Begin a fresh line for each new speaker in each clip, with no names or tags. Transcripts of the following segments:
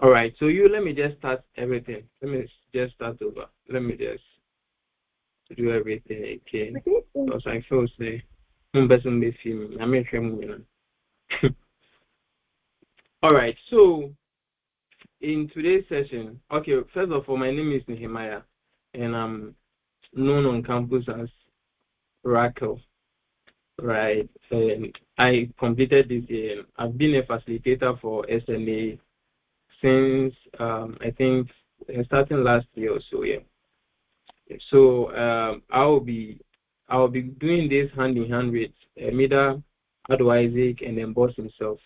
All right, so let me just start everything. Let me just start over. Let me just do everything again. Because I feel say, person be film. I mean, all right, so in today's session, okay, first of all, my name is Nehemiah, and I'm known on campus as Raquel, right? And I completed this year. I've been a facilitator for SNA since I think starting last year or so. Yeah. So I'll be doing this hand in hand with Mida, Ado Isaac, and then Boss himself,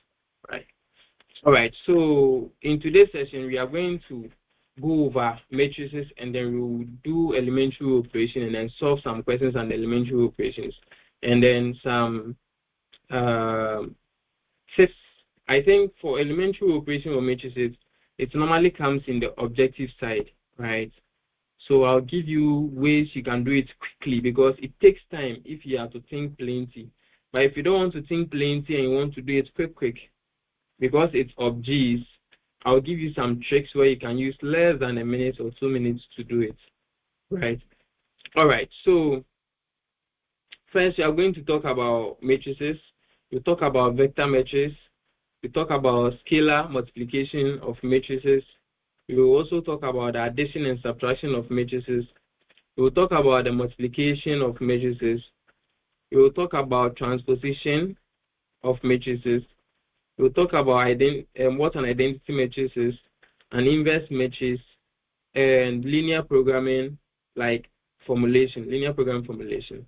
right? All right. So in today's session, we are going to go over matrices, and then we will do elementary operation, and then solve some questions on elementary operations, and then some six. I think for elementary operation or matrices, it normally comes in the objective side, right? So I'll give you ways you can do it quickly because it takes time if you have to think plenty. But if you don't want to think plenty and you want to do it quick, because it's obgs, I'll give you some tricks where you can use less than a minute or 2 minutes to do it, right? All right, so first we are going to talk about matrices. We'll talk about vector matrix. We talk about scalar multiplication of matrices. We will also talk about the addition and subtraction of matrices. We will talk about the multiplication of matrices. We will talk about transposition of matrices. We will talk about what an identity matrix is, an inverse matrix, and linear programming, like linear programming formulation.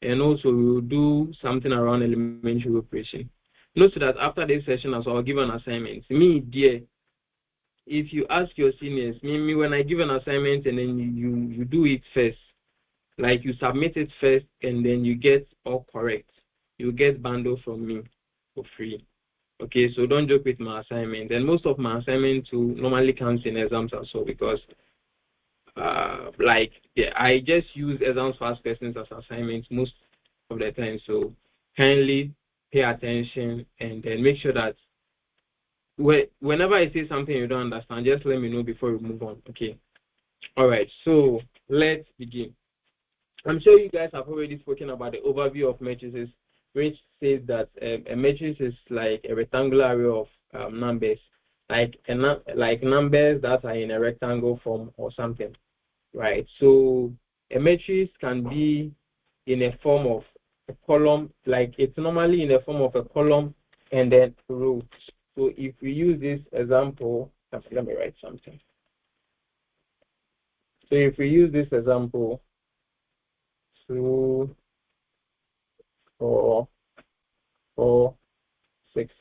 And also we will do something around elementary operation. Note that after this session, as I'll give an assignment. Me, dear, if you ask your seniors, me when I give an assignment and then you do it first, like you submit it first and then you get all correct, you get bundle from me for free. Okay, so don't joke with my assignment. And most of my assignment too normally comes in exams also because I just use exams fast questions as assignments most of the time. So kindly pay attention and then make sure that whenever I say something you don't understand, just let me know before we move on. Okay. All right. So let's begin. I'm sure you guys have already spoken about the overview of matrices, which says that a matrix is like a rectangular array of numbers, like numbers that are in a rectangle form or something, right? So a matrix can be in a form of a column, like it's normally in the form of a column and then row. So if we use this example, let me write something. So if we use this example, 2, 4, 4, 6.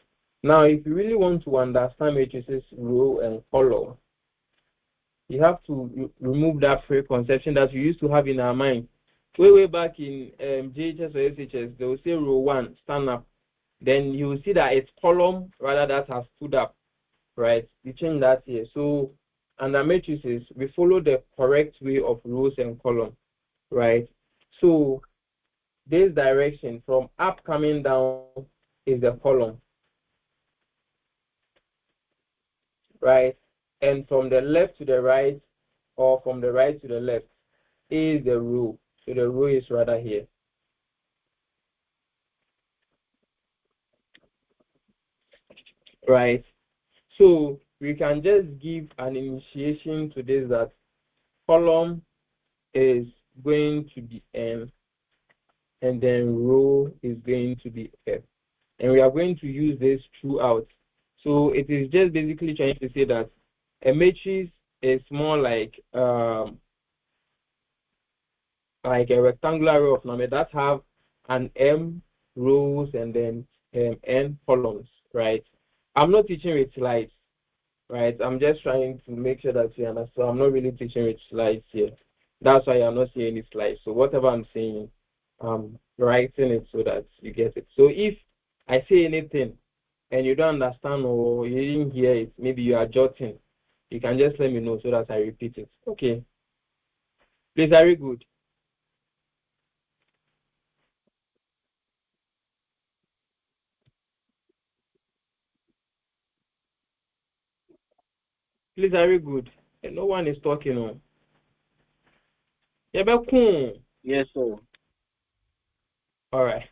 Now, if you really want to understand matrices, row and column, you have to remove that preconception that we used to have in our mind. Way back in JHS or SHS, they will say row 1, stand up. Then you will see that it's column rather that has stood up, right? You change that here. So under matrices, we follow the correct way of rows and column, right? So this direction from up coming down is the column, right? And from the left to the right or from the right to the left is the row. So the row is rather here. Right? So we can just give an initiation to this that column is going to be M and then row is going to be F. And we are going to use this throughout. So it is just basically trying to say that a matrix is more like a rectangular row of numbers that have an M rows and then N columns, right? I'm not teaching with slides, right? I'm just trying to make sure that you understand. So I'm not really teaching with slides here. That's why I'm not seeing any slides. So whatever I'm saying, I'm writing it so that you get it. So if I say anything and you don't understand or you didn't hear it, maybe you are jotting, you can just let me know so that I repeat it. Okay. Please, very good. Please, very good. And no one is talking on.
Yes, sir.
All right.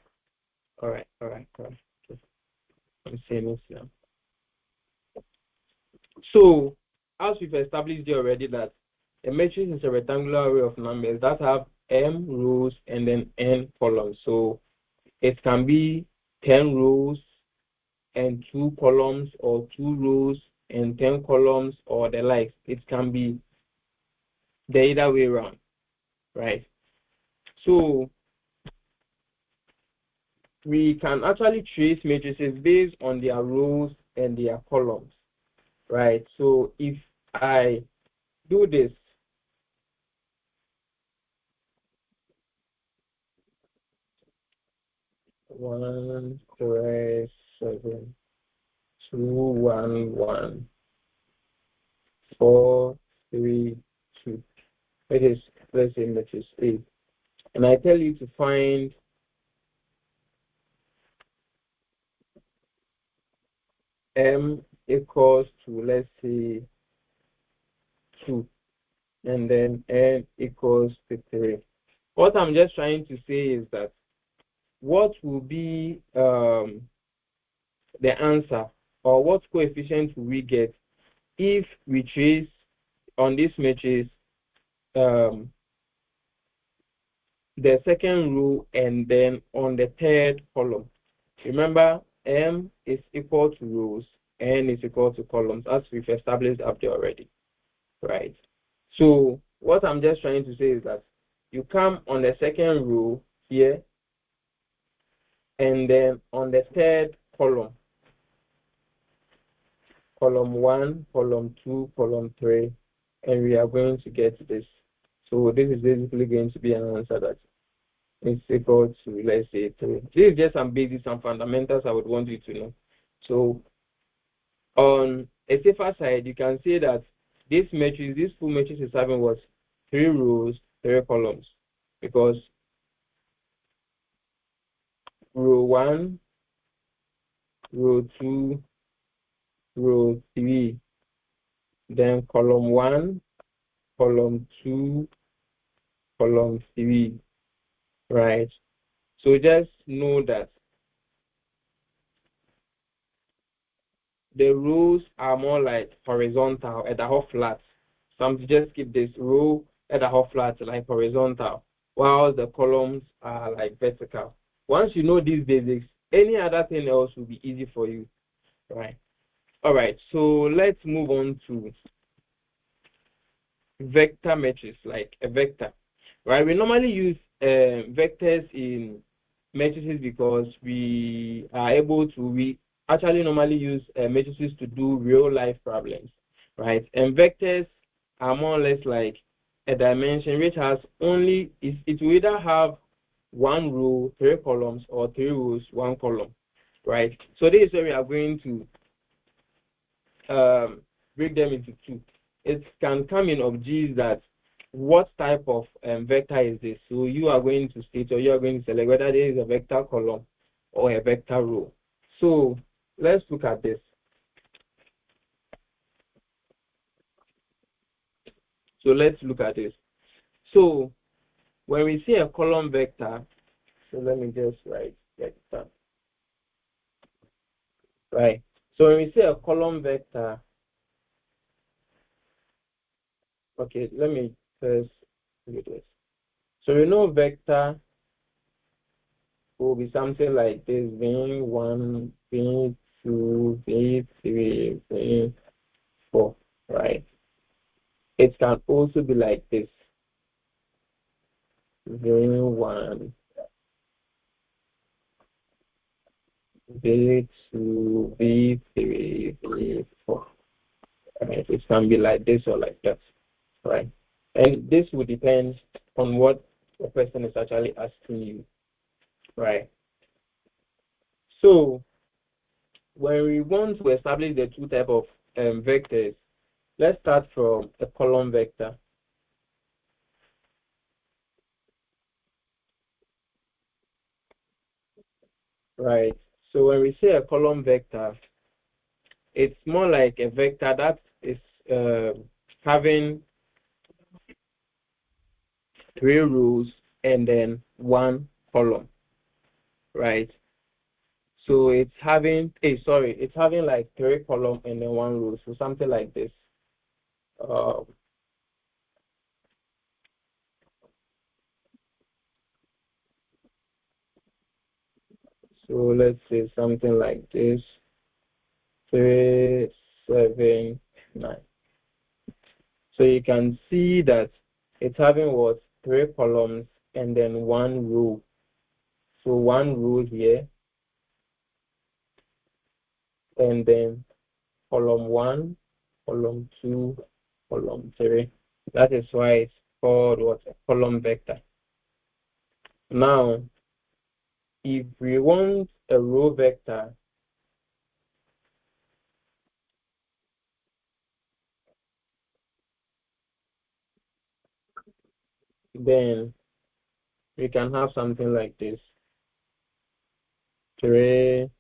I'm saying this now. So, as we've established here already that a matrix is a rectangular array of numbers that have m rows and then n columns. So it can be 10 rows and 2 columns, or 2 rows and 10 columns, or the likes. It can be the either way around, right? So we can actually trace matrices based on their rows and their columns, right? So if I do this, 1, 3, 7, 2, 1, 1, 4, 3, 2. It is, let's say, matrix 8. And I tell you to find m equals to, let's say, 2, and then n equals to 3. What I'm just trying to say is that what will be the answer, or what coefficient will we get if we trace on this matrix the second row and then on the third column. Remember, m is equal to rows, n is equal to columns, as we've established up there already, right? So what I'm just trying to say is that you come on the second row here, and then on the third column, column 1, column 2, column 3, and we are going to get this. So this is basically going to be an answer that is equal to, let's say, 3. This is just some basics, some fundamentals I would want you to know. So on a safer side, you can say that this matrix, this full matrix is having what? 3 rows, 3 columns, because row 1, row 2, row 3, then column 1, column 2, column 3, right? So just know that the rows are more like horizontal at the whole flat. Some just keep this row at the whole flat like horizontal, while the columns are like vertical. Once you know these basics, any other thing else will be easy for you, right? All right, so let's move on to vector matrix, like a vector, right? We normally use vectors in matrices because we are able to, we actually normally use matrices to do real life problems, right? And vectors are more or less like a dimension which has only, it will either have 1 row, 3 columns, or 3 rows, 1 column, right? So this is where we are going to break them into 2. It can come in of G's that what type of vector is this. So you are going to state, or you are going to select whether there is a vector column or a vector row. So let's look at this. So let's look at this. So when we see a column vector, so let me just write vector. Right. So when we see a column vector, okay, let me first do this. So we know vector will be something like this: V1, V2, V3, V4, right? It can also be like this: V1, V2, V3, V4, right? It can be like this or like that, right? And this will depend on what the person is actually asking you, right? So when we want to establish the 2 type of vectors, let's start from a column vector. Right. So when we say a column vector, it's more like a vector that is having 3 rows and then 1 column, right? So it's having it's having like 3 column and then 1 row, so something like this. Um, so let's say something like this: 3, 7, 9. So you can see that it's having what 3 columns and then 1 row. So 1 row here, and then column 1, column 2, column 3. That is why it's called what, a column vector. Now, if we want a row vector, then we can have something like this: 3,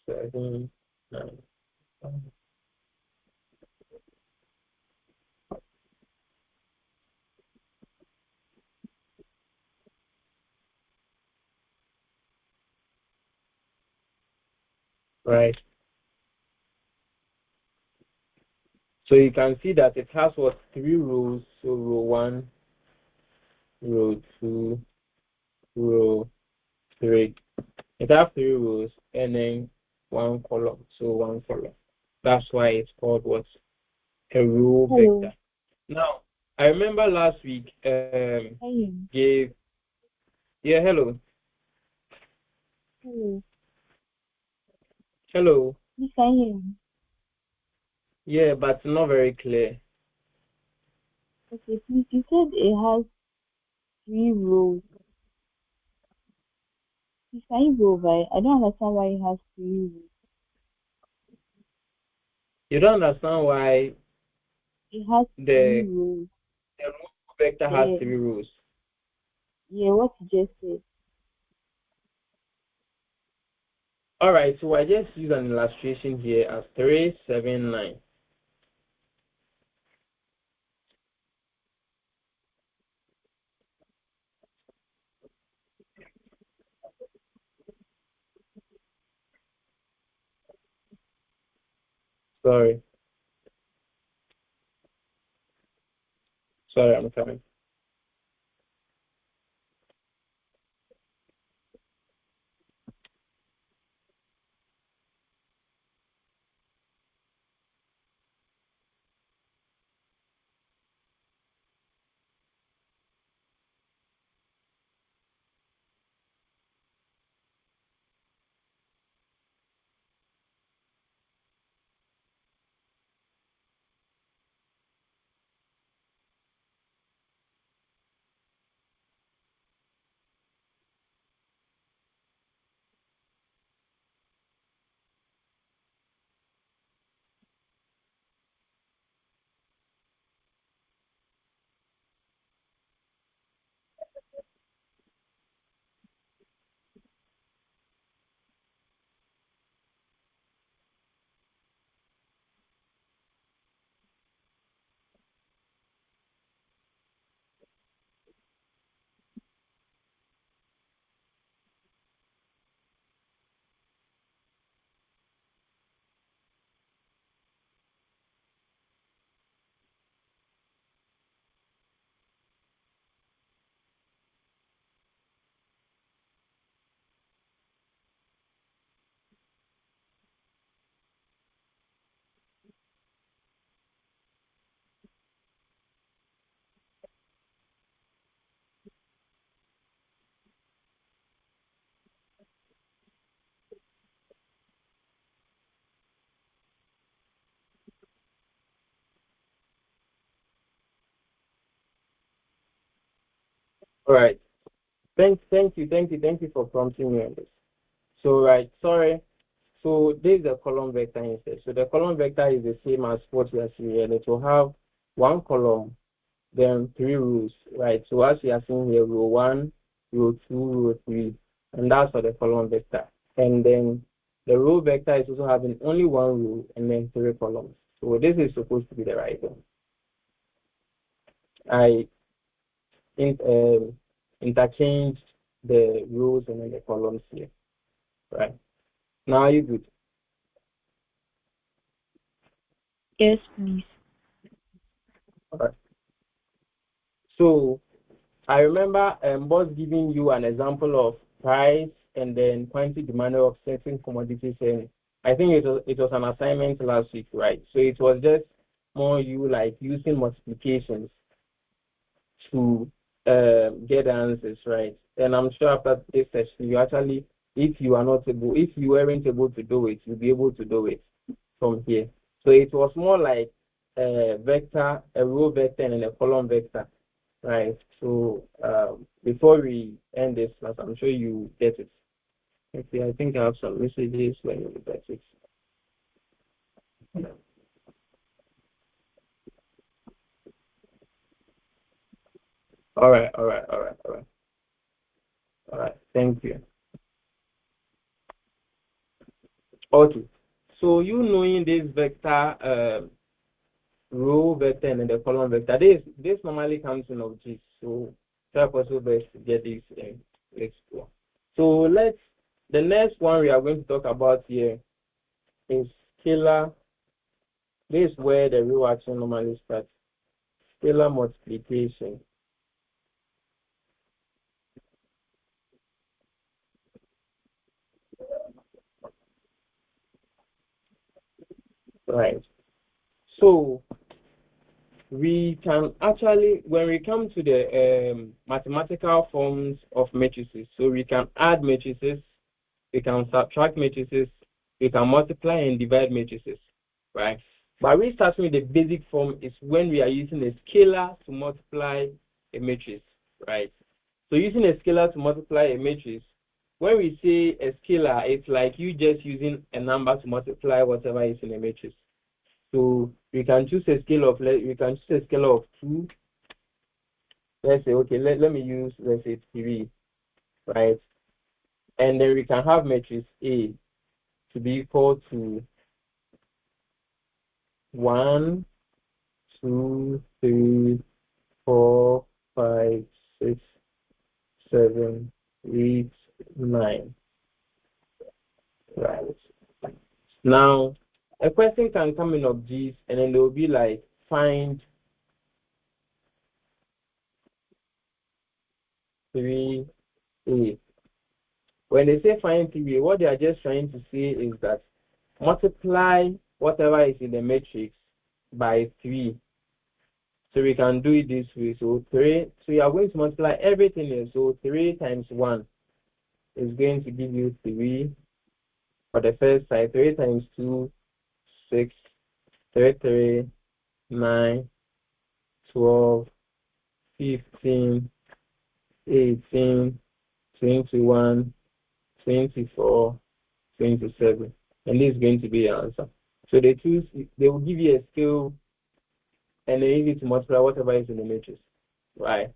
7, 9. Right. So you can see that it has what, 3 rows. So row 1, row 2, row 3. It has 3 rows and then 1 column. So 1 column. That's why it's called what, a row
Hello.
vector. Now, I remember last week gave, yeah, hello.
Hello.
Hello.
You can hear me?
Yeah, but not very clear.
Okay, please. You said it has 3 rows. Please, can you go over it? I don't understand why it has 3 rows.
You don't understand why
It has 3
the,
rows.
the row vector has
Yeah,
3 rows.
yeah, what you just said.
All right, so I just use an illustration here as 3, 7, 9. Sorry, I'm coming. All right. Thank you for prompting me on this. So, right, sorry. So this is the column vector instead. So the column vector is the same as what we are seeing here. It will have 1 column, then 3 rows, right? So as you are seeing here, row 1, row 2, row 3, and that's for the column vector. And then the row vector is also having only one row and then 3 columns. So this is supposed to be the right one. I interchanged the rows and then the columns here. Right. Now are you good?
Yes, please.
All right. So I remember boss giving you an example of price and then quantity demanded of certain commodities, and I think it was an assignment last week, right? So it was just more you like using multiplications to get answers, right? And I'm sure after this session, you actually, if you weren't able to do it, you'll be able to do it from here. So it was more like a vector, a row vector, and a column vector, right? So before we end this class, I'm sure you get it. Okay, I think I have some messages when you get it. All right. Thank you. Okay. So you knowing this vector, row vector and the column vector, this normally comes in objects. So try also best to get this let's go. So the next one we are going to talk about here is scalar. This is where the real action normally starts. Scalar multiplication. Right. So we can actually, when we come to the mathematical forms of matrices, so we can add matrices, we can subtract matrices, we can multiply and divide matrices, right? But we start with the basic form is when we are using a scalar to multiply a matrix, right? So using a scalar to multiply a matrix, when we say a scalar, it's like you just using a number to multiply whatever is in a matrix. So we can choose a scale of 2. Let's say, okay, let me use, let's say 3, right? And then we can have matrix A to be equal to 1, 2, 3, 4, 5, 6, 7, 8, 9. Right. Now, a question can come in of these, and then they will be like, find 3A. When they say find 3A, what they are just trying to say is that multiply whatever is in the matrix by 3. So we can do it this way. So 3, so you are going to multiply everything here. So 3 times 1 is going to give you 3 for the first side. 3 times 2, 6, 3, 3, 9, 12, 15, 18, 21, 24, 27. And this is going to be your answer. So they will give you a scale and then you need to multiply whatever is in the matrix, right?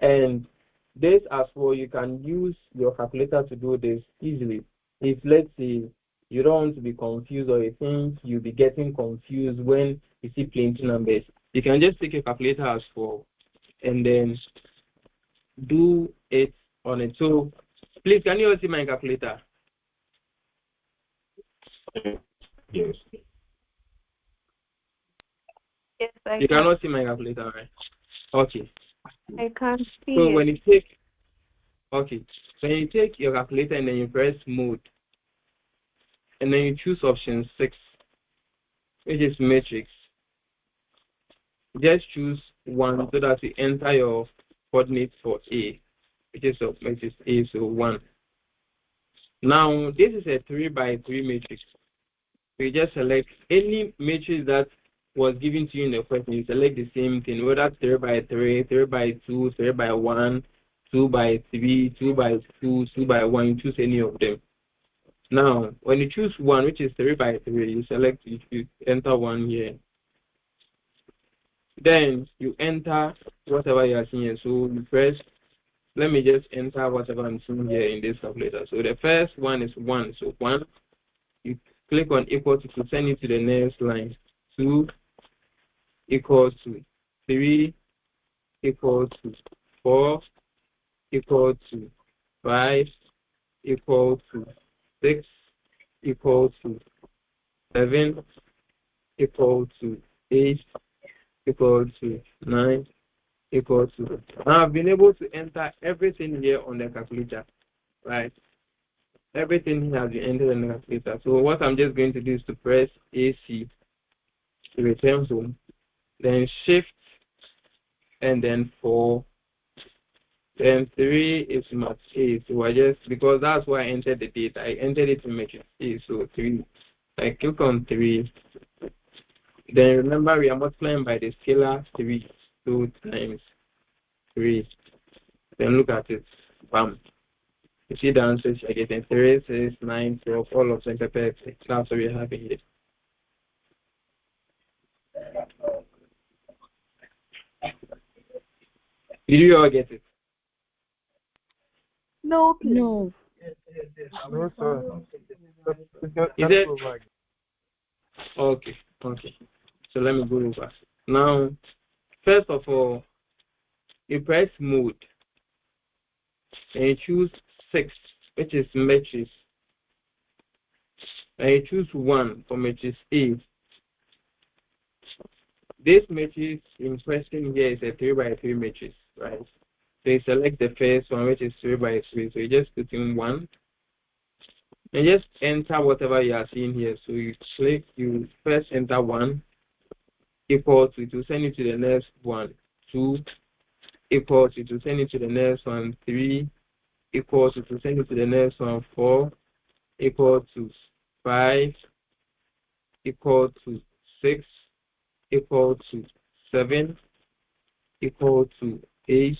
And this as well, you can use your calculator to do this easily. If let's say you don't want to be confused or you think you'll be getting confused when you see plenty numbers, you can just take your calculator as well and then do it on it. So please, can you all see my calculator?
Yes.
Yes, I
You
can.
cannot see my calculator, right? Okay.
I can't see
So
it.
when you take your calculator and then you press mode, and then you choose option 6, which is matrix. Just choose 1 so that you enter your coordinates for A, which is of matrix A, so 1. Now this is a 3 by 3 matrix. So you just select any matrix that was given to you in the question. You select the same thing, whether 3 by 3, 3 by 2, 3 by 1, 2 by 3, 2 by 2, 2 by 1. You choose any of them. Now, when you choose 1, which is 3 by 3, you select, you enter 1 here. Then you enter whatever you are seeing here. So you press, let me just enter whatever I'm seeing here in this calculator. So the first one is 1. So 1, click on equal to send it to the next line. 2 equal to 3 equal to 4 equal to 5 equal to 6 equal to 7 equal to 8 equal to 9 equal to. Now I've been able to enter everything here on the calculator, right? Everything has been entered on the calculator. So what I'm just going to do is to press AC to return home, then shift, and then 4, then 3 is max A. So I just, because that's why I entered the data, I entered it in matrix A. So 3, I click on 3. Then remember we are multiplying by the scalar 3, 2 times 3. Then look at it. Bam. You see the answers you're getting 3, 6, 9, 12, all of them perfect. That's what we have here. Did you all get it?
No.
No, sir.
Is it? Okay. So let me go over. Now, first of all, you press mode and you choose 6, which is matrix. And you choose 1 for matrix A. This matrix in question here is a 3 by 3 matrix, right? So you select the first one, which is 3 by 3. So you just put in 1 and just enter whatever you are seeing here. So you click, you first enter 1 equal to, it will send you to the next one. 2 equal to, it will send you to the next one. 3 equal to, it will send you to the next one. 4 equal to 5 equal to 6 equal to 7 equal to 8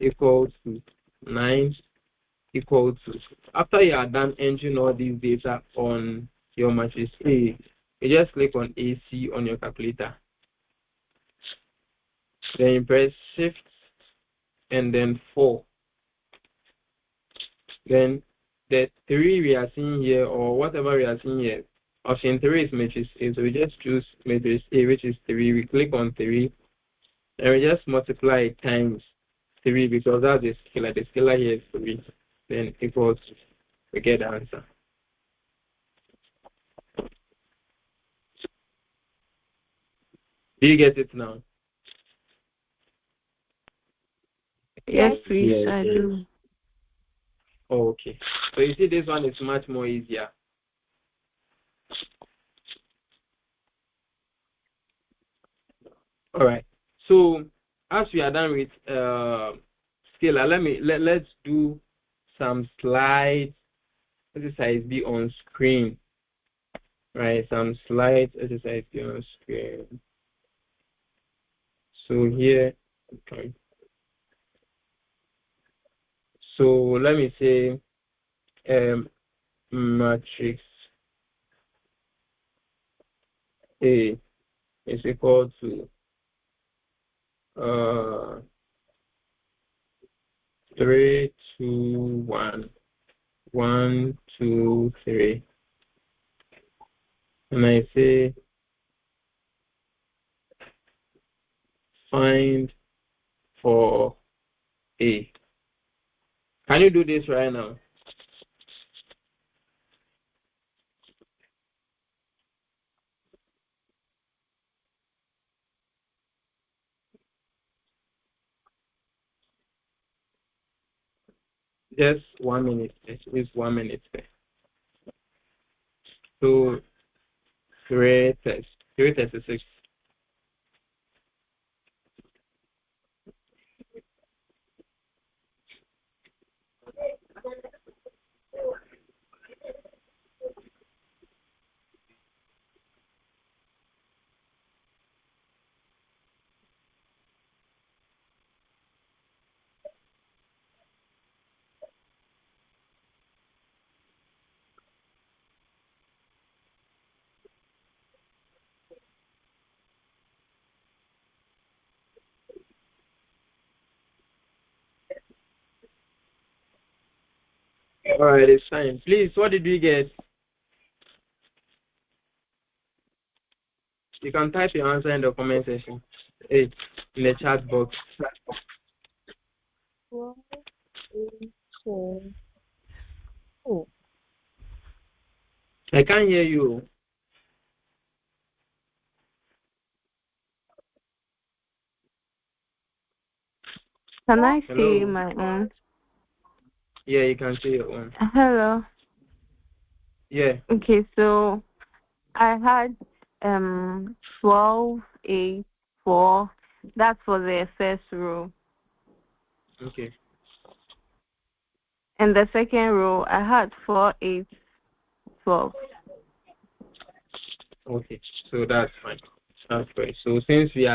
equal to 9 equal to. After you are done entering all these data on your matrix A, you just click on AC on your calculator. Then you press shift and then 4. Then the 3 we are seeing here, or whatever we are seeing here, option 3 is matrix A. So we just choose matrix A, which is 3. We click on 3 and we just multiply it times 3 because that's the scalar. The scalar here is 3. Then equals, we get the answer. Do you get it now?
yes, please,
Yes,
I
yes.
do.
Okay. So you see this one is much more easier. All right. So as we are done with scalar, let's do some slides exercise B on screen. Right, some slides exercise B on screen. So here, okay. So let me say matrix A is equal to 3, 2, 1, 1, 2, 3, and I say find for A. Can you do this right now? Just 1 minute. It's 1 minute. So 336. All right, it's fine. Please, what did we get? You can type your answer in the comment section. In the chat box.
12, 8, 4. Oh,
I can't hear you.
Can I
Hello?
see my own?
Yeah, you can see your own.
Hello.
Yeah.
Okay, so I had 12, 8, 4. That's for the first row.
Okay.
And the second row, I had 4, 8, 12.
Okay. So that's fine. That's great. So since we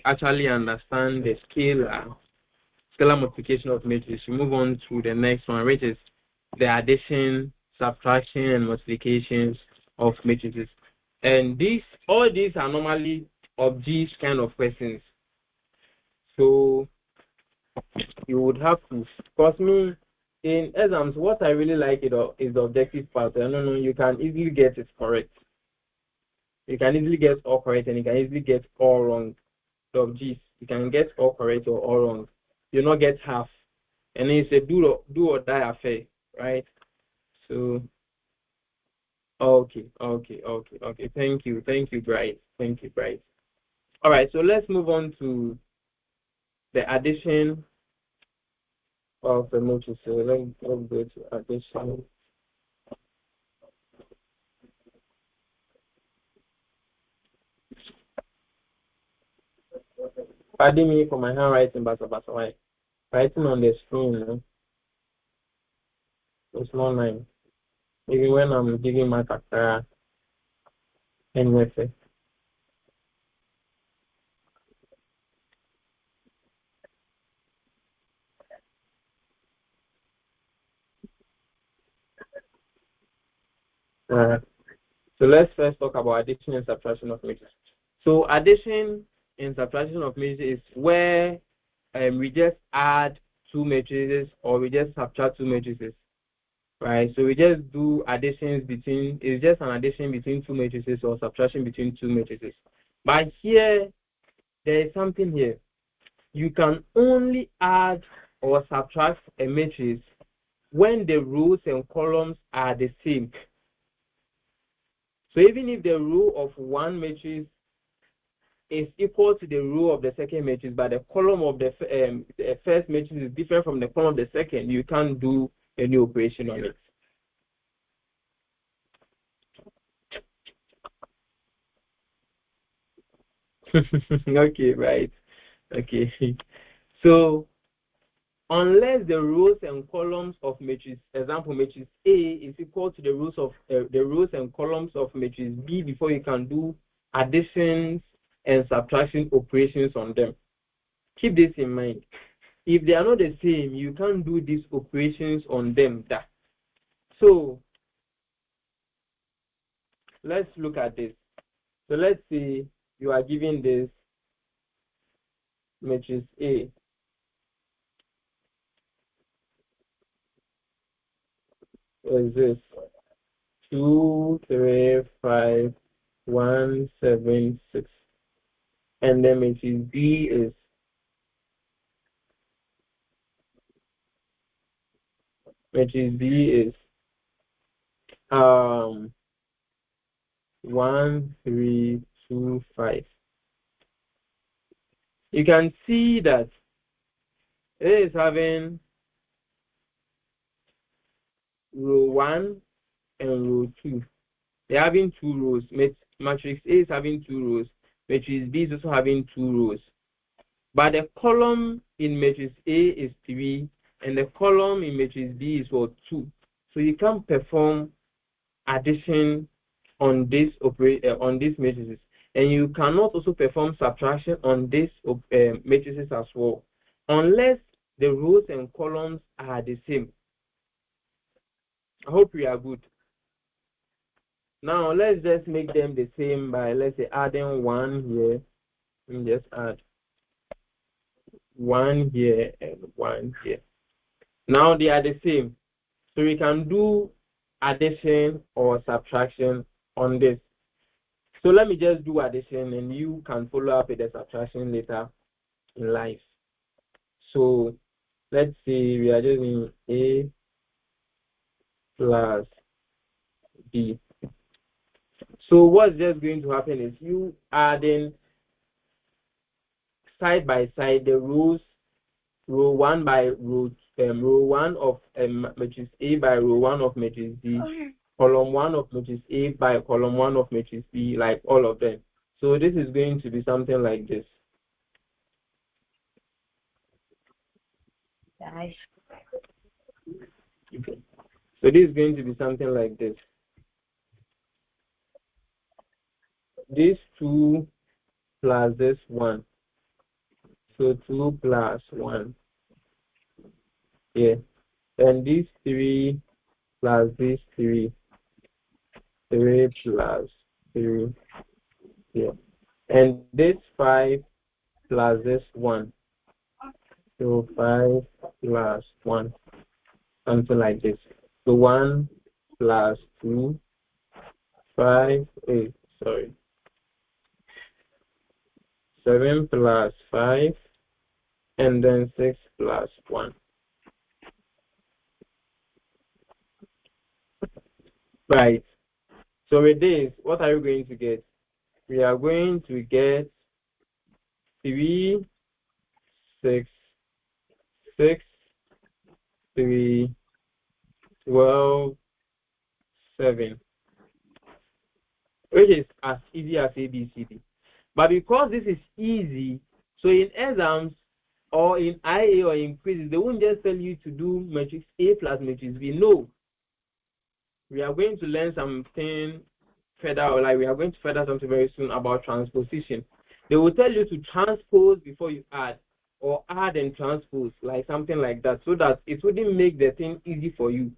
actually understand the scalar multiplication of matrices, we move on to the next one, which is the addition, subtraction, and multiplications of matrices. And all these are normally of these kind of questions. So you would have to, because me in exams, what I really like is the objective part. I don't know, you can easily get it correct. You can easily get all correct, and you can easily get all wrong. So geez, you can get all correct or all wrong. You not get half, and then it's a do or die affair, right? So okay. Thank you, Bright. Thank you, Bright. All right, so let's move on to the addition of the matrix. So let's go to addition. Pardon me for my handwriting, but why? Writing on the screen, it's not nice. Even when I'm giving my kakara and with it. So let's first talk about addition and subtraction of matrices. So addition and subtraction of matrices is where we just add two matrices or we just subtract two matrices, right? So we just do additions between, it's just an addition between two matrices or subtraction between two matrices. But here, there is something here. You can only add or subtract a matrix when the rows and columns are the same. So even if the row of one matrix is equal to the row of the second matrix, but the column of the first matrix is different from the column of the second, you can't do any operation on it. Okay, right. Okay. So unless the rows and columns of matrix, example matrix A is equal to the rows and columns of matrix B before you can do additions and subtraction operations on them. Keep this in mind. If they are not the same, you can't do these operations on them. So let's look at this. So let's say you are given this matrix A. Is this 2, 3, 5, 1, 7, 6, and then matrix B is 1, 3, 2, 5. You can see that it is having row 1 and row 2. They're having two rows. Matrix A is having two rows. Matrix B is also having two rows. But the column in matrix A is 3, and the column in matrix B is 2. So you can perform addition on this on these matrices, and you cannot also perform subtraction on these matrices as well, unless the rows and columns are the same. I hope we are good. Now let's just make them the same by, let's say, adding 1 here, and just add 1 here and 1 here. Now they are the same, so we can do addition or subtraction on this. So let me just do addition and you can follow up with the subtraction later in life. So let's see, we are just in A plus B. So what's just going to happen is you adding side by side the rows, row 1 by row 1 of matrix A by row 1 of matrix B, column 1 of matrix A by column 1 of matrix B, like all of them. So this is going to be something like this. Okay. So this is going to be something like this. This 2 plus this 1. So 2 plus 1. Yeah. And this 3 plus this 3. 3 plus 3. Yeah. And this 5 plus this 1. So 5 plus 1. Something like this. So 1 plus 2. 5. 7 plus 5. And then 6 plus 1. Right. So with this, what are you going to get? We are going to get 3, 6, 6, 3, 12, 7, which is as easy as ABCD. But because this is easy, so in exams or in IA or in quizzes, they won't just tell you to do matrix A plus matrix B. No. We are going to learn something further, or like we are going to further something very soon about transposition. They will tell you to transpose before you add, or add and transpose, like something like that, so that it wouldn't make the thing easy for you.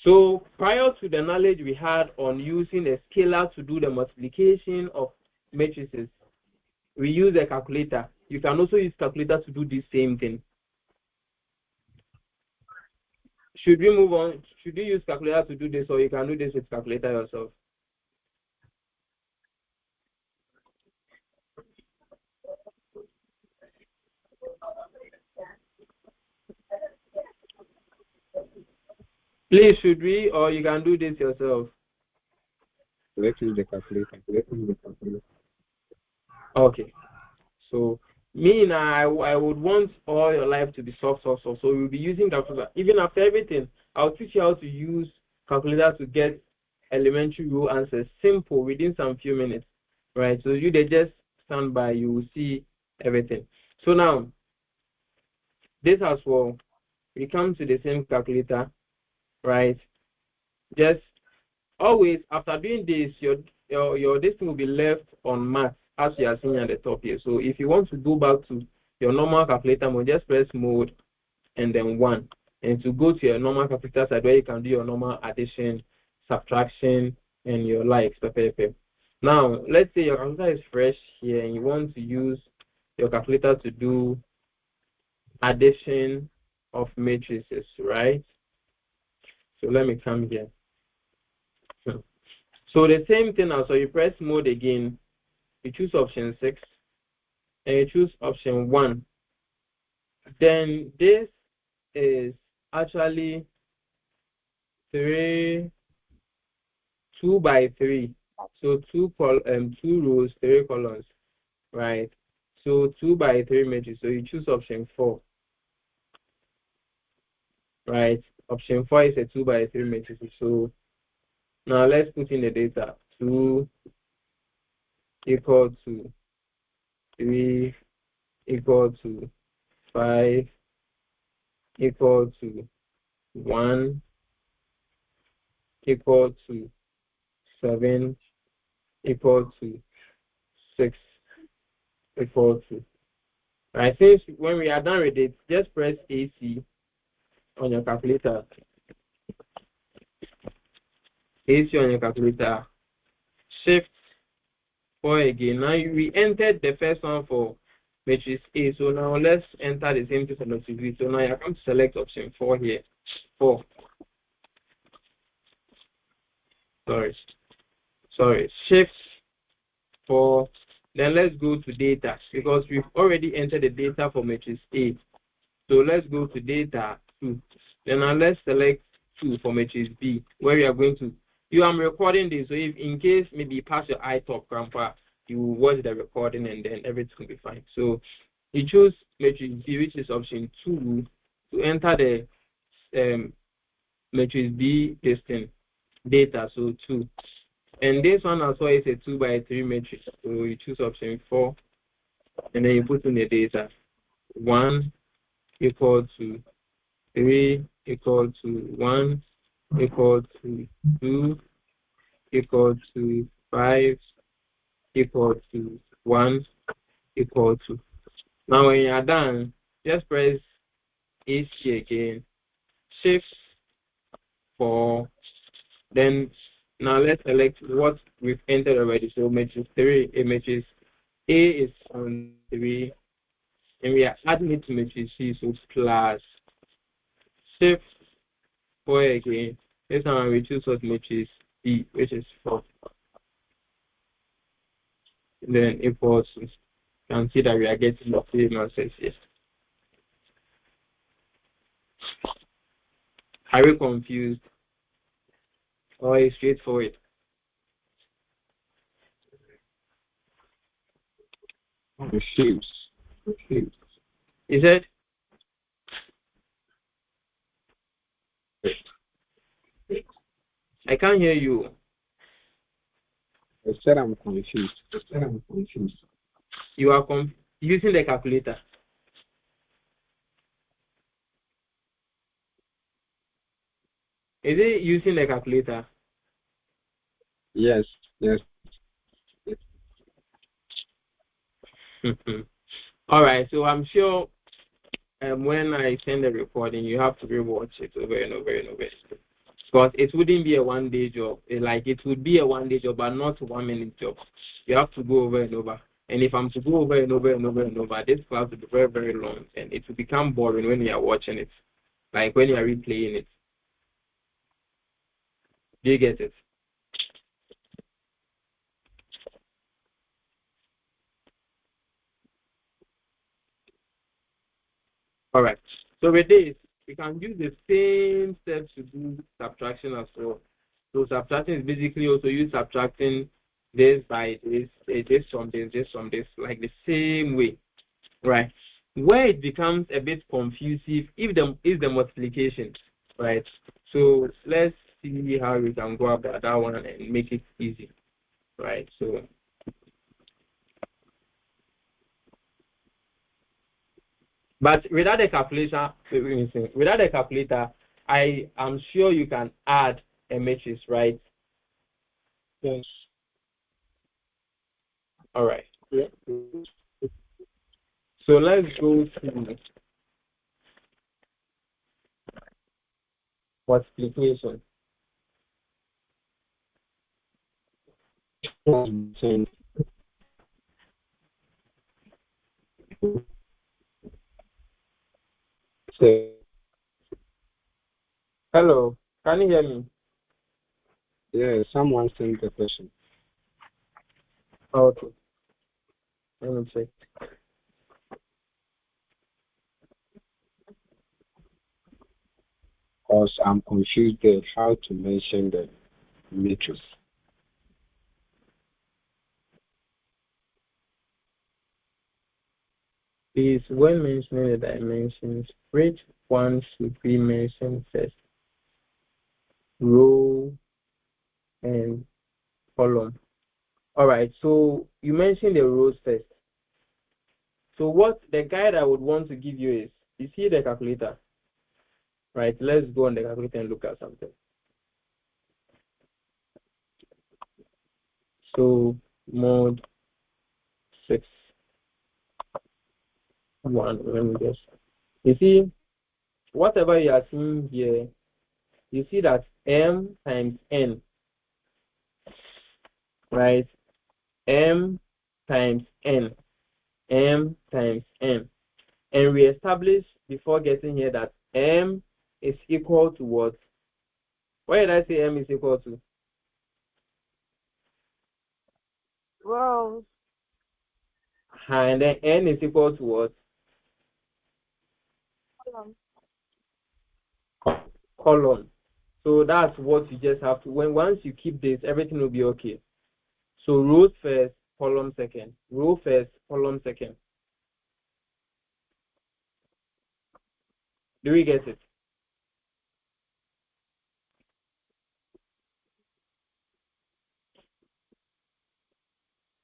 So prior to the knowledge we had on using a scalar to do the multiplication of matrices, we use a calculator. You can also use calculator to do the same thing. Should we move on? Should you use calculator to do this, or you can do this with calculator yourself? Please, should we, or you can do this yourself?
Let's use the calculator.
Okay. So me now, I would want all your life to be soft. So we'll be using calculator. Even after everything, I'll teach you how to use calculator to get elementary rule answers simple within some few minutes. Right? So you they just stand by, you will see everything. So now, this as well, we come to the same calculator, right? Just always after doing this, your this thing will be left on math as you are seeing at the top here. So if you want to go back to your normal calculator mode, just press mode and then 1. And to go to your normal calculator side where you can do your normal addition, subtraction, and your likes. Now, let's say your calculator is fresh here and you want to use your calculator to do addition of matrices, right? So let me come here. So the same thing now, so you press mode again, you choose option 6, and you choose option 1. Then this is actually 2 by 3. So 2 rows, 3 columns, right? So 2 by 3 matrix. So you choose option 4, right? Option 4 is a 2 by 3 matrix. So now let's put in the data. 2 equal to 3 equal to 5 equal to 1 equal to 7 equal to 6 equal to. Right, since when we are done with it, just press AC on your calculator. AC on your calculator. Shift 4 again. Now we entered the first one for matrix A. So now let's enter the same thing for matrix B. So now you come to select option 4 here. 4. Shift for, then let's go to data because we've already entered the data for matrix A. So let's go to data 2. Then now let's select 2 for matrix B, where we are going to, I'm recording this, so if in case maybe you pass your iTalk, grandpa, you watch the recording and then everything will be fine. So you choose matrix B, which is option 2, to enter the matrix B listing data, so 2. And this one as well is a 2 by 3 matrix. So you choose option 4, and then you put in the data 1 equal to 3 equal to 1 equal to 2 equal to 5 equal to 1 equal to. Now when you are done, just press AC again, shift 4, then now let's select what we've entered already. So matrix 3, matrix A is on 3, and we are adding it to matrix C, so plus shift 4 again. This time we choose what matrix B, which is 4. And then equals, you can see that we are getting the same answers here. Are you confused? Or is it straightforward?
Confused.
Is it? I can't hear you.
I said I'm confused.
You are using the calculator. Is it using the calculator?
Yes.
All right. So I'm sure when I send the recording, you have to rewatch it over and over and over. Because it wouldn't be a one-day job. Like it would be a one-day job, but not a 1-minute job. You have to go over and over. And if I'm to go over and over and over and over, this class will be very, very long, and it will become boring when you are watching it, like when you are replaying it. Do you get it? All right. So with this, we can use the same steps to do subtraction as well. So subtraction is basically also you subtracting this by this, this from this, like the same way, right? Where it becomes a bit confusive if the multiplication, right? So let's see how we can go about that one and make it easy, right? So but without a calculator, I am sure you can add a matrix, right?
Yes.
All right. Yeah. So let's go to multiplication. Hello, can you hear me?
Yeah, someone sent the question.
Okay. Let me check.
Because I'm confused there how to mention the matrix.
Please, when mentioning the dimensions, which one should we mention first? Row and column. All right, so you mentioned the rows first. So what the guide I would want to give you is, you see the calculator, right? Let's go on the calculator and look at something. So mod 6 1, let me just, you see, whatever you are seeing here, you see that m times n, right? M times n, m times n. And we established before getting here that m is equal to what? What did I say m is equal to?
Rows.
And then n is equal to what?
Column.
Column. So that's what you just have to, once you keep this, everything will be okay. So rows first, column second. Row first, column second. Do we get it?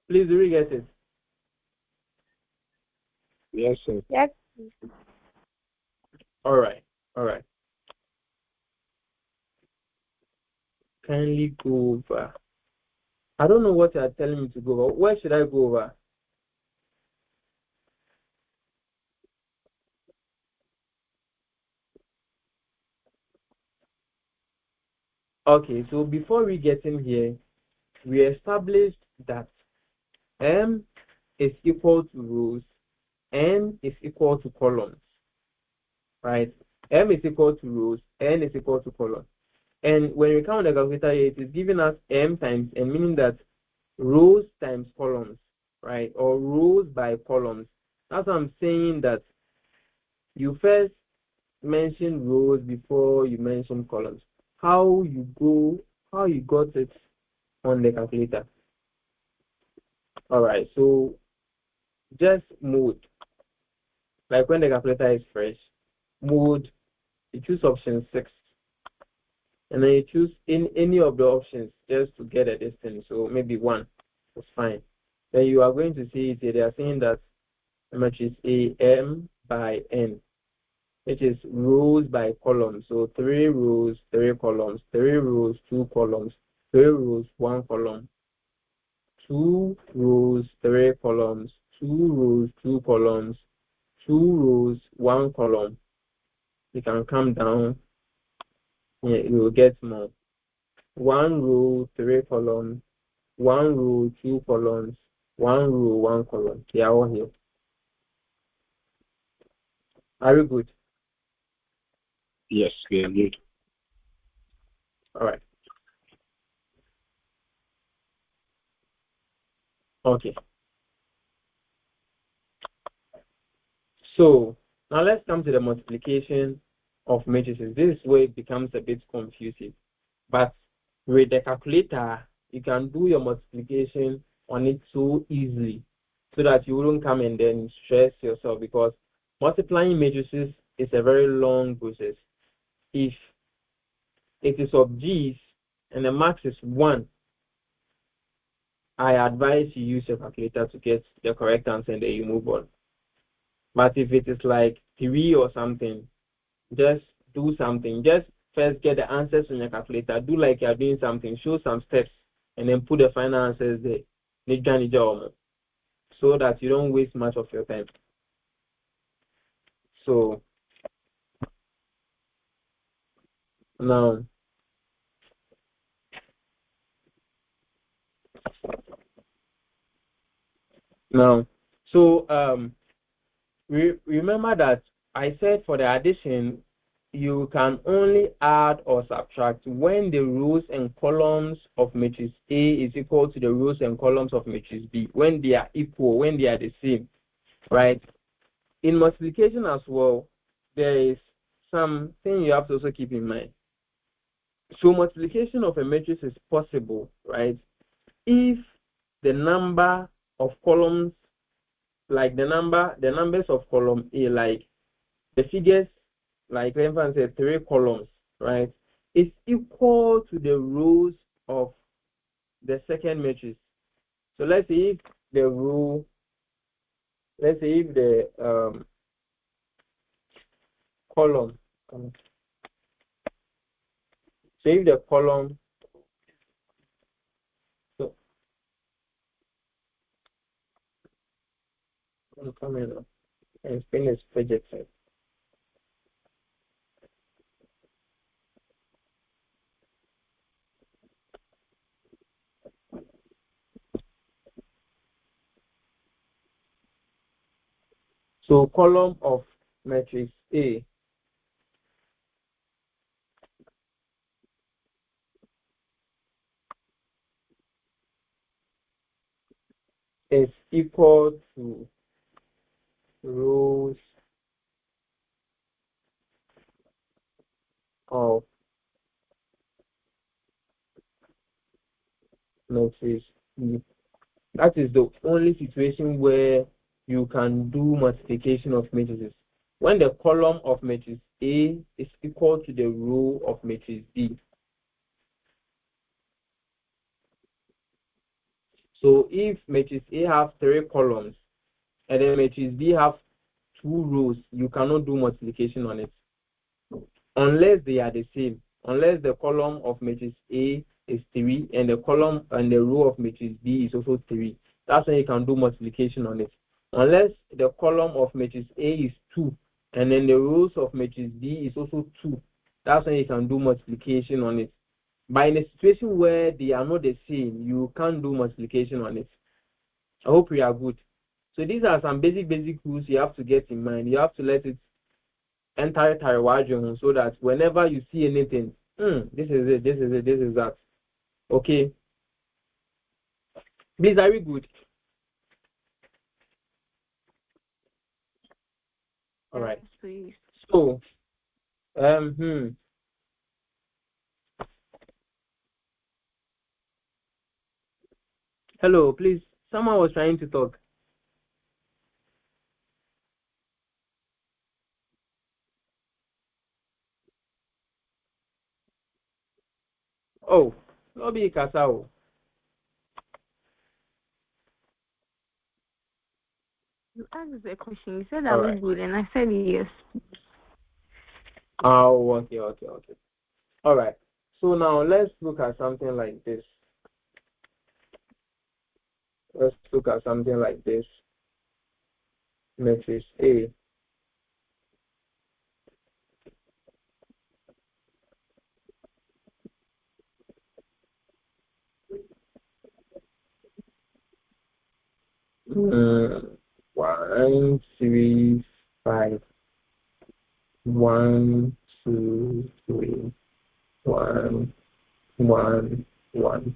Please, do we get it?
Yes, sir.
Yes.
All right. All right. Kindly go over. I don't know what you are telling me to go over. Where should I go over? Okay, so before we get in here, we established that M is equal to rows, N is equal to columns, right? M is equal to rows, N is equal to columns. And when we count the calculator here, it is giving us M times N, meaning that rows times columns, right? Or rows by columns. That's why I'm saying that you first mention rows before you mention columns. How you got it on the calculator. All right, so just mode. Like when the calculator is fresh, mode, you choose option 6. And then you choose in any of the options just to get a distance. So maybe 1. That's fine. Then you are going to see it. They are saying that the matrix A M by N, which is rows by columns. So 3 rows, 3 columns, 3 rows, 2 columns, 3 rows, 1 column, 2 rows, 3 columns, 2 rows, 2 columns, 2 rows, 1 column. You can come down, you will get more. 1 row, 3 columns, 1 row, 2 columns, 1 row, 1 column. They are all here. Are you good?
Yes, we are good.
All right. Okay. So now let's come to the multiplication of matrices. This is where it becomes a bit confusing. But with the calculator, you can do your multiplication on it so easily so that you wouldn't come and then stress yourself, because multiplying matrices is a very long process. If it is of G's and the max is 1, I advise you use your calculator to get the correct answer and then you move on. But if it is like 3 or something, just do something. Just first get the answers on your calculator. Do like you're doing something. Show some steps and then put the final answers there. So that you don't waste much of your time. So now so remember that I said for the addition you can only add or subtract when the rows and columns of matrix A is equal to the rows and columns of matrix B, when they are equal, when they are the same, right? In multiplication as well, there is something you have to also keep in mind. So multiplication of a matrix is possible, right, if the number of columns, like the numbers of column A, like the figures, like for instance, 3 columns, right, is equal to the rows of the second matrix. So let's say if the row, let's say if the column, so if the column, so I'm coming up and finish project. So column of matrix A is equal to rows of matrix E. That is the only situation where you can do multiplication of matrices. When the column of matrix A is equal to the row of matrix B. So if matrix A have 3 columns and then matrix B have 2 rows, you cannot do multiplication on it unless they are the same. Unless the column of matrix A is 3 and the column and the row of matrix B is also 3. That's when you can do multiplication on it. Unless the column of matrix A is 2 and then the rows of matrix B is also 2. That's when you can do multiplication on it. But in a situation where they are not the same, you can't do multiplication on it. I hope we are good. So these are some basic rules you have to get in mind. You have to let it enter Taiwan so that whenever you see anything, this is it, this is it, this is that. Okay. Please, are we good? All right.
Please.
So, hello, please. Someone was trying to talk. Oh, no be Kasao.
You asked a question. You said I
All
was
right.
good, and I said yes.
Oh, okay. All right. So now let's look at something like this. Let's look at something like this. Matrix A. Mm, 1, 3, 5. 1, 2, 3. 1, 1, 1.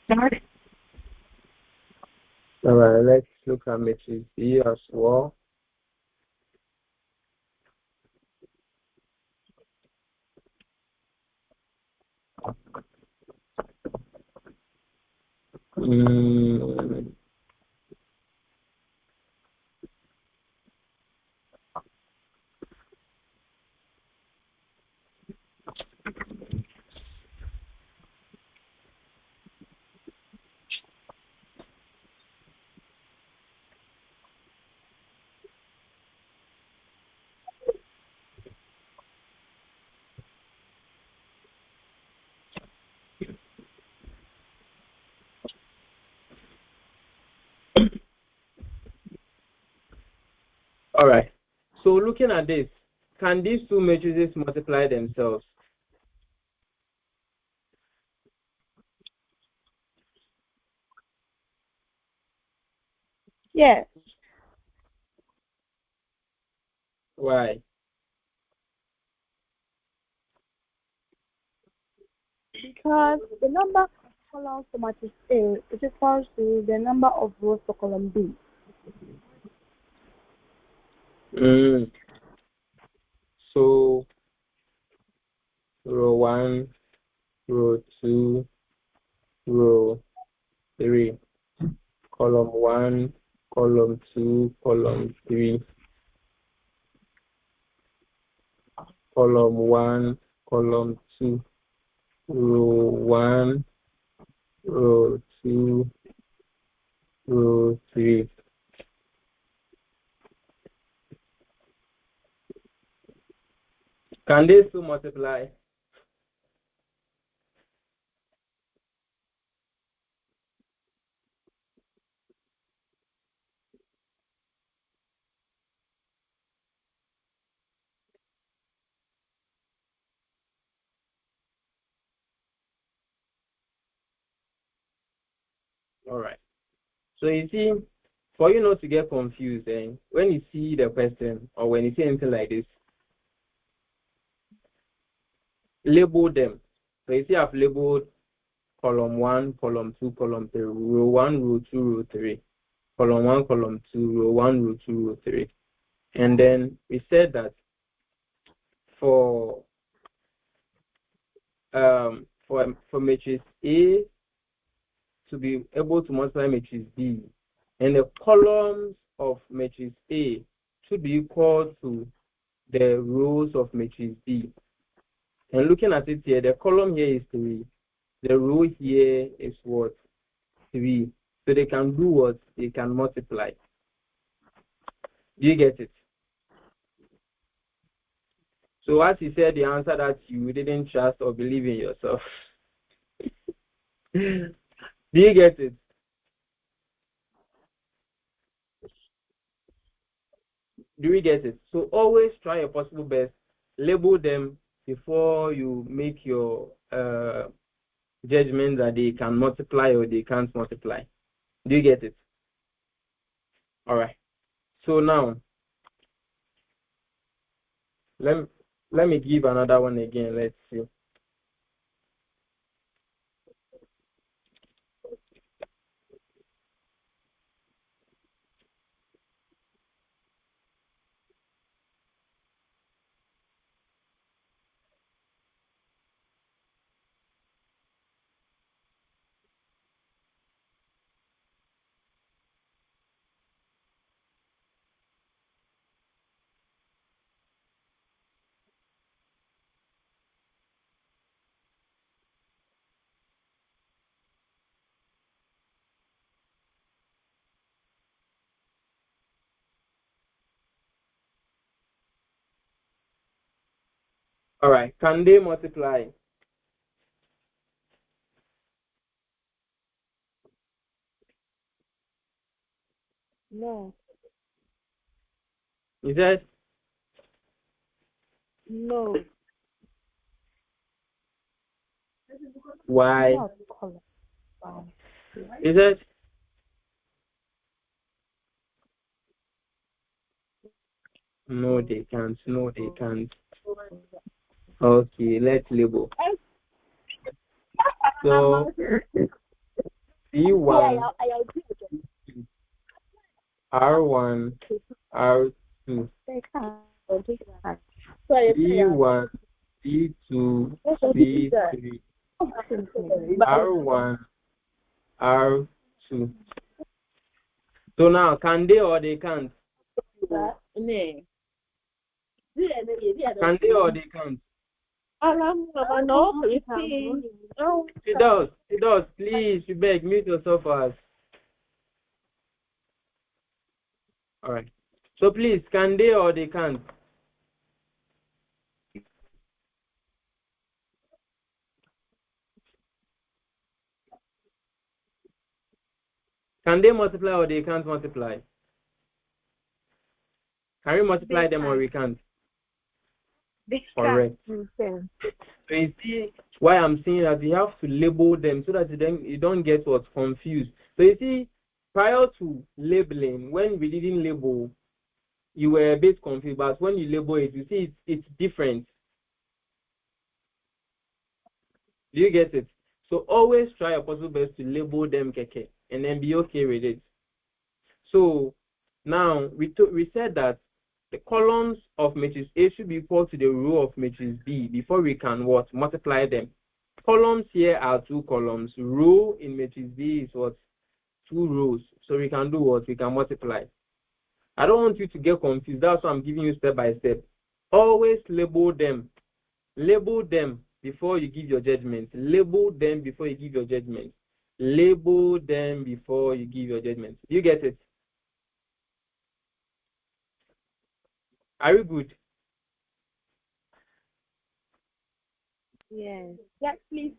Start.
All right, let's look at matrix B as well. Mm, all right. So looking at this, can these two matrices multiply themselves?
Yes,
Why?
because the number of columns for matrix A is equal to the number of rows for column B.
Mm, so row 1, row 2, row 3, column 1, column 2, column 3, column 1, column 2, row 1, row 2, row 3. Can they still multiply? All right. So you see, for you not to get confused, when you see the question or when you see anything like this, label them. So you see I've labeled column 1, column 2, column 3, row 1, row 2, row 3, column 1, column 2, row 1, row 2, row 3. And then we said that for matrix A to be able to multiply matrix B, and the columns of matrix A should be equal to the rows of matrix B. And looking at it here, the column here is 3. The row here is what? 3. So they can do what? They can multiply. Do you get it? So as you said, the answer that you didn't trust or believe in yourself. Do you get it? Do we get it? So always try your possible best. Label them before you make your judgment that they can multiply or they can't multiply. Do you get it? All right. So now, let me give another one again. Let's see. All right. Can they multiply?
No.
Is that
No.
why?
Not color. Wow.
Is that no? They can't. No, they can't. Okay. Let's label. So C1, R1, R2, C1, C2, C3, R1, R2. So now, can they or they can't? Can they or they can't? It does. It does. Please, you beg, mute yourself first. All right. So please, can they or they can't? Can they multiply or they can't multiply? Can we multiply them or we can't? Correct. So you see why I'm saying that you have to label them so that you don't get what's confused. So you see, prior to labeling, when we didn't label, you were a bit confused, but when you label it, you see it's different. Do you get it? So always try your possible best to label them keke and then be okay with it. So now we said that the columns of matrix A should be equal to the row of matrix B before we can what? Multiply them. Columns here are 2 columns. Row in matrix B is what? 2 rows. So we can do what? We can multiply. I don't want you to get confused. That's why I'm giving you step by step. Always label them. Label them before you give your judgment. Label them before you give your judgment. Label them before you give your judgment. You get it? Are you good?
Yes. Yes, please.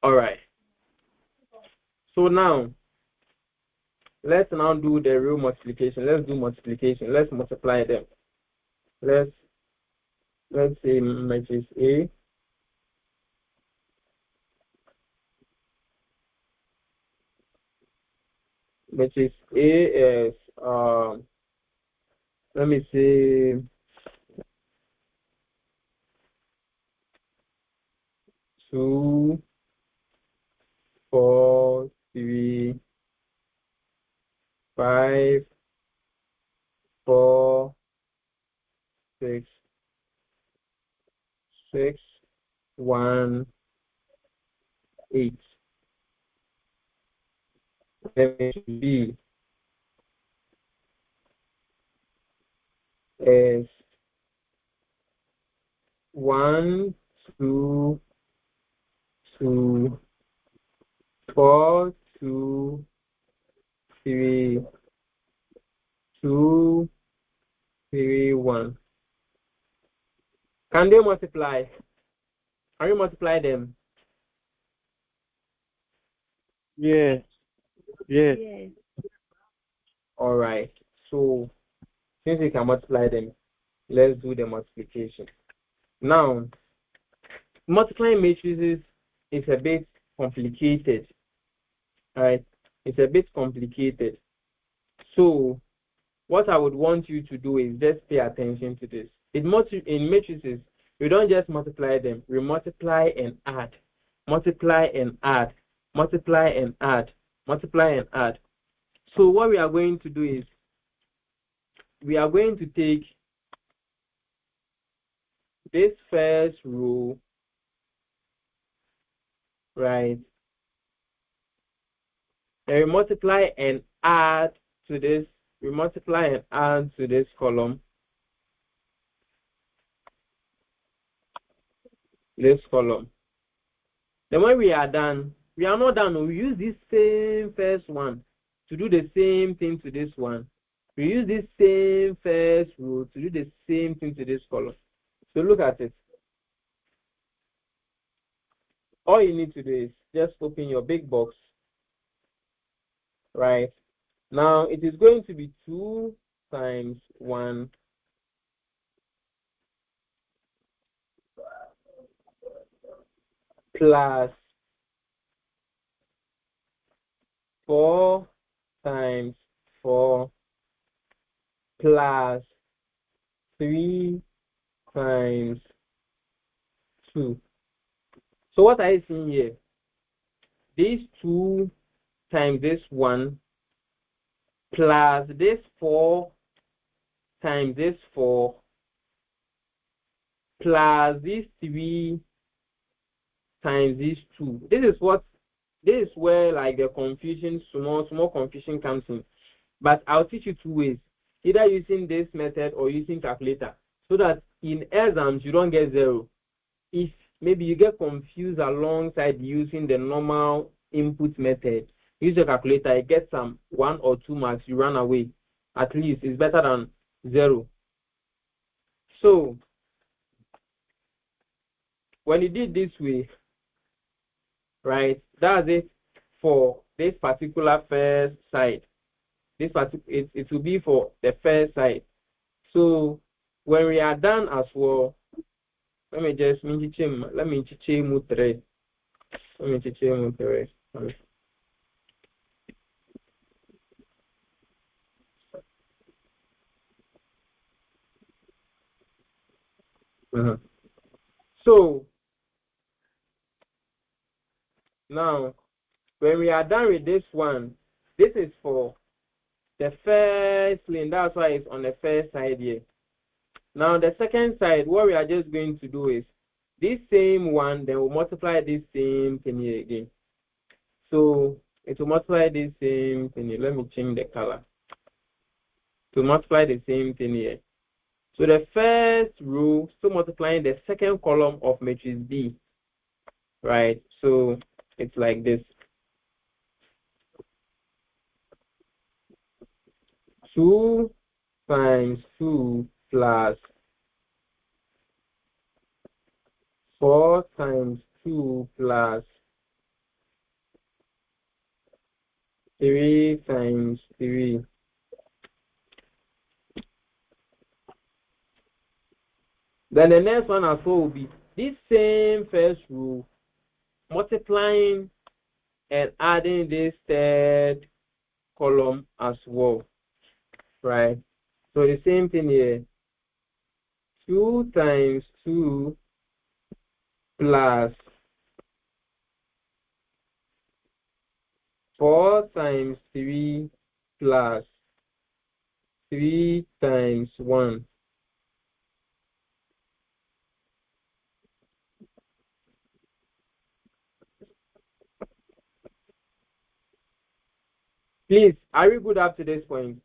All right. So now, let's now do the real multiplication. Let's do multiplication. Let's multiply them. Let's say matrix A matrix A is let me see, 2, 4, 3, 5, 4, 6, 6, 1, 8. Then matrix B is 1, 2, 2, 4, 2, 3, 2, 3, 1. Can they multiply? Can you multiply them?
Yes. Yes.
Yes.
All right. So since we can multiply them, let's do the multiplication. Now, multiplying matrices is a bit complicated. All right. It's a bit complicated. So what I would want you to do is just pay attention to this. In matrices, we don't just multiply them. We multiply and add. Multiply and add. Multiply and add. Multiply and add. So what we are going to do is we are going to take this first row, right, and we multiply and add to this. We multiply and add to this column. This column. Then when we are done, we are not done. We use this same first one to do the same thing to this one. We use this same first row to do the same thing to this column. So look at it. All you need to do is just open your big box, right? Now it is going to be 2 times 1 plus 4 times 4 plus 3 times 2. So what are you seeing here? These 2 times this 1 plus this 4 times this 4 plus this 3 times this 2. This is where like the confusion, small confusion comes in. But I'll teach you 2 ways, either using this method or using calculator, so that in exams you don't get 0. If maybe you get confused alongside using the normal input method, use the calculator, you get some 1 or 2 marks, you run away. At least it's better than 0. So when you did this way, right, that's it for this particular first side. It will be for the first side. So when we are done as well, let me just let me change 3. Let me change 3. So now when we are done with this one, this is for the first lane. That's why it's on the first side here. Now the second side, what we are just going to do is this same one, then we'll multiply this same thing here again. So it will multiply this same thing here. Let me change the color. To multiply the same thing here. So the first row, still multiplying the second column of matrix B, right? So it's like this. 2 times 2 plus 4 times 2 plus 3 times 3. Then the next one as well will be this same first row, multiplying and adding this third column as well, right? So the same thing here, 2 times 2 plus 4 times 3 plus 3 times 1. Please, are we good up to this point?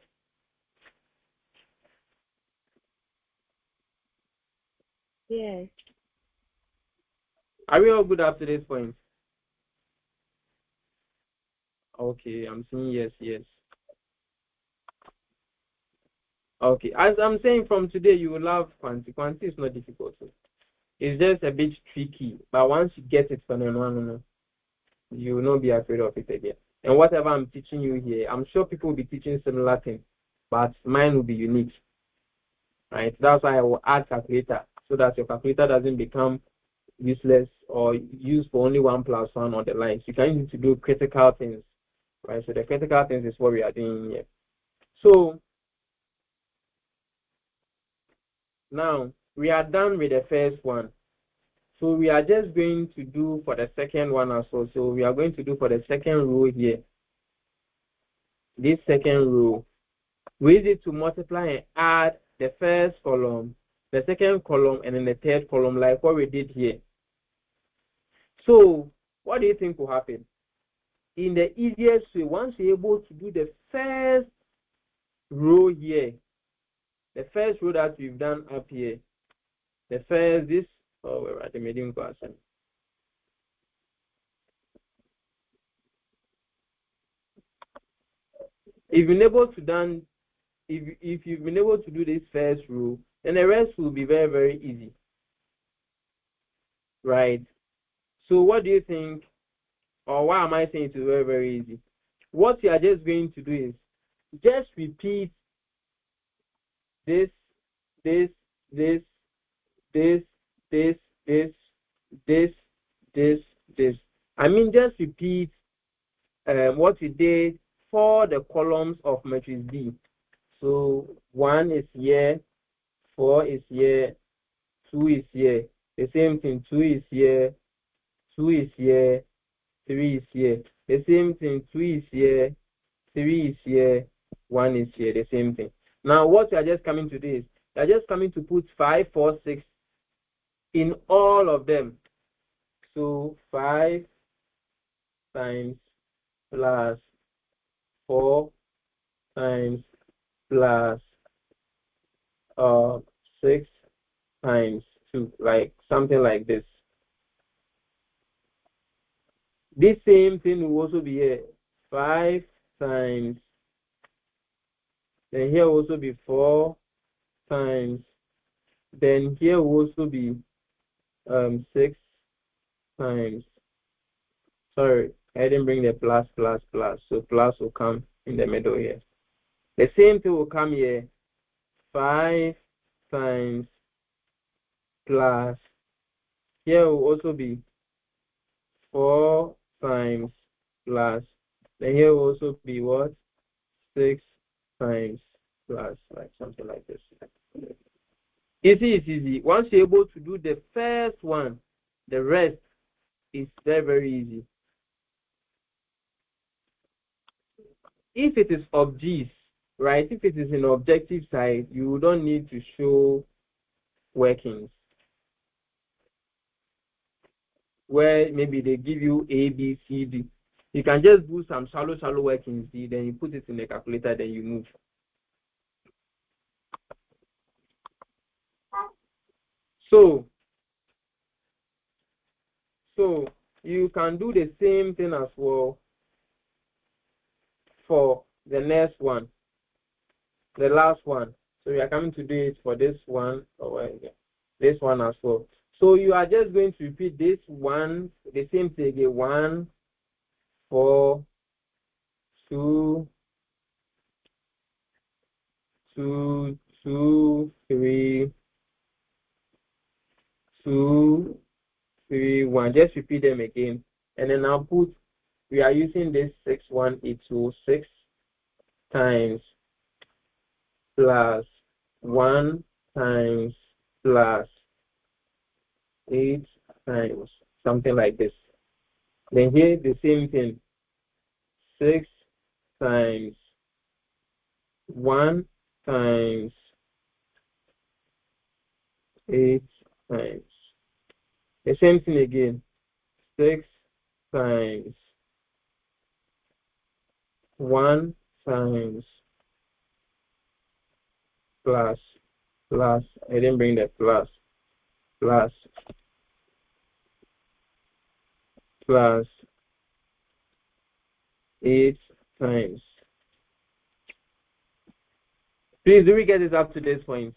Yes.
Are we all good up to this point? Okay, I'm saying yes, yes. Okay, as I'm saying, from today you will love quantity. Quantity is not difficult. It's just a bit tricky, but once you get it from one, you will not be afraid of it again. And whatever I'm teaching you here, I'm sure people will be teaching similar things, but mine will be unique, right? That's why I will add calculator, so that your calculator doesn't become useless or used for only 1 plus 1 on the lines. You can use it to do critical things, right? So the critical things is what we are doing here. So now we are done with the first one. So we are just going to do for the second one as well. So we are going to do for the second row here. This second row, we need to multiply and add the first column, the second column, and then the third column, like what we did here. So what do you think will happen? In the easiest way, once you're able to do the first row here, the first row that we've done up here, the first, this, oh, we're at the medium class. If you've been able to done, if you've been able to do this first row, then the rest will be very, very easy, right? So what do you think, or why am I saying it's very, very easy? What you are just going to do is just repeat this, this, this, this, this, this, this, this. I mean, just repeat what you did for the columns of matrix B. So 1 is here, 4 is here, 2 is here. The same thing, 2 is here, 2 is here, 3 is here. The same thing, 2 is here, 3 is here, 1 is here. The same thing. Now, what you are just coming to do is, you are just coming to put 5, 4, 6 in all of them. So 5 times plus 4 times plus 6 times 2, like something like this. This same thing will also be here. 5 times, then here will also be 4 times, then here will also be 6 times. Sorry, I didn't bring the plus, so plus will come in the middle here. The same thing will come here. 5 times plus, here will also be 4 times plus, then here will also be what? 6 times plus, like something like this. Easy is easy. Once you're able to do the first one, the rest is very, very easy. If it is objs, right? If it is an objective side, you don't need to show workings. Where maybe they give you A, B, C, D. You can just do some shallow workings, then you put it in the calculator, then you move. So you can do the same thing as well for the next one, the last one. So you are coming to do it for this one, or this one as well. So you are just going to repeat this one, the same thing again. 1, 4, 2, 2, 2, 3, 2, 3, 1. Just repeat them again, and then I'll put. We are using this 61826. times plus 1 times plus 8 times, something like this. Then here the same thing, 6 times 1 times 8 times. The same thing again, 6 times 1 times plus, I didn't bring that plus 8 times. Please, do we get this up to this point?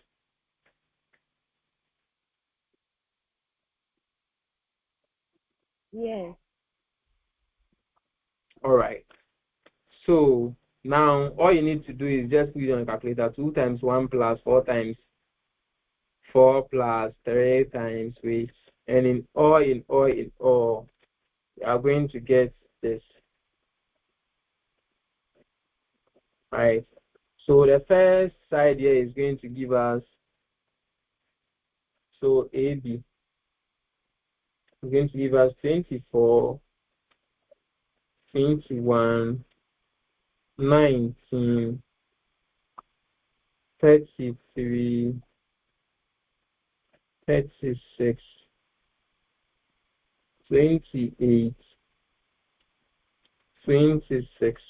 Yes.
All right. So now all you need to do is just put it on a calculator. 2 times 1 plus 4 times 4 plus 3 times 8. And in all, you are going to get this. Right. So the first side here is going to give us, so AB is going to give us 24, 21, 19, 33, 36, 28, 26,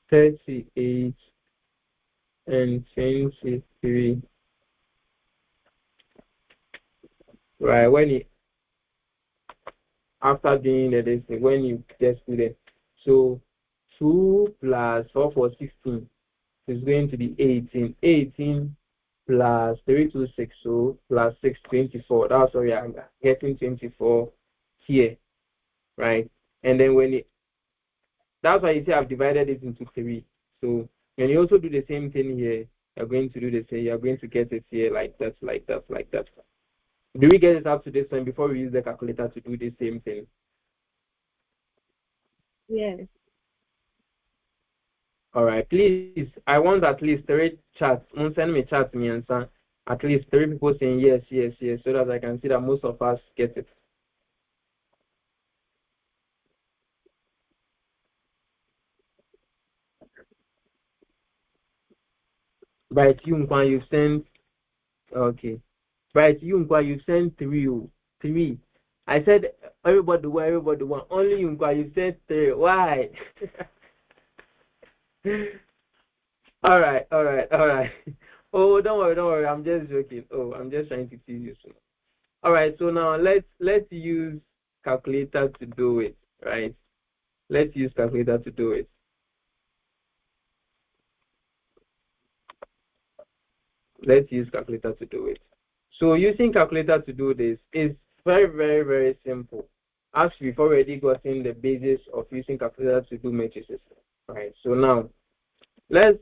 38, and 23. Right, when you, after doing the thing, when you just do that, so 2 plus 4 for 16 is going to be 18. 18 plus 326, so plus 6, 24. That's why we are getting 24 here, right? And then when it, that's why you see I've divided it into 3. So when you also do the same thing here, you're going to do the same. You're going to get it here like that, like that, like that. Do we get it up to this one before we use the calculator to do the same thing?
Yes.
All right, please. I want at least 3 chats. Send me chats, me and son. At least 3 people saying yes, yes, yes, so that I can see that most of us get it. Right, you sent. Okay. Right, you sent 3. 3. I said everybody one. Only you said 3. Why? All right. Oh, don't worry. I'm just joking. Oh, I'm just trying to tease you. All right. So now let's use calculator to do it. Right. Let's use calculator to do it. Let's use calculator to do it. So using calculator to do this is very, very, very simple. As we've already gotten the basis of using calculator to do matrices. Right. So now let's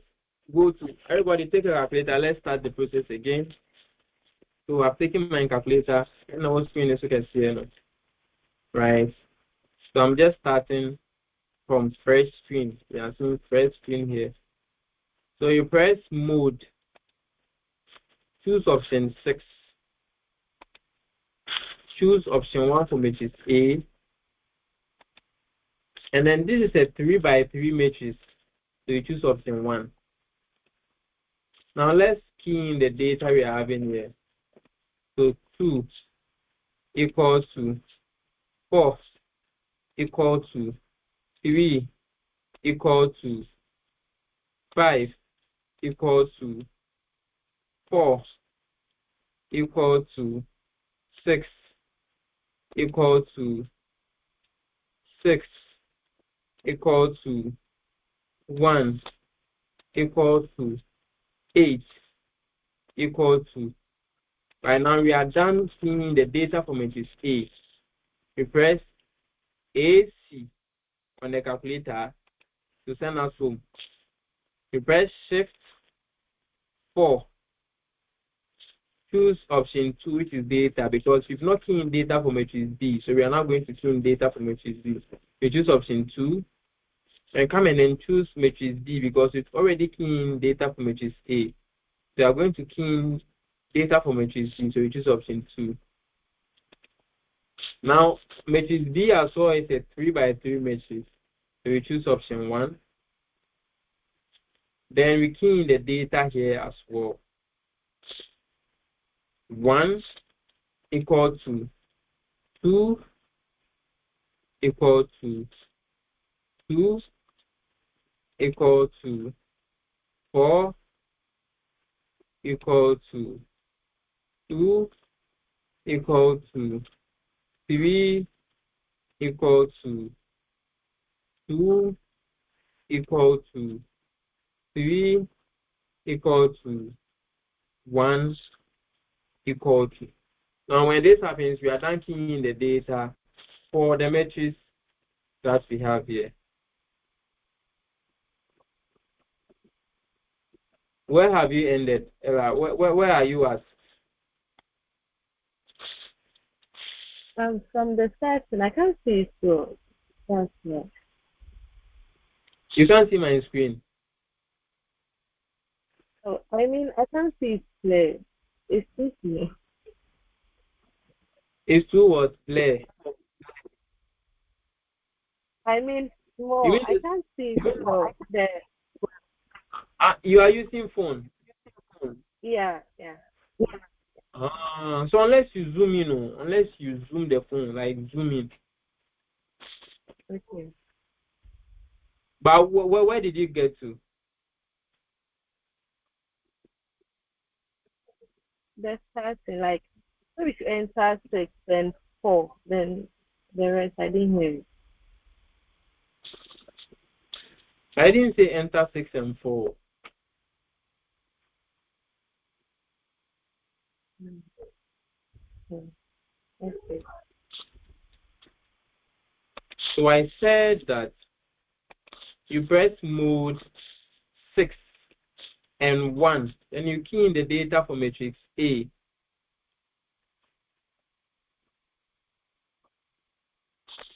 go to, everybody take a calculator. Let's start the process again. So I've taken my calculator and I was screen as you can see it. Right. So I'm just starting from fresh screen. We are seeing fresh screen here. So you press mode, choose option 6. Choose option 1 for matrix A. And then this is a 3 by 3 matrix. So you choose option 1. Now let's key in the data we are having here. So 2 equals to 4 equal to 3 equal to 5 equal to 4 equal to 6 equal to 6 equal to 1 equal to 8 equal to. Right now we are done seeing the data for matrix A. We press AC on the calculator to send us home. We press shift 4. Choose option 2, which is data, because we've not keyed in data for matrix B, so we are not going to tune data for matrix B. We choose option 2. and come and then choose matrix B because it's already keying data for matrix A. So you are going to key in data for matrix B, so you choose option 2. Now, matrix B as well is a 3 by 3 matrix, so you choose option 1. Then we key in the data here as well. 1 equal to 2 equal to 2 equal to 4 equal to 2 equal to 3 equal to 2 equal to 3 equal to 1 equal to. Now when this happens, we are done keying in the data for the matrix that we have here. Where have you ended? Where are you at?
From the section, I can't see it, so that's not.
You can't see my screen.
Oh, I mean, I can't see it clear. It's too small.
It's too what? Clear.
I mean, small. I can't see it well.
You are using phone.
Yeah.
So unless you zoom in, unless you zoom the phone, like zoom in.
Okay.
But where did you get to?
The starting, like, maybe if you enter 6 then 4, then the rest I didn't hear it.
I didn't say enter 6 and 4.
Okay.
So I said that you press mode 6 and 1, then you key in the data for matrix A.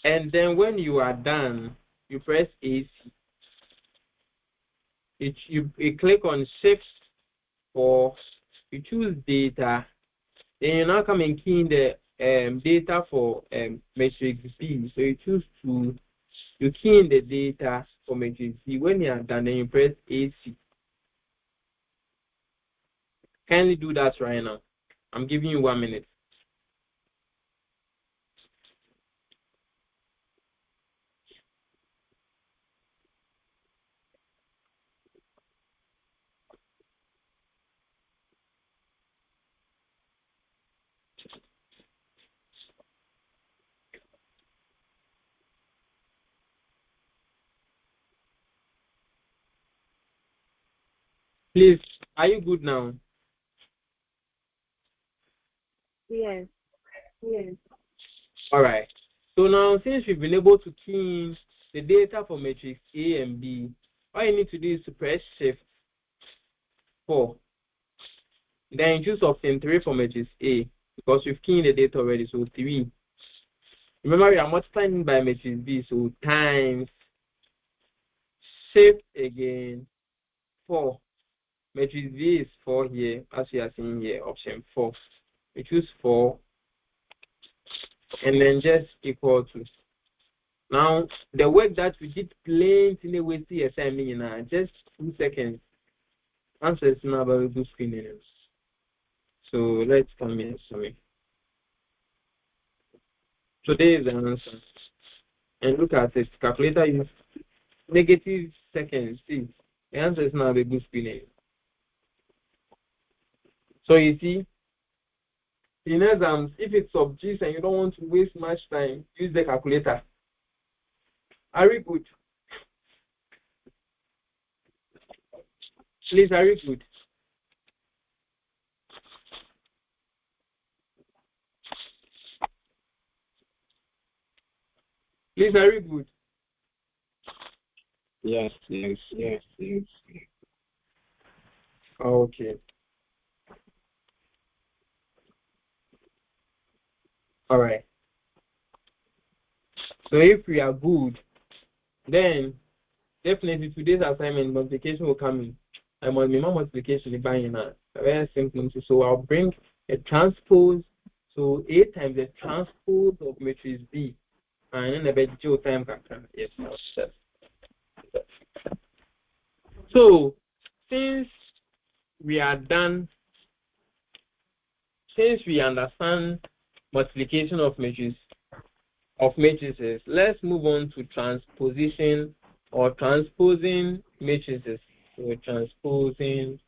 And then when you are done, you press AC. You click on shift for, you choose data, then you now come and key in the data for matrix B. So you choose to, you key in the data for matrix B. When you are done, then you press AC. Kindly do that right now. I'm giving you 1 minute. Please, are you good now?
Yes.
All right. So now, since we've been able to key in the data for matrix A and B, all you need to do is to press shift 4. Then choose option 3 for matrix A because we've keyed in the data already. So 3. Remember, we are multiplying by matrix B, so times shift again 4. Matrix B is 4 here, as you are seeing here, option 4. We choose 4 and then just equal to. Now, the work that we did plainly wasting your time in just 2 seconds. Answer is now about good screening. So let's come in. Sorry. Today is the answer. And look at it. Calculator is negative seconds. See, the answer is now a good screening. So you see, in exams, if it's subjects and you don't want to waste much time, use the calculator. Are we good? Please, are we good? Please, are we good?
Yes.
Okay. All right. So if we are good, then definitely today's assignment multiplication will come in. I must be more multiplication in buying a very simple. So I'll bring a transpose. So A times the transpose of matrix B. And then the big time can yes. So since we are done, since we understand multiplication of matrices, let's move on to transposition or transposing matrices. So transposing.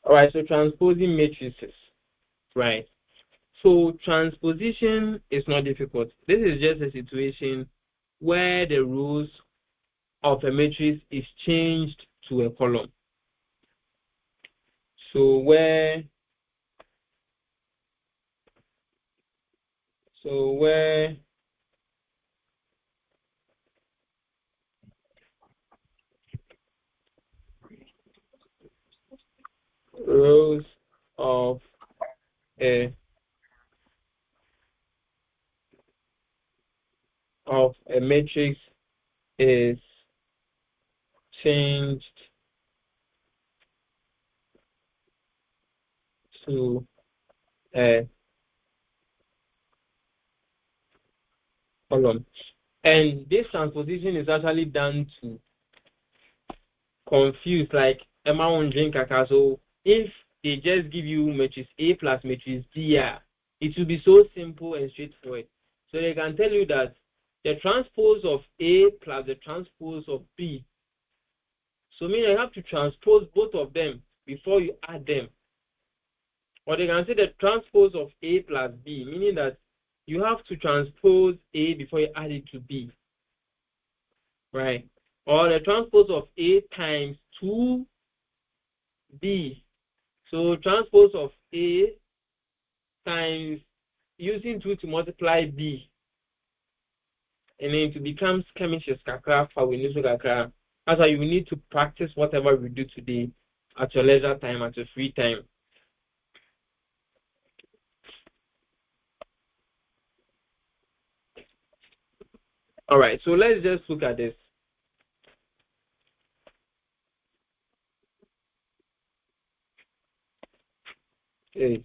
All right, so transposing matrices, right? So transposition is not difficult. This is just a situation where the rows of a matrix is changed to a column. So where rows of a matrix is changed to a column. And this transposition is actually done to confuse, like Emma won't drink kaka. So if they just give you matrix A plus matrix B, it will be so simple and straightforward. So they can tell you that the transpose of A plus the transpose of B. So meaning you have to transpose both of them before you add them. Or they can say the transpose of A plus B, meaning that you have to transpose A before you add it to B. Right? Or the transpose of A times 2B. So transpose of A times using 2 to multiply B. And then it becomes chemistry kakra for we kakra. That's why you need to practice whatever we do today at your leisure time, at your free time. All right, so let's just look at this. Okay.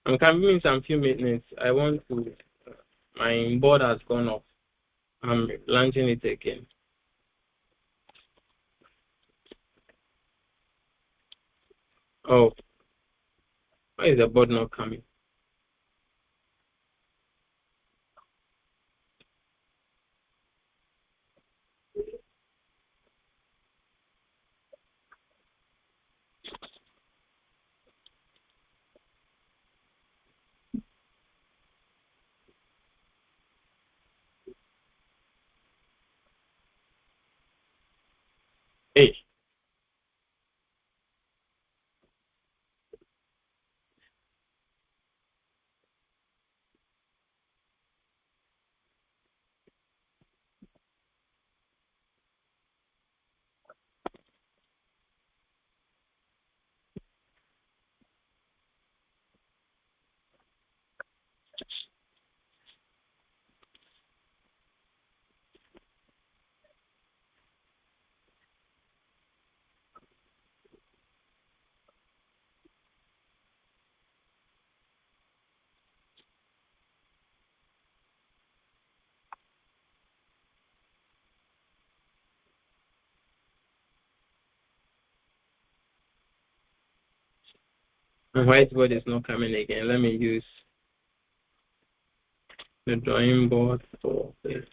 I'm coming in some few minutes. I want to, my board has gone off. I'm launching it again. Oh, why is the board not coming? Hey. And whiteboard is not coming again. Let me use the drawing board for this.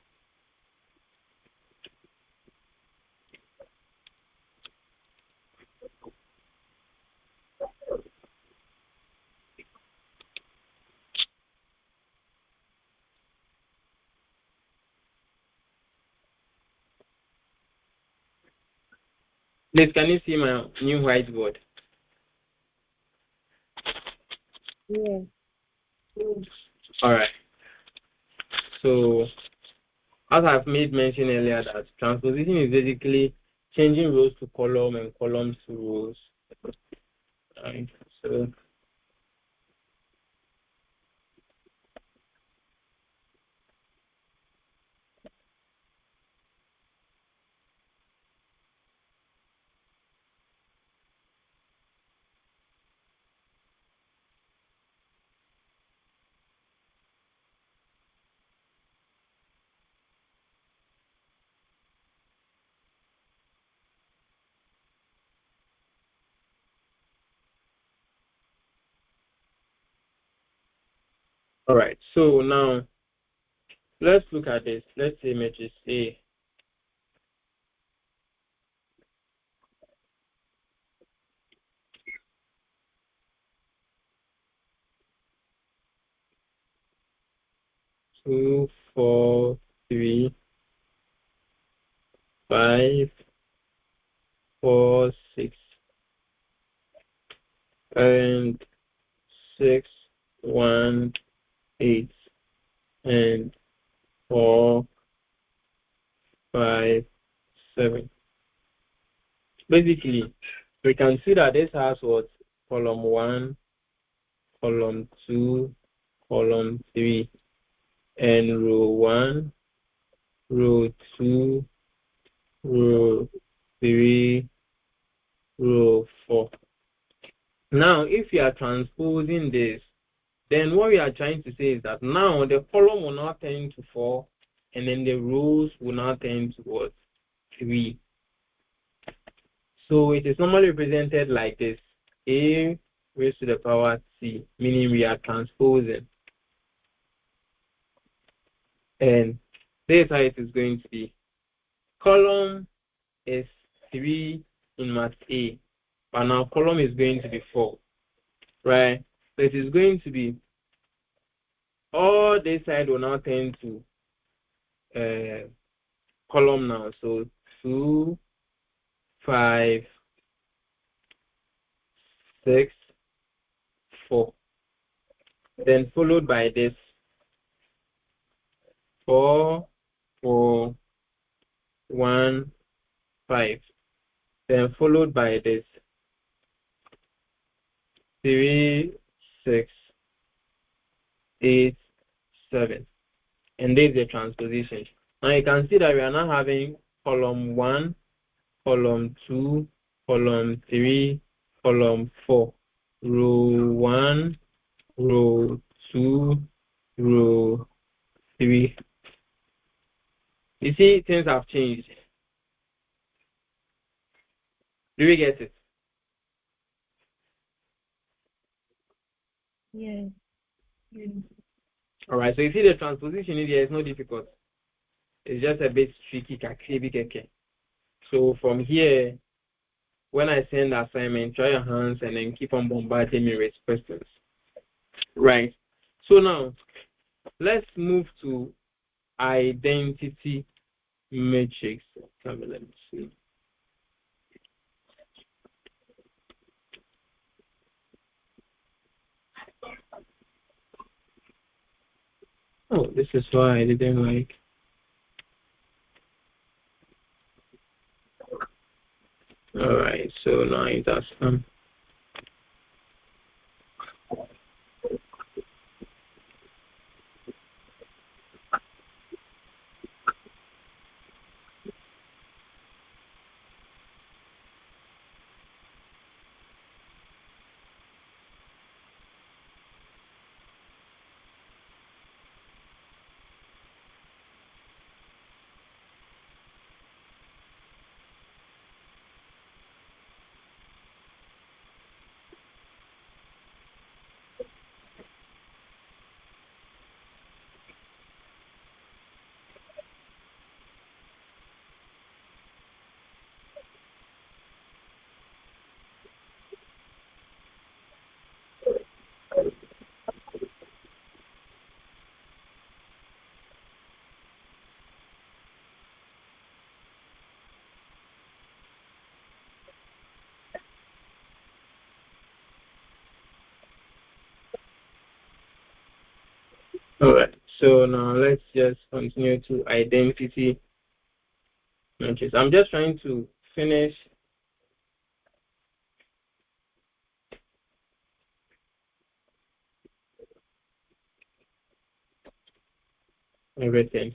Please, can you see my new whiteboard?
Yeah.
All right. So, as I've made mention earlier, that transposition is basically changing rows to column and columns to rows. Right. So, all right. So now let's look at this. Let's say matrix A. Two, 4, 3, 5, 4, 6, and 6, 1, 8, and 4, 5, 7. Basically, we can see that this has what? Column 1, column 2, column 3, and row 1, row 2, row 3, row 4. Now, if you are transposing this, then what we are trying to say is that now the column will now turn to 4, and then the rows will now turn to what? 3. So it is normally represented like this: A raised to the power C, meaning we are transposing. And this is how it is going to be. Column is 3 in math A, but now column is going to be 4, right? So it is going to be, all this side will now turn to column now. So 2, 5, 6, 4. Then followed by this 4, 4, 1, 5. Then followed by this 3, 6, 8, 7. And this is the transposition. Now you can see that we are now having column 1, column 2, column 3, column 4, row 1, row 2, row 3. You see, things have changed. Do we get it?
Yeah.
All right, so you see the transposition in here is not difficult. It's just a bit tricky. So from here, when I send the assignment, try your hands and then keep on bombarding me with questions. Right. So now, let's move to identity matrix. Let me see. Oh, this is why I didn't like. All right, so now it has come. All right. So now let's just continue to identity matrix. I'm just trying to finish everything.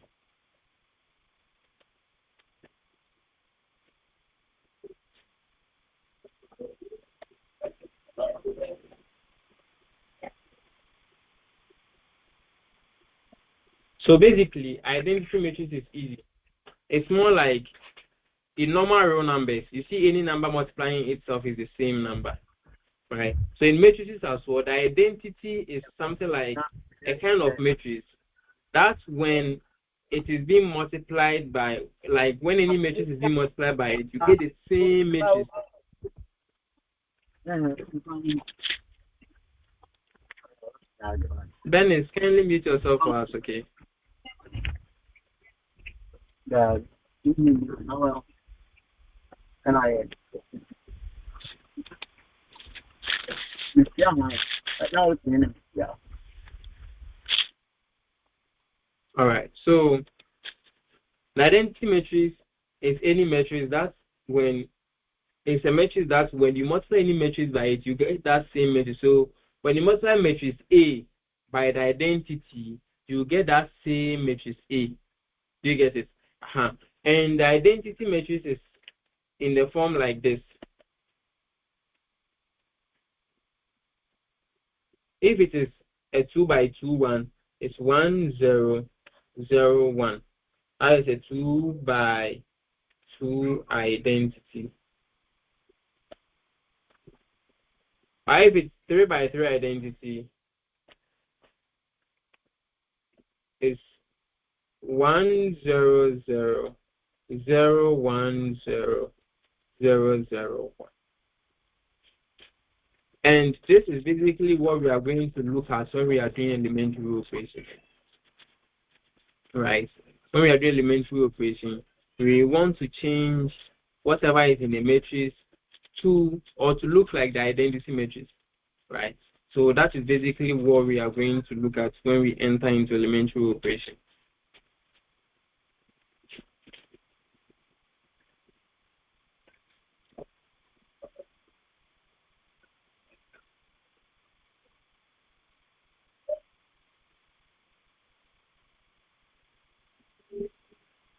So basically, identity matrix is easy. It's more like in normal row numbers. You see any number multiplying itself is the same number, right? So in matrices as well, the identity is something like a kind of matrix. That's when it is being multiplied by, like when any matrix is being multiplied by it, you get the same matrix. Dennis, kindly mute yourself for us, okay?
Yeah. And I yeah.
All right. So the identity matrix is any matrix that's when it's a matrix that's when you multiply any matrix by it, you get that same matrix. So when you multiply matrix A by the identity, you get that same matrix A. Do you get it? And the identity matrix is in the form like this. If it is a 2 by 2 one, it's 1 0 0 1. That is a 2 by 2 identity. If it's 3 by 3 identity, it's 1 0 0 0 1 0 0 0 1. And this is basically what we are going to look at when we are doing elementary operation. Right? When we are doing elementary operation, we want to change whatever is in the matrix to look like the identity matrix. Right? So that is basically what we are going to look at when we enter into elementary operation.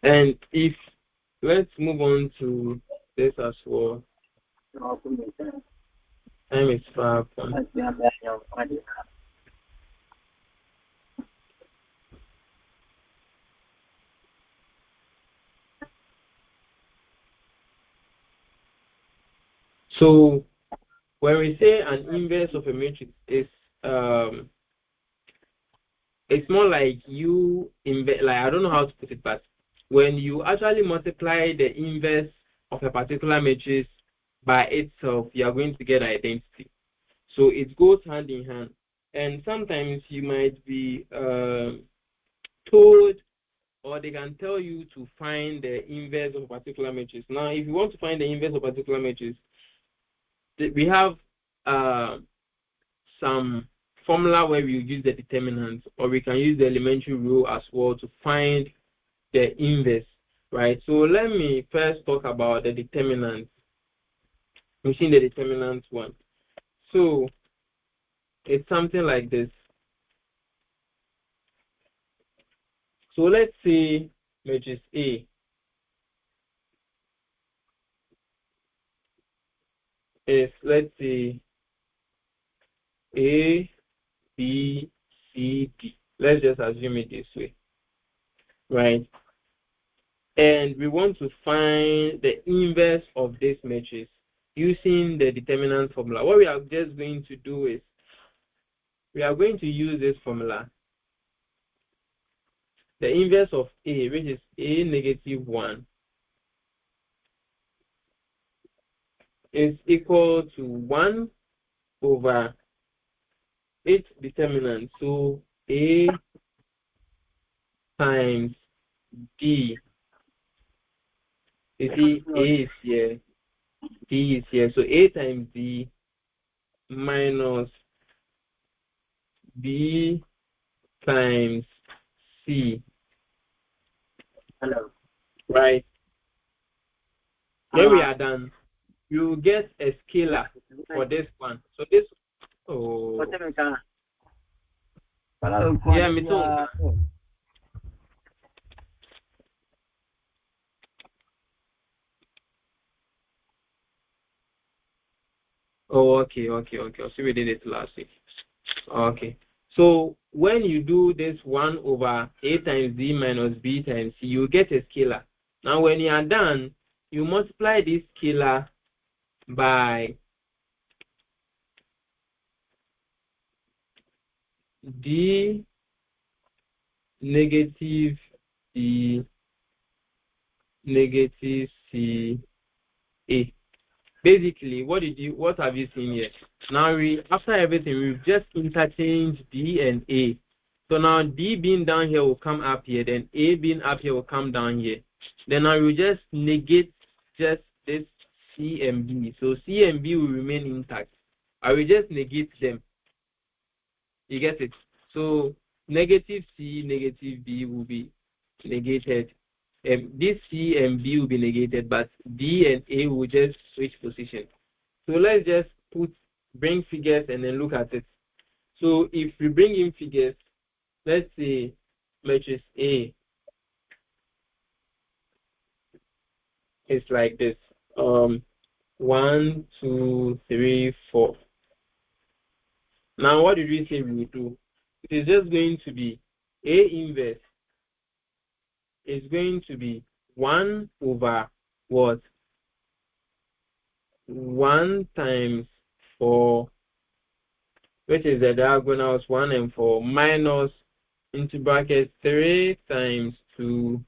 And if let's move on to this as well. Time is far from. So when we say an inverse of a matrix is it's more like I don't know how to put it, but when you actually multiply the inverse of a particular matrix by itself, you are going to get identity. So it goes hand in hand. And sometimes you might be told, or they can tell you to find the inverse of a particular matrix. Now, if you want to find the inverse of a particular matrix, we have some formula where we use the determinant, or we can use the elementary rule as well to find the inverse, right? So let me first talk about the determinant. We've seen the determinant one. So it's something like this. So let's say matrix A is, let's say, A, B, C, D. Let's just assume it this way, right? And we want to find the inverse of this matrix using the determinant formula. What we are just going to do is we are going to use this formula. The inverse of A, which is A negative 1, is equal to 1 over its determinant. So A times D. You see, A is here, D is here. So A times D minus B times C.
Hello.
Right? Then we are done. You get a scalar for this one. So this, oh, yeah, me too. Oh, okay. So we did it last week. Okay. So when you do this 1 over A times D minus B times C, you get a scalar. Now when you are done, you multiply this scalar by D negative D negative C A. Basically, what have you seen here? Now after everything, we've just interchanged D and A. So now D being down here will come up here, then A being up here will come down here. Then now you just negate just this C and B. So C and B will remain intact. I will just negate them. You get it? So negative C, negative B will be negated. This C and B will be negated, but D and A will just switch position. So let's just bring figures and then look at it. So if we bring in figures, let's say matrix A is like this. 1, 2, 3, 4. Now what did we say we would do? It is just going to be A inverse is going to be 1 over what? 1 times 4, which is the diagonals 1 and 4, minus into brackets 3 times 2.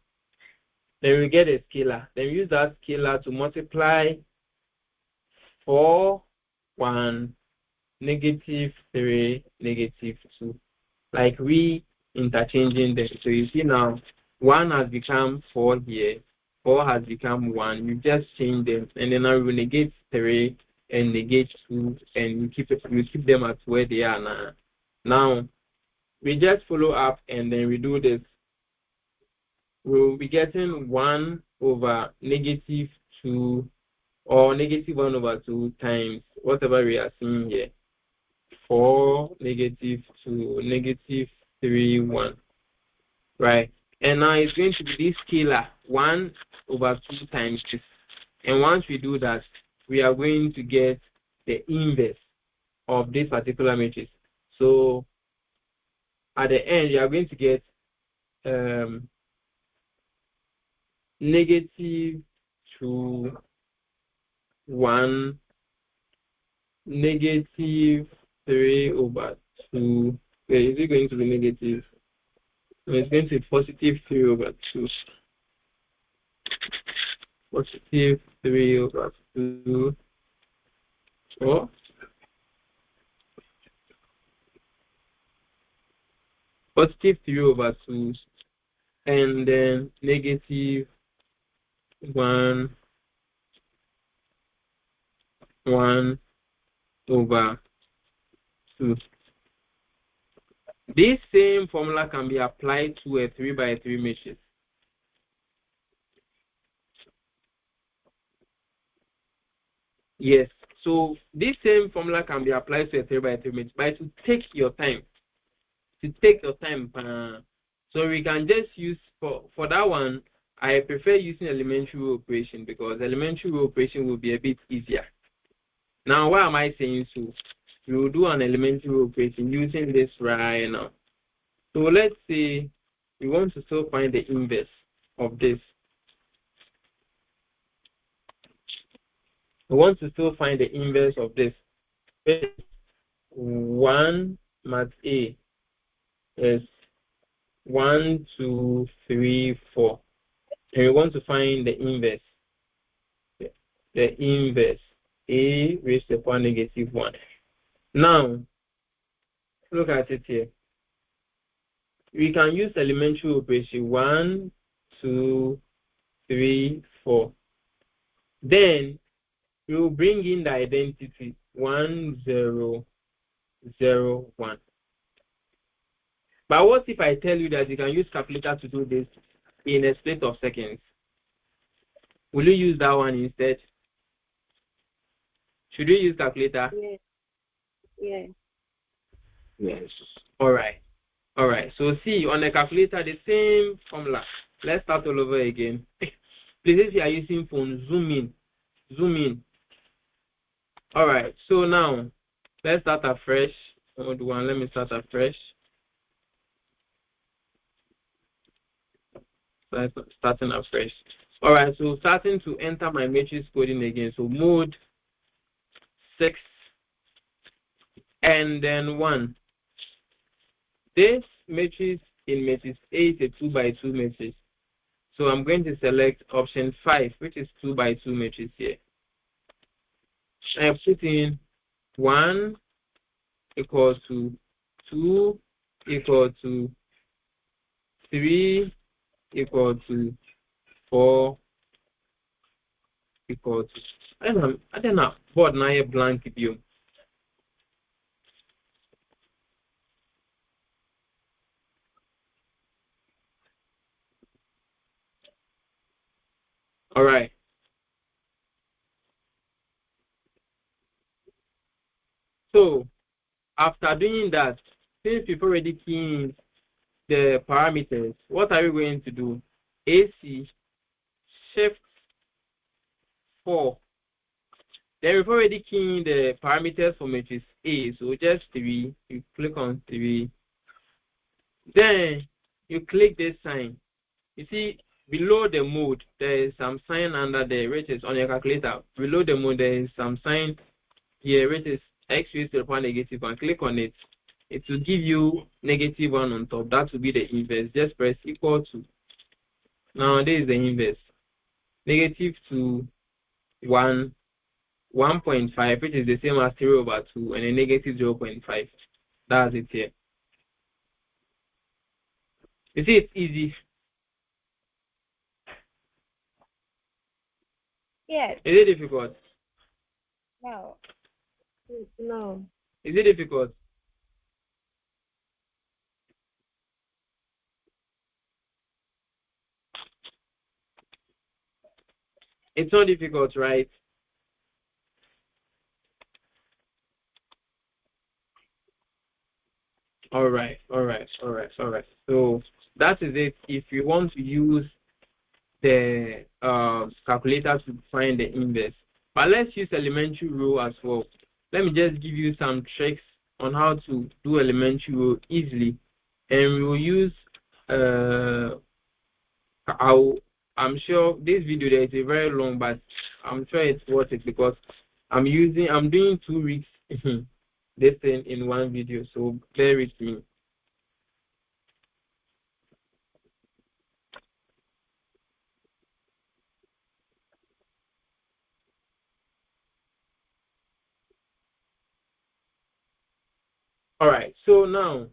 Then we get a scalar. Then we use that scalar to multiply 4, 1, negative 3, negative 2. Like we interchanging them. So you see now, 1 has become 4 here. 4 has become 1. You just change them. And then now we negate 3 and negate 2. And we keep them at where they are now. Now, we just follow up and then we do this. We'll be getting 1 over negative 2 or negative 1 over 2 times whatever we are seeing here. 4, negative 2, negative 3, 1. Right? And now it's going to be this scalar 1 over 2 times this. And once we do that, we are going to get the inverse of this particular matrix. So at the end, you are going to get negative 2, 1, negative 3 over 2. Okay, is it going to be negative? No, it's going to be positive 3 over 2. Positive 3 over 2. Or positive 3 over 2. And then negative 1 over 2. This same formula can be applied to a 3 by 3 matrix. Yes, so this same formula can be applied to a 3 by 3 matrix, but to take your time. So we can just use, for that one, I prefer using elementary row operation because elementary row operation will be a bit easier. Now, why am I saying so? We will do an elementary row operation using this right now. So let's say we want to still find the inverse of this. We want to still find the inverse of this. 1 mat A is 1, 2, 3, 4. And we want to find the inverse. The inverse. A raised to the power negative 1. Now, look at it here. We can use elementary operation 1, 2, 3, 4. Then we will bring in the identity 1, 0, 0, 1. But what if I tell you that you can use calculator to do this in a split of seconds? Will you use that one instead? Should you use calculator?
Yes. Yes.
Yes. All right. All right. So see, on the calculator, the same formula. Let's start all over again. Please, if you are using phone, zoom in. Zoom in. All right. So now, let's start afresh. Mode 1. Let me start afresh. Starting afresh. All right. So starting to enter my matrix coding again. So mode 6 and then 1. This matrix in matrix A is a 2 by 2 matrix. So I'm going to select option 5, which is 2 by 2 matrix here. I put in 1 equal to 2 equal to 3 equal to 4 equal to. I don't know. Board now a blank view. All right. So after doing that, since we've already keyed the parameters, what are we going to do? AC shift 4. Then we've already keyed the parameters for matrix A. So just 3. You click on 3. Then you click this sign. You see below the mode there is some sign under there which is on your calculator. Below the mode there is some sign here which is x raised to the power negative 1. Click on it. It will give you negative 1 on top. That will be the inverse. Just press equal to. Now this is the inverse. Negative to 1, 1.5, which is the same as 3/2, and a negative 0.5. That's it here. You see, it's easy.
Yes.
Is it difficult?
No. No.
Is it difficult? It's not difficult, right? All right. So that is it. If you want to use the calculator to find the inverse, but let's use elementary rule as well. Let me just give you some tricks on how to do elementary rule easily, and we will use I'm sure this video there is a very long, but I'm sure it's worth it because I'm doing 2 weeks this thing in one video, so bear with me. All right, so now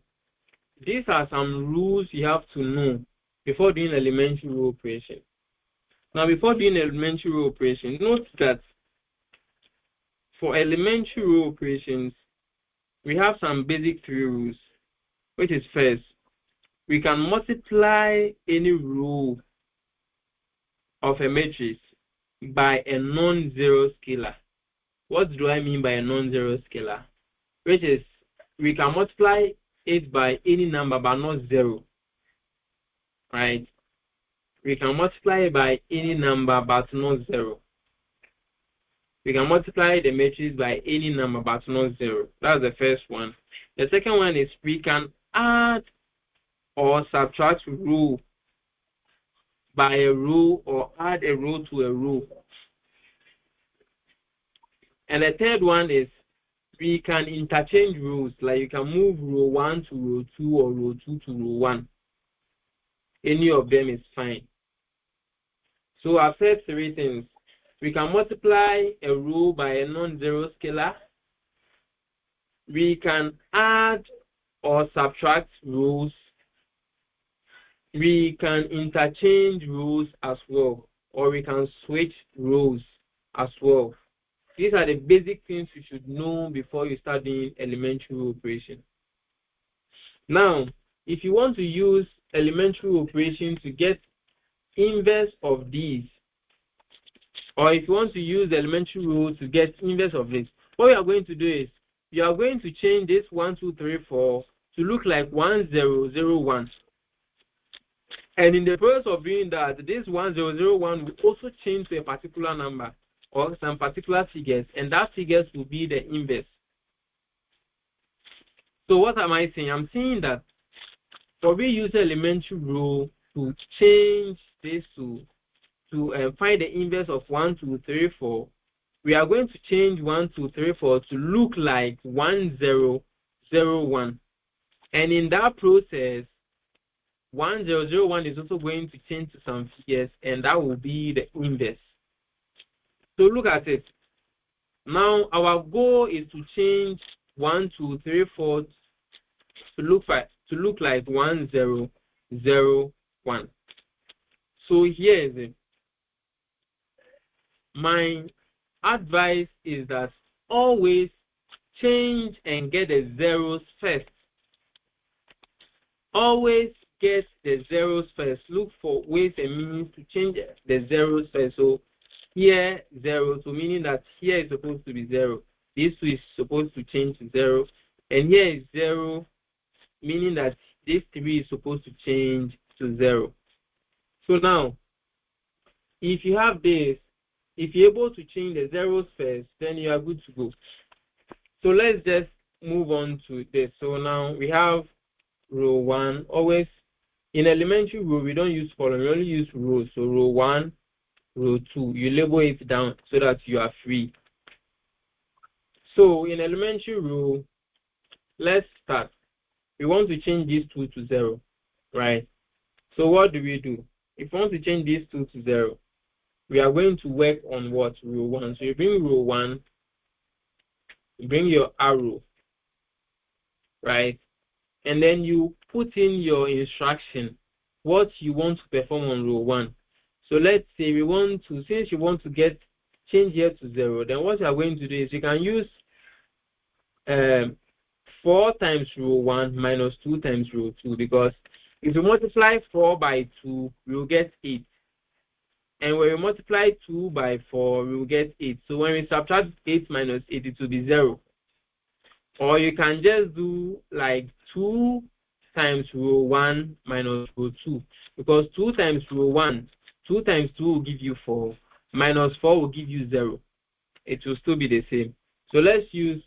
these are some rules you have to know before doing elementary rule operation. Now, before doing elementary rule operation, note that for elementary rule operations, we have some basic 3 rules, which is first, we can multiply any row of a matrix by a non-zero scalar. What do I mean by a non-zero scalar? Which is, we can multiply it by any number but not 0, right? We can multiply it by any number but not 0. We can multiply the matrix by any number but not 0. That's the first one. The second one is we can add or subtract row by a row or add a row to a row. And the third one is we can interchange rows, like you can move row 1 to row 2 or row 2 to row 1. Any of them is fine. So I've said 3 things. We can multiply a row by a non-zero scalar. We can add or subtract rows. We can interchange rows as well, or we can switch rows as well. These are the basic things you should know before you start doing elementary operation. Now, if you want to use elementary operation to get inverse of these, or if you want to use the elementary rule to get inverse of this, what we are going to do is you are going to change this 1, 2, 3, 4 to look like 1, 0, 0, 1. And in the process of doing that, this 1, 0, 0, 1 will also change to a particular number or some particular figures, and that figures will be the inverse. So what am I saying? I'm saying that for we use elementary rule to change this to find the inverse of 1, 2, 3, 4, we are going to change 1, 2, 3, 4 to look like 1, 0, 0, 1. And in that process, 1, 0, 0, 1 is also going to change to some figures, and that will be the inverse. So look at it. Now, our goal is to change 1, 2, 3, 4 to look like 1, 0, 0, 1. So here is it. My advice is that always change and get the zeros first. Always get the zeros first. Look for ways and means to change the zeros first. So here 0, so meaning that here is supposed to be 0. This 2 is supposed to change to 0, and here is 0, meaning that this 3 is supposed to change to 0. So now, if you have this, if you're able to change the zeros first, then you are good to go. So let's just move on to this. So now we have row 1. Always in elementary rule, we don't use column, we only use rows. So row 1, row 2. You label it down so that you are free. So in elementary rule, let's start. We want to change these 2 to 0, right? So what do? If we want to change these 2 to 0, we are going to work on what? Row 1. So you bring row 1, you bring your arrow, right? And then you put in your instruction, what you want to perform on row 1. So let's say we want to, since you want to get change here to 0, then what you are going to do is you can use 4 times row 1 minus 2 times row 2, because if you multiply 4 by 2, we will get 8. And when we multiply 2 by 4, we will get 8. So when we subtract 8 minus 8, it will be 0. Or you can just do like 2 times row 1 minus row 2. Because 2 times row 1, 2 times 2 will give you 4. Minus 4 will give you 0. It will still be the same. So let's use,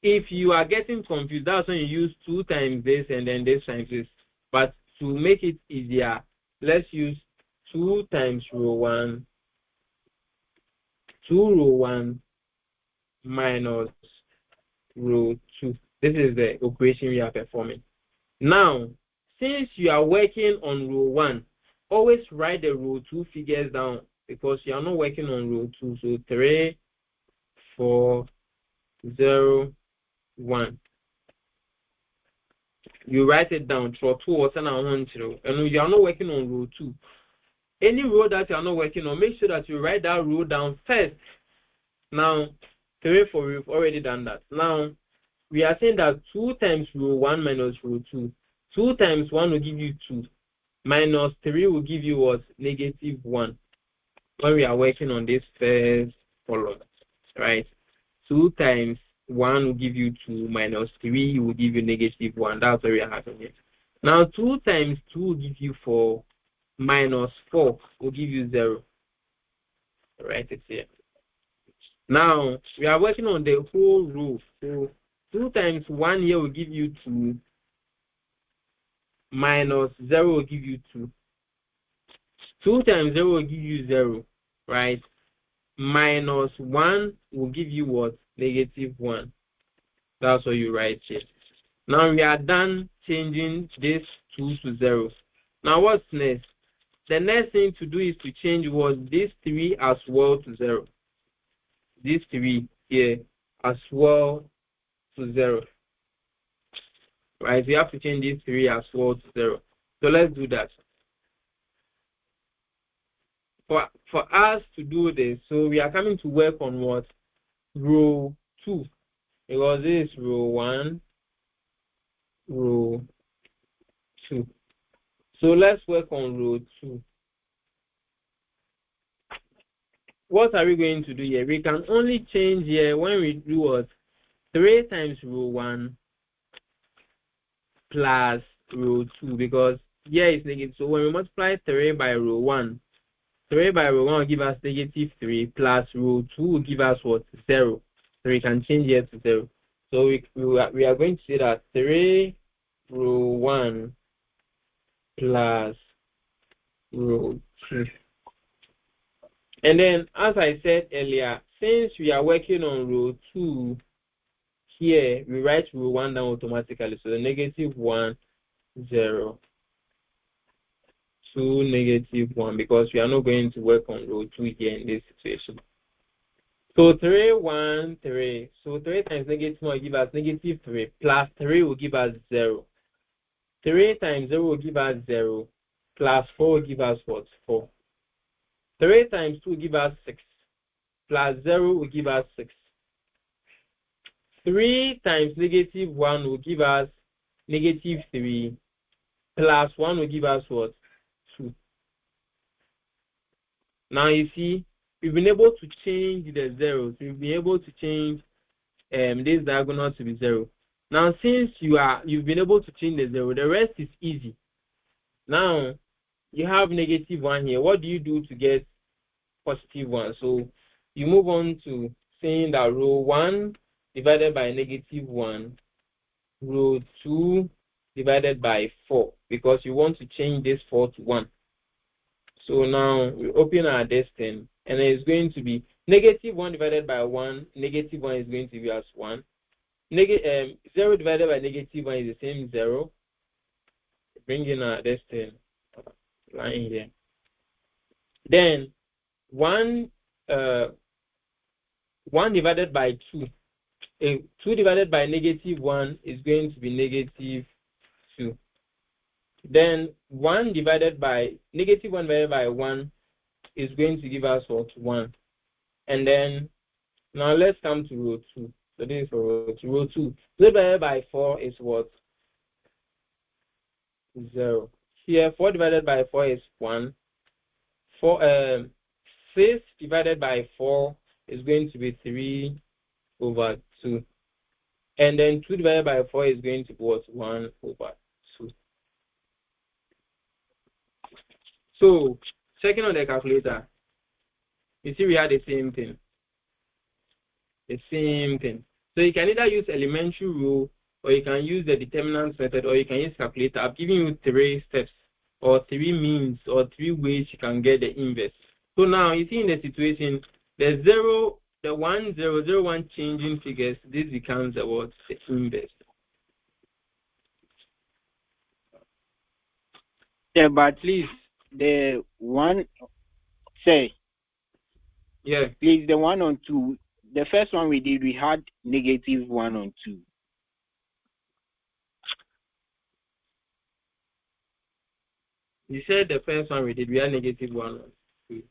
if you are getting confused, that's when you use 2 times this and then this times this. But to make it easier, let's use 2 times row 1, 2 row 1 minus row 2. This is the operation we are performing. Now, since you are working on row 1, always write the row 2 figures down, because you are not working on row 2. So 3, 4, 0, 1. You write it down for 2 or 10 and you are not working on row 2. Any row that you are not working on, make sure that you write that row down first. Now, 3, 4, we've already done that. Now, we are saying that 2 times row 1 minus row 2. 2 times 1 will give you 2. Minus 3 will give you what? Negative 1. When we are working on this first column, right? 2 times 1 will give you 2. Minus 3 will give you negative 1. That's what we are having here. Now, 2 times 2 will give you 4. Minus 4 will give you 0. Right, it's here. Now, we are working on the whole row. So, 2 times 1 here will give you 2. Minus 0 will give you 2. 2 times 0 will give you 0. Right? Minus 1 will give you what? Negative 1. That's what you write here. Now, we are done changing this 2 to 0. Now, what's next? The next thing to do is to change what? This 3 as well to 0. This 3 here as well to 0. Right? We have to change this 3 as well to 0. So let's do that. For us to do this, so we are coming to work on what? Row 2. Because this is row 1, row 2. So let's work on row 2. What are we going to do here? We can only change here when we do what? 3 times row 1 plus row 2, because here is negative. So when we multiply 3 by row 1, 3 by row 1 will give us negative 3 plus row 2 will give us what? 0. So we can change here to 0. So we are going to say that 3 row 1 plus row 2. And then, as I said earlier, since we are working on row 2, here we write row 1 down automatically. So the negative 1, 0, 2, negative 1, because we are not going to work on row 2 here in this situation. So 3, 1, 3. So 3 times negative 1 will give us negative 3, plus 3 will give us 0. 3 times 0 will give us 0, plus 4 will give us what? 4. 3 times 2 will give us 6, plus 0 will give us 6. 3 times negative 1 will give us negative 3, plus 1 will give us what? 2. Now you see, we've been able to change the zeros. We've been able to change this diagonal to be 0. Now since you've been able to change the 0, the rest is easy. Now you have negative 1 here. What do you do to get positive 1? So you move on to saying that row 1 divided by negative 1, row 2 divided by 4, because you want to change this 4 to 1. So now we open our distance, and it's going to be negative 1 divided by 1. Negative 1 is going to be as 1. 0 divided by negative 1 is the same 0. Bring in our distance line here. Then 1 divided by 2. 2 divided by negative 1 is going to be negative 2. Then 1 divided by negative 1 divided by 1 is going to give us what? 1. And then now let's come to row 2. So this is for row 2. Row 2 divided by 4 is what? 0. Here 4 divided by 4 is 1. 6 divided by 4 is going to be 3 over 2. And then 2 divided by 4 is going to be what? 1 over 2. So checking on the calculator, you see we had the same thing. The same thing. So you can either use elementary rule, or you can use the determinant method, or you can use calculator. I've given you 3 steps, or 3 means, or 3 ways you can get the inverse. So now you see in the situation, the 0, the 1, 0, 0, 1 changing figures, this becomes the what? The inverse.
Yeah, but please, the one, say,
yeah,
please, the 1 on 2, the first one we did, we had negative 1 on 2.
You said the first one we did, we had negative 1 on 2.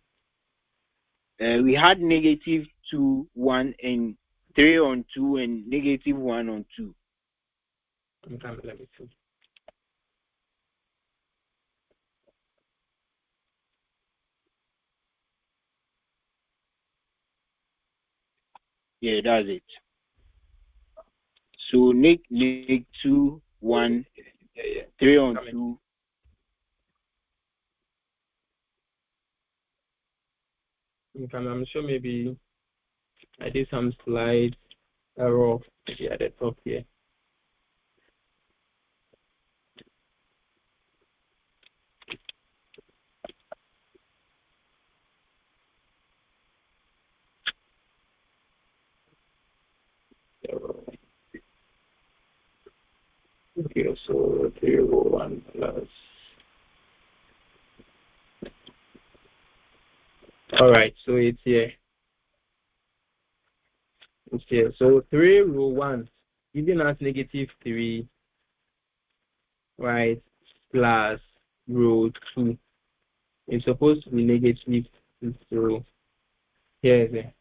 We had negative 2, 1, and 3 on 2, and negative 1 on 2.
Okay, let me see.
Yeah, that's it. So negative 2, 1,
Yeah.
3 on 2.
Okay, I'm sure maybe I did some slide error maybe at the top here. Okay, so 301 plus. All right, so it's here. It's here. So 301 giving us negative 3, right, plus row 2. It's supposed to be negative 2. So here is it.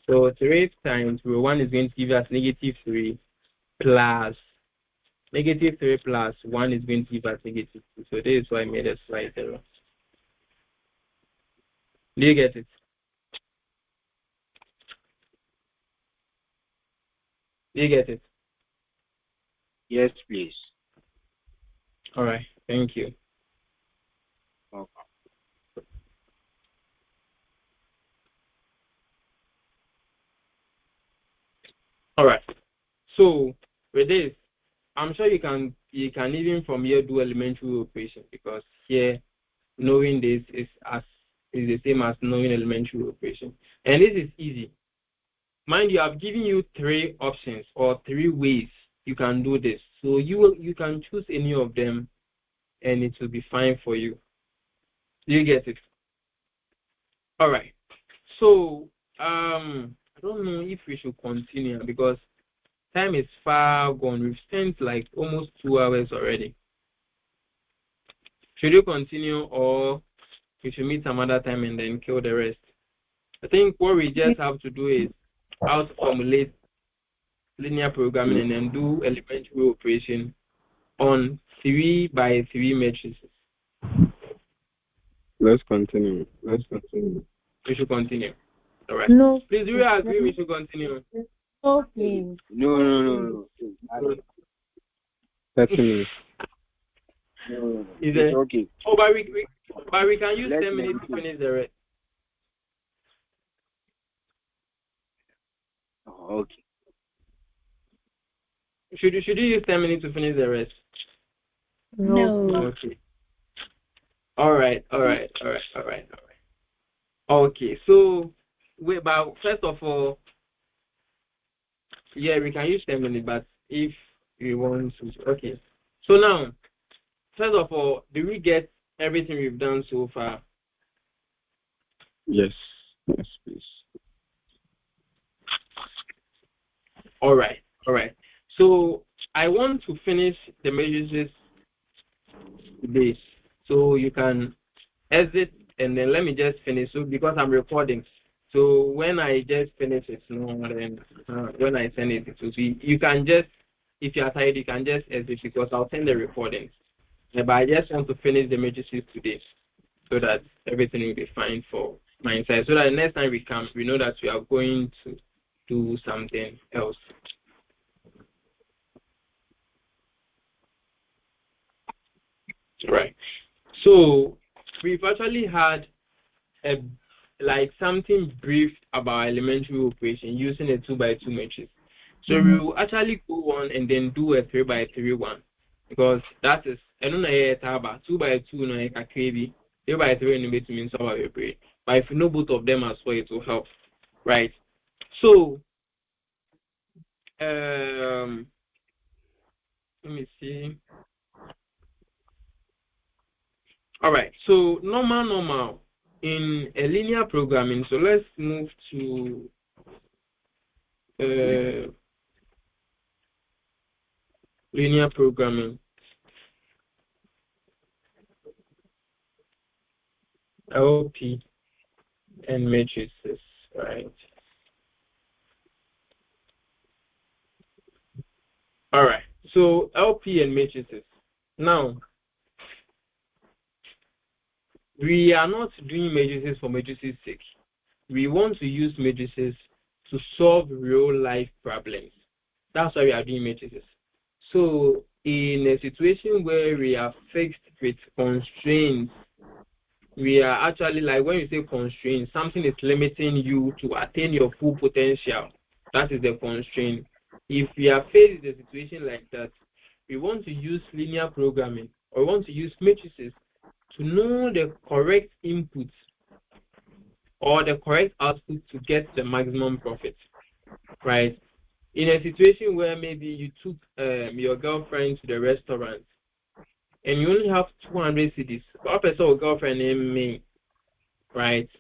So 3 times row 1 is going to give us negative 3 plus Negative 3 plus 1 is going to give us negative 2. So this is why I made a slight error. Do you get it? Do you get it?
Yes, please.
All right. Thank you.
Okay.
All right. So with this, I'm sure you can even from here do elementary operation, because here knowing this is the same as knowing elementary operation. And this is easy. Mind you, I've given you 3 options or 3 ways you can do this. So you can choose any of them and it will be fine for you. You get it? All right. So I don't know if we should continue because time is far gone. We've spent like almost 2 hours already. Should you continue, or we should meet some other time and then kill the rest? I think what we just have to do is how to formulate linear programming and then do elementary operation on 3 by 3 matrices.
Let's continue.
We should continue. All right.
No.
Please, do you agree we should continue?
No, please.
No.
30 minutes.
No.
Is
It's
it?
okay.
Oh, but we can use
Let's
10 minutes to finish the rest.
Oh, okay.
Should you use 10 minutes to finish the rest?
No.
Okay. All right. Okay. So but first of all, yeah, we can use 10 minutes, but if we want to, okay. So now, first of all, do we get everything we've done so far?
Yes, please.
All right. So I want to finish the matrices today. So you can exit and then let me just finish. So because I'm recording, so when I just finish it, then when I send it, you can just, if you are tired, you can just exit because I'll send the recordings. But I just want to finish the matrices today so that everything will be fine for my side. So that the next time we come, we know that we are going to do something else. Right. So we've actually had something brief about elementary operation using a 2 by 2 matrix. So we will actually go on and then do a 3 by 3 one, because that is, I don't know, 2 by 2 no crazy, 3 by 3 no bit means our brain. But if you know both of them as well, it will help, right? So let me see. All right, so normal in a linear programming. So let's move to linear programming. LP and matrices, right? All right, so LP and matrices. Now, we are not doing matrices for matrices' sake. We want to use matrices to solve real-life problems. That's why we are doing matrices. So, in a situation where we are fixed with constraints, we are actually, like when you say constraint, something is limiting you to attain your full potential. That is the constraint. If we are faced with a situation like that, we want to use linear programming or want to use matrices to know the correct input or the correct output to get the maximum profit, right? In a situation where maybe you took your girlfriend to the restaurant and you only have 200 cedis, what person or girlfriend named me, right?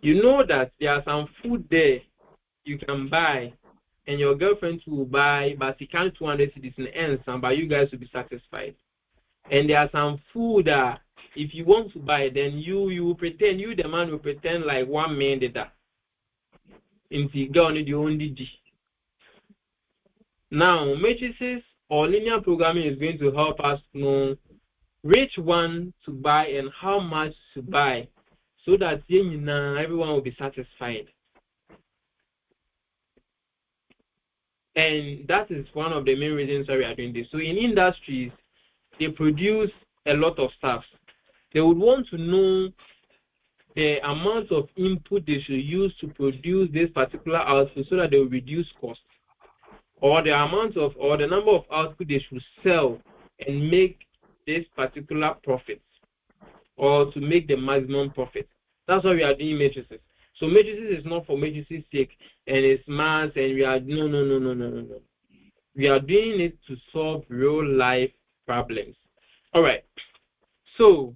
You know that there are some food there you can buy and your girlfriend will buy, but she can't 200 cedis in the end, but you guys will be satisfied. And there are some food that if you want to buy, then you pretend, you the man will pretend like 1 man did that. In the girl the only D. Now matrices or linear programming is going to help us know which one to buy and how much to buy, so that everyone will be satisfied. And that is one of the main reasons why we are doing this. So in industries, they produce a lot of stuff. They would want to know the amount of input they should use to produce this particular output so that they will reduce cost, or the amount of, or the number of output they should sell and make this particular profit, or to make the maximum profit. That's why we are doing matrices. So matrices is not for matrices sake and it's math and we are no. We are doing it to solve real life problems. All right. So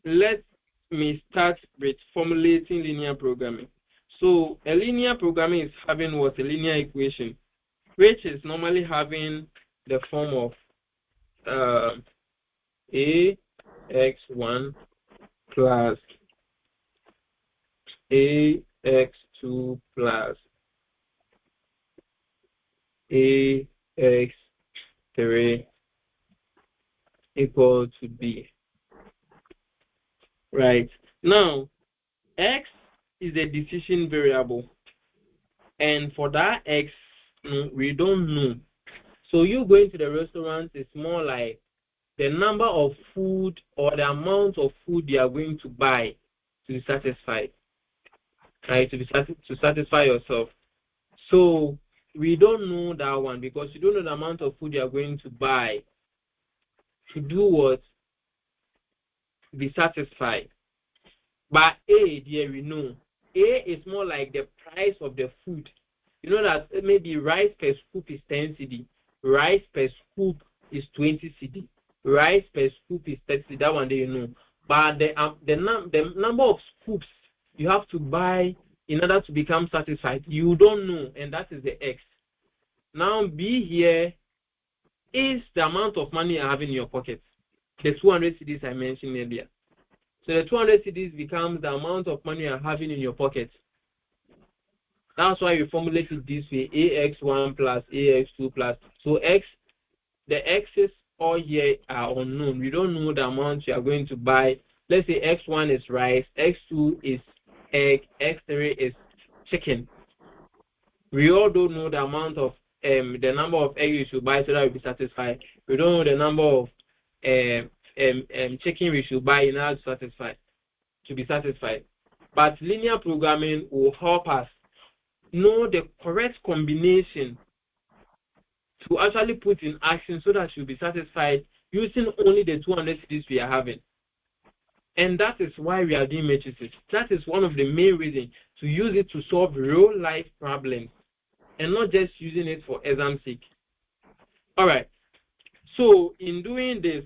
let me start with formulating linear programming. So a linear programming is having what? A linear equation, which is normally having the form of ax1 plus ax2 plus ax3 equal to b. Right. Now, x is a decision variable, and for that x, we don't know. So you going to the restaurant is more like the number of food or the amount of food you are going to buy to be satisfied, right? To satisfy yourself. So we don't know that one because you don't know the amount of food you are going to buy to do what? Be satisfied. But A, dear, we know. A is more like the price of the food. You know that maybe rice per scoop is 10 cedi. Rice per scoop is 20 cedi. Rice per scoop is 30 cedi. That one day you know. But the number of scoops you have to buy in order to become satisfied, you don't know, and that is the X. Now B here is the amount of money you have in your pocket. The 200 cedis I mentioned earlier. So the 200 cedis becomes the amount of money you're having in your pocket. That's why we formulate it this way: ax1 plus ax2 plus. So x, the x's all here are unknown. We don't know the amount you are going to buy. Let's say x1 is rice, x2 is egg, x3 is chicken. We all don't know the amount of the number of eggs you should buy so that you'll be satisfied. We don't know the number of chicken we should buy in order to be satisfied. But linear programming will help us know the correct combination to actually put in action so that you'll be satisfied using only the 200 cedis we are having. And that is why we are doing matrices. That is one of the main reasons, to use it to solve real life problems and not just using it for exam sake. All right. So in doing this,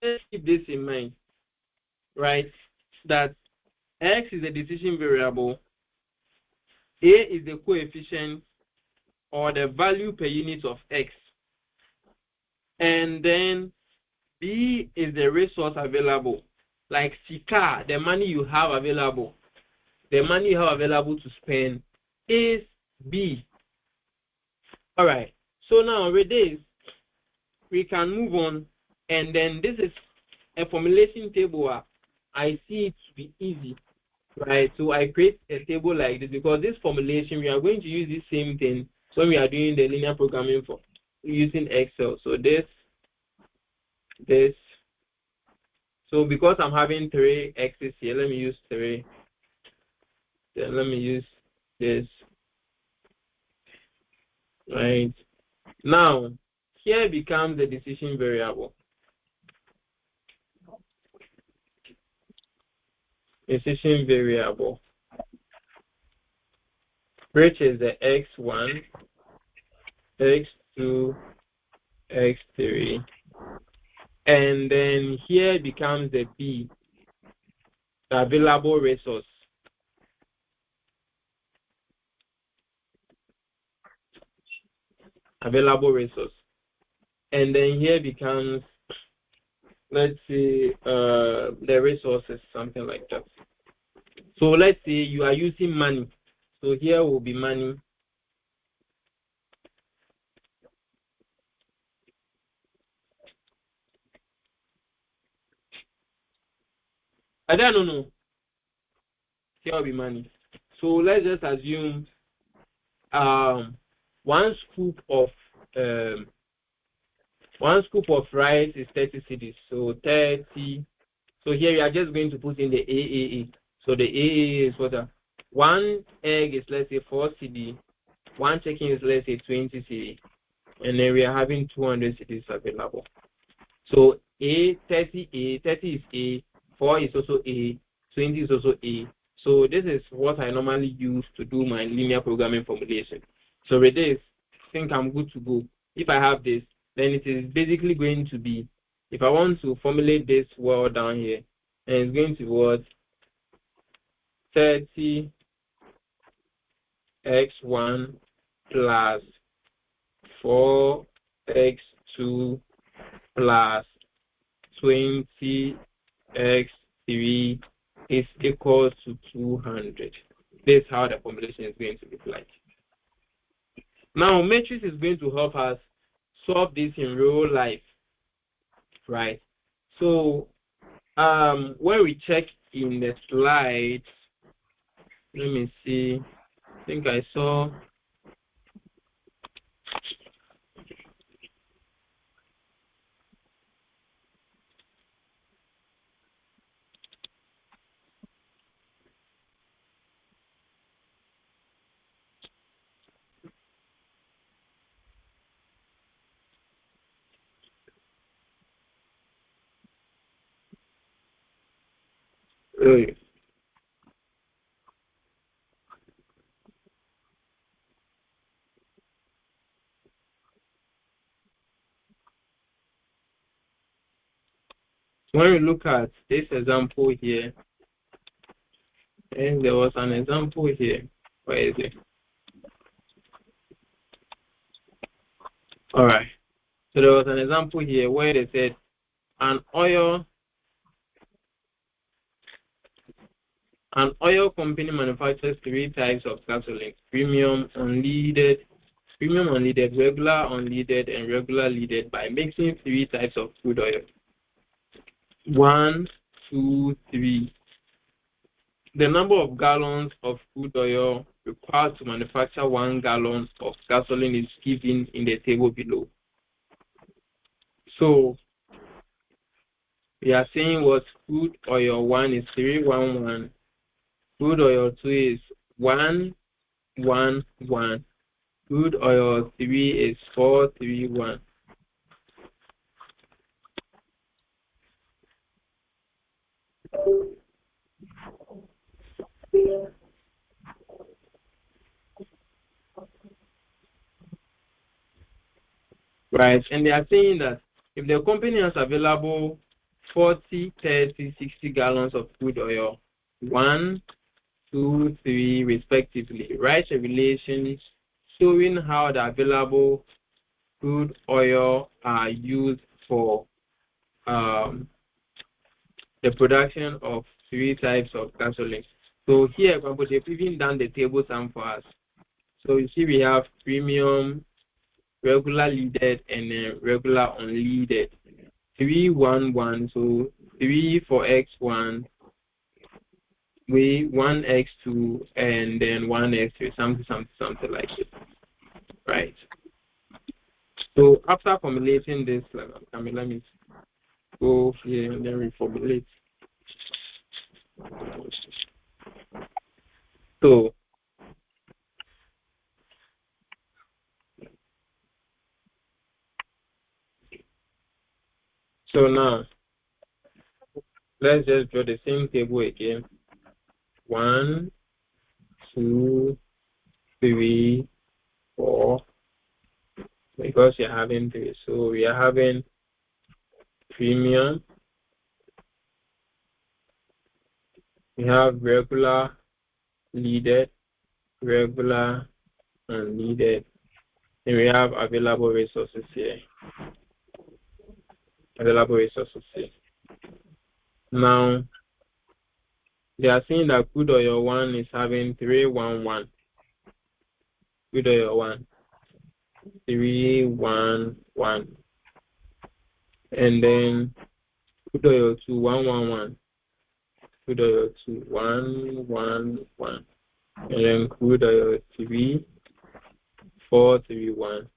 let's keep this in mind, right? That x is a decision variable, a is the coefficient or the value per unit of x, and then b is the resource available, like sika, the money you have available. The money you have available to spend is b. All right. So now with this, we can move on, and then this is a formulation table. I see it to be easy, right? So I create a table like this because this formulation, we are going to use the same thing when we are doing the linear programming for using Excel. So this. So because I'm having 3 x's here, let me use 3. Then let me use this. Right. Now, here becomes the decision variable. Decision variable, which is the x1, x2, x3, and then here becomes the b, the available resource. Available resource. And then here becomes, let's see, the resources, something like that. So let's say you are using money. So here will be money. I don't know. Here will be money. So let's just assume one scoop of rice is 30 cedis. So 30. So here we are just going to put in the AAA. So the AAA is what? One egg is, let's say, 4 cedi. One chicken is, let's say, 20 cedi. And then we are having 200 cedis available. So 30 is A, 4 is also A, 20 is also A. So this is what I normally use to do my linear programming formulation. So with this, I think I'm good to go. If I have this, then it is basically going to be, if I want to formulate this well down here, and it's going to be what? 30x1 plus 4x2 plus 20x3 is equal to 200. This is how the formulation is going to look like. Now, matrix is going to help us solve this in real life, right? So, when we check in the slides, let me see. I think I saw. When we look at this example here, and there was an example here. Where is it? All right. So there was an example here where they said an oil company manufactures 3 types of gasoline: premium unleaded, regular unleaded, and regular leaded by mixing 3 types of crude oil. 1, 2, 3. The number of gallons of crude oil required to manufacture 1 gallon of gasoline is given in the table below. So we are saying what crude oil 1 is 311, crude oil 2 is 111, crude oil 3 is 431. Right, and they are saying that if the company has available 40, 30, 60 gallons of crude oil, 1, 2, 3 respectively, write a relation showing how the available crude oil are used for the production of 3 types of gasoline. So here, they've even done the table sum for us. So you see we have premium, regular leaded, and regular unleaded. 311, so 3 for x1, 1 x2, and then 1 x3, something like this, right? So after formulating this, let me go here and then reformulate. So now let's just draw the same table again. 1, 2, 3, 4. Because you're having 3, so we are having premium. We have regular leaded, regular unleaded, and we have available resources here. Now They are saying that crude oil 1 is having 311. Crude oil 1, 311. And then crude oil 2, 111. Crude oil 2, 111. And then crude oil 3, 431.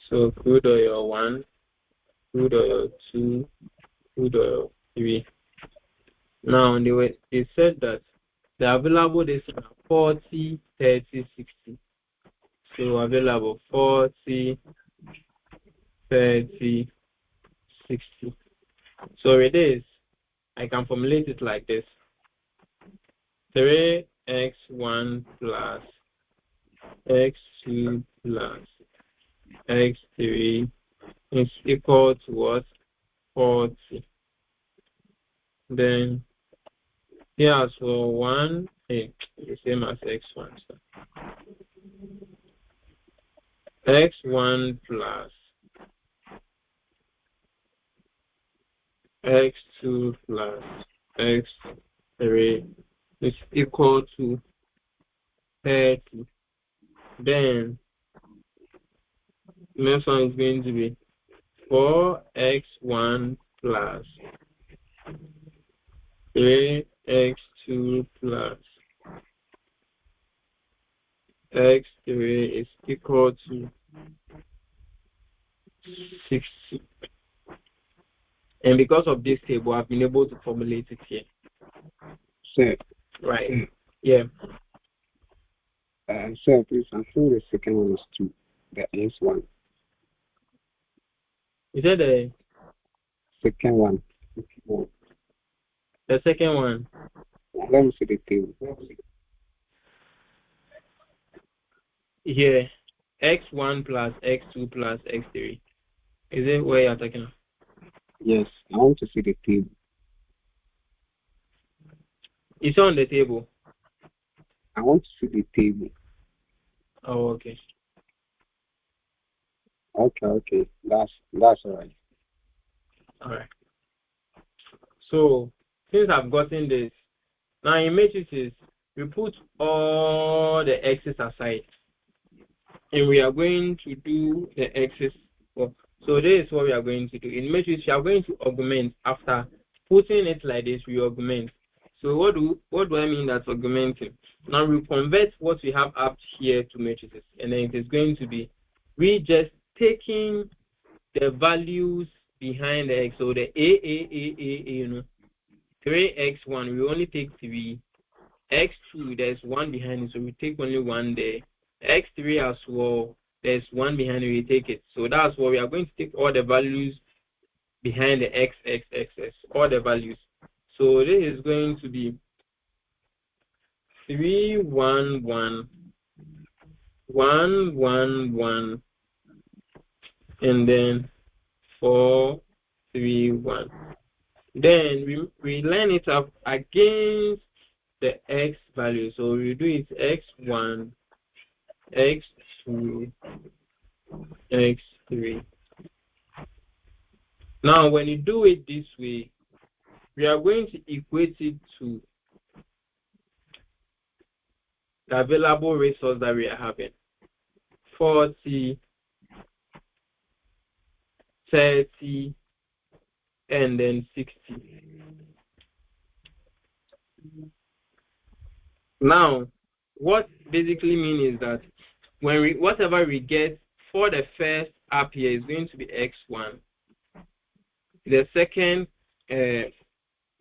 So crude oil 1, crude oil 2, crude oil 3. Now they said that the available days are 40, 30, 60. So available 40, 30, 60. So it is, I can formulate it like this. 3x1 plus x2 plus x3 is equal to what? 40. Then here for 1, the same as x1. So x1 plus x2 plus x3 is equal to 30. Then next one is going to be 4x1 plus 3x2 plus x3 is equal to 60. And because of this table, I've been able to formulate it here.
Sir.
Right. Yeah.
Sir, please, I think the second one is 2. The S one.
Is that the
Second one?
The second one?
Let me see the table.
Here, x1 plus x2 plus x3. Is it where you're talking about?
Yes, I want to see the table.
It's on the table.
I want to see the table.
Oh, okay.
Okay. That's all right.
All right. So since I've gotten this, now in matrices, we put all the x's aside, and we are going to do the x's. So this is what we are going to do. In matrix, we are going to augment. After putting it like this, we augment. So what do I mean that's augmenting? Now we convert what we have up here to matrices, and then it is going to be we just taking the values behind the x. So the a, 3x1, we only take 3. x2, there's 1 behind it, so we take only 1 there. x3 as well, there's 1 behind it, we take it. So that's what we are going to take all the values behind the x, all the values. So this is going to be 3, 1, 1, 1, 1, 1, and then 4, 3, 1. Then we line it up against the x value. So we do it x1, x2, x3. Now when you do it this way, we are going to equate it to the available resource that we are having. 40, 30, and then 60. Now, what basically means is that when whatever we get for the first up here is going to be x1. The second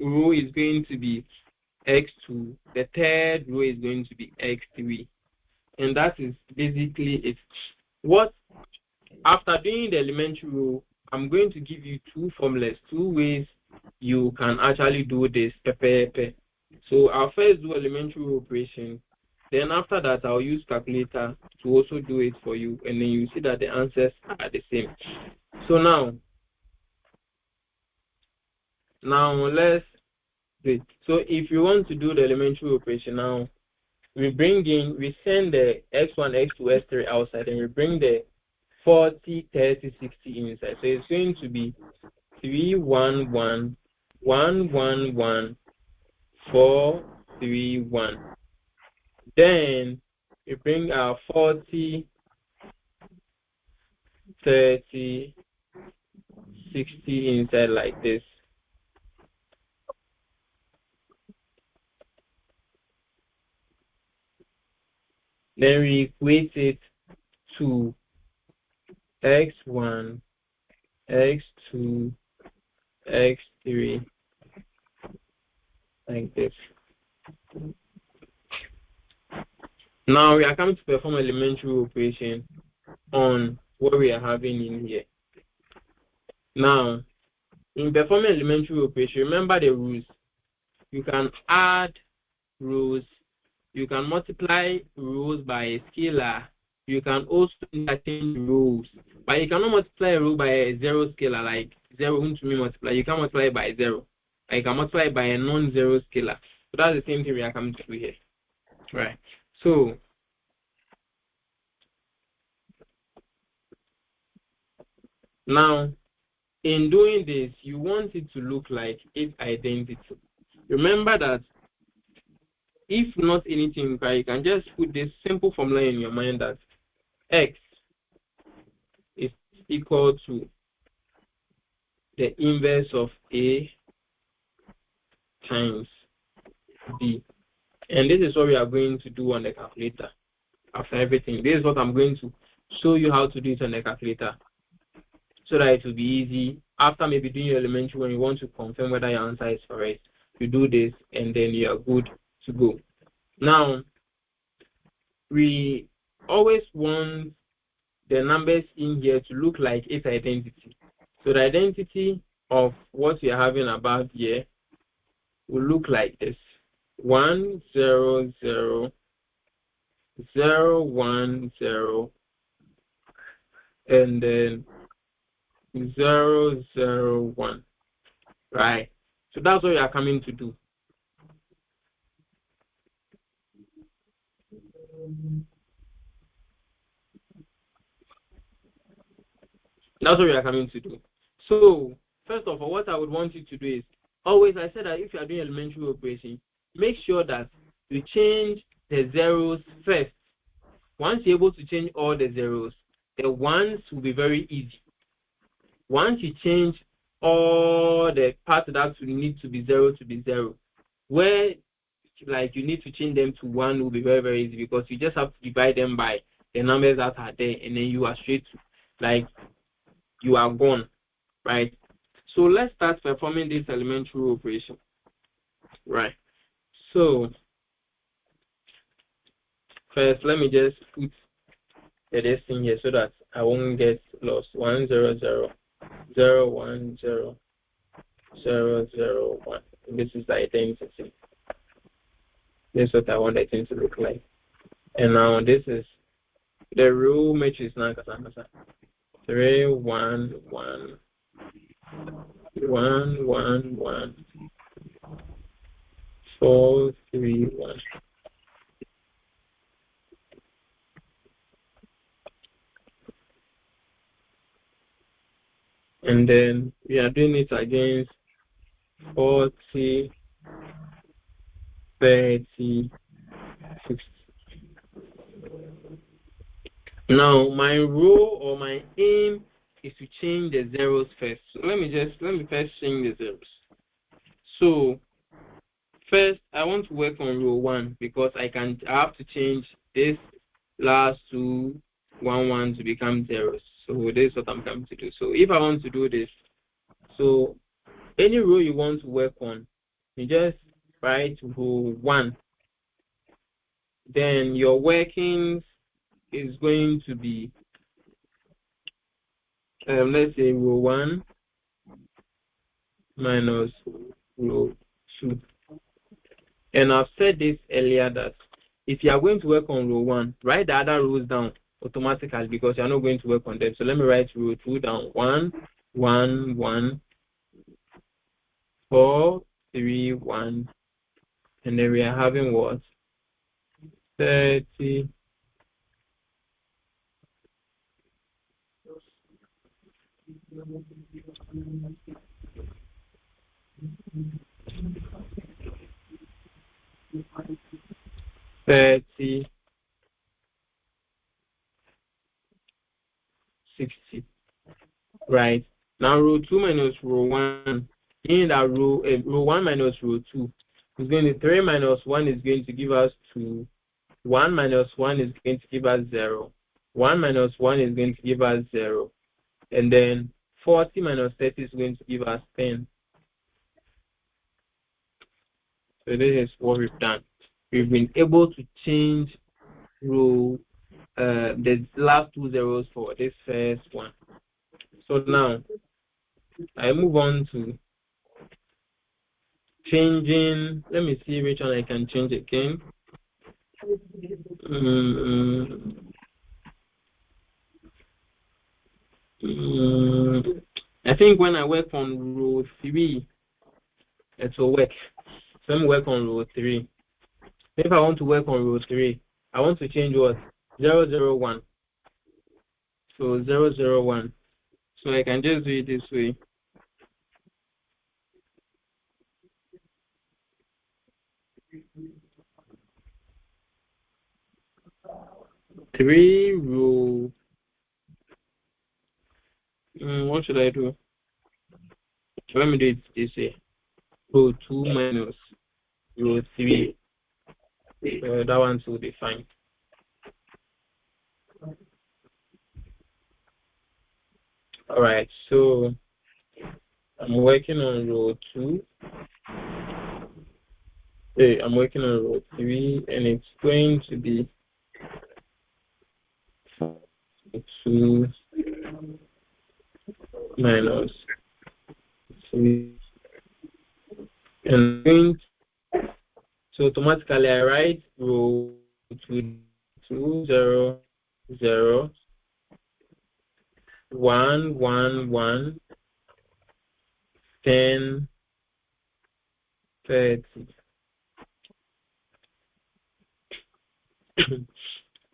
row is going to be x2. The third row is going to be x3. And that is basically it. What after doing the elementary row, I'm going to give you 2 formulas, 2 ways you can actually do this. So I'll first do elementary row operation. Then after that, I'll use calculator to also do it for you. And then you see that the answers are the same. So now let's do it. So if you want to do the elementary operation now, we send the x1, x2, x3 outside, and we bring the 40, 30, 60 inside. So it's going to be 3 1 1 1 1 1 4 3 1. Then we bring our 40 30 60 inside like this. Then we equate it to x1, x2, x3 like this. Now we are coming to perform elementary operation on what we are having in here. Now, in performing elementary operation, remember the rules. You can add rows, you can multiply rows by a scalar, you can also interchange rows, but you cannot multiply a row by a zero scalar, like 0 to me multiply. You can multiply by 0. I can multiply by a non-zero scalar. So that's the same thing we are coming to do here. Right. So now, in doing this, you want it to look like its identity. Remember that if not anything, you can just put this simple formula in your mind that x is equal to the inverse of A times B. And this is what we are going to do on the calculator. After everything, this is what I'm going to show you how to do it on the calculator, so that it will be easy. After maybe doing your elementary, when you want to confirm whether your answer is correct, you do this and then you are good to go. Now, we always want the numbers in here to look like its identity. So the identity of what we are having above here will look like this: 1 0 0 0 1 0 and then 0 0 1. Right? So that's what we are coming to do. That's what we are coming to do. So, first of all, what I would want you to do is, always, I said that if you are doing elementary operation, make sure that you change the zeros first. Once you're able to change all the zeros, the ones will be very easy. Once you change all the parts that will need to be 0 to be 0, where like you need to change them to 1 will be very, very easy, because you just have to divide them by the numbers that are there, and then you are straight to, like, you are gone, right? So let's start performing this elementary operation, right? So first, let me just put this thing here so that I won't get lost. 1 0 0 0 1 0 0 0 1. This is the identity. This is what I want the thing to look like. And now this is the row matrix now. 3 1 1 1 1 1 4 3 1. And then we are doing it against 40 30 60. Now my rule or my aim is to change the zeros first. So let me first change the zeros. So first I want to work on row 1, because I have to change this last 2 1 1 to become zeros. So this is what I'm coming to do. So if I want to do this, so any row you want to work on, you just write row 1. Then your workings is going to be, let's say row 1 minus row 2. And I've said this earlier that if you are going to work on row 1, write the other rows down automatically, because you are not going to work on them. So let me write row 2 down: 1 1 1 4 3 1, and then we are having what? 30 60. 30, 60. Right. Now row 2 minus row 1, meaning that row 1 minus row 2 is going to 3 minus 1 is going to give us 2. 1 minus 1 is going to give us 0. 1 minus 1 is going to give us 0. And then 40 minus 30 is going to give us 10. So this is what we've done. We've been able to change row the last two zeros for this first one. So now I move on to changing. Let me see which one I can change again. I think when I work on row 3, it will work. So let me work on row 3. If I want to work on row 3, I want to change what? 001. So 001. So I can just do it this way. 3 row. What should I do? Let me do it this way. Row 2 minus row 3. That one will be fine. All right, so I'm working on row 2. Hey, I'm working on row 3, and it's going to be 2 minus 3. And so automatically I write row 2, 0, 0, 1, 1, 1, 10, 30.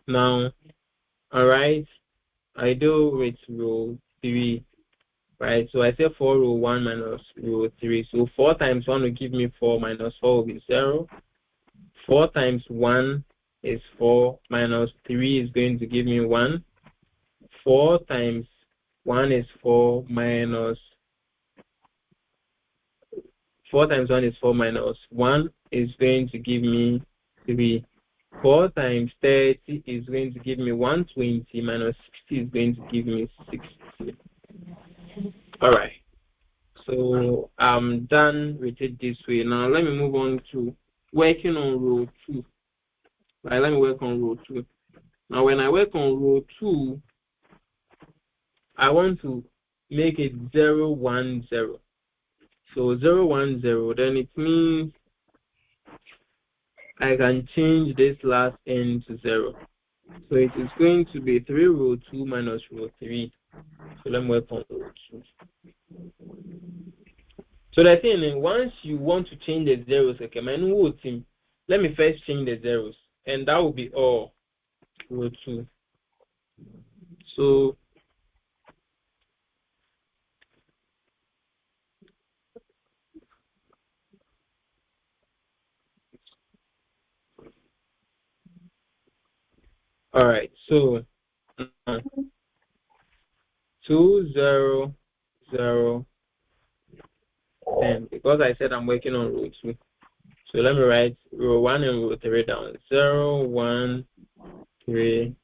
Now, all right, I do with row 3, right? So I say 4 row 1 minus row 3. So 4 times 1 will give me 4 minus 4 will be 0. 4 times 1 is 4 minus 3 is going to give me 1. 4 times 1 is 4 minus 4 times 1 is 4 minus 1 is going to give me 3. 4 times 30 is going to give me 120 minus 60 is going to give me 60. All right. So I'm done with it this way. Now let me move on to working on row 2. Right, let me work on row 2. Now when I work on row 2, I want to make it 0, 1, 0. So 0, 1, 0, then it means I can change this last n to 0. So it is going to be 3 row 2 minus row 3. So let me work on row 2. So the thing is, once you want to change the zeros, okay, let me first change the zeros, and that will be all row 2. So all right, so 2, 0, 0, 10, because I said I'm working on row 2. So let me write row 1 and row 3 down. 0, 1, 3,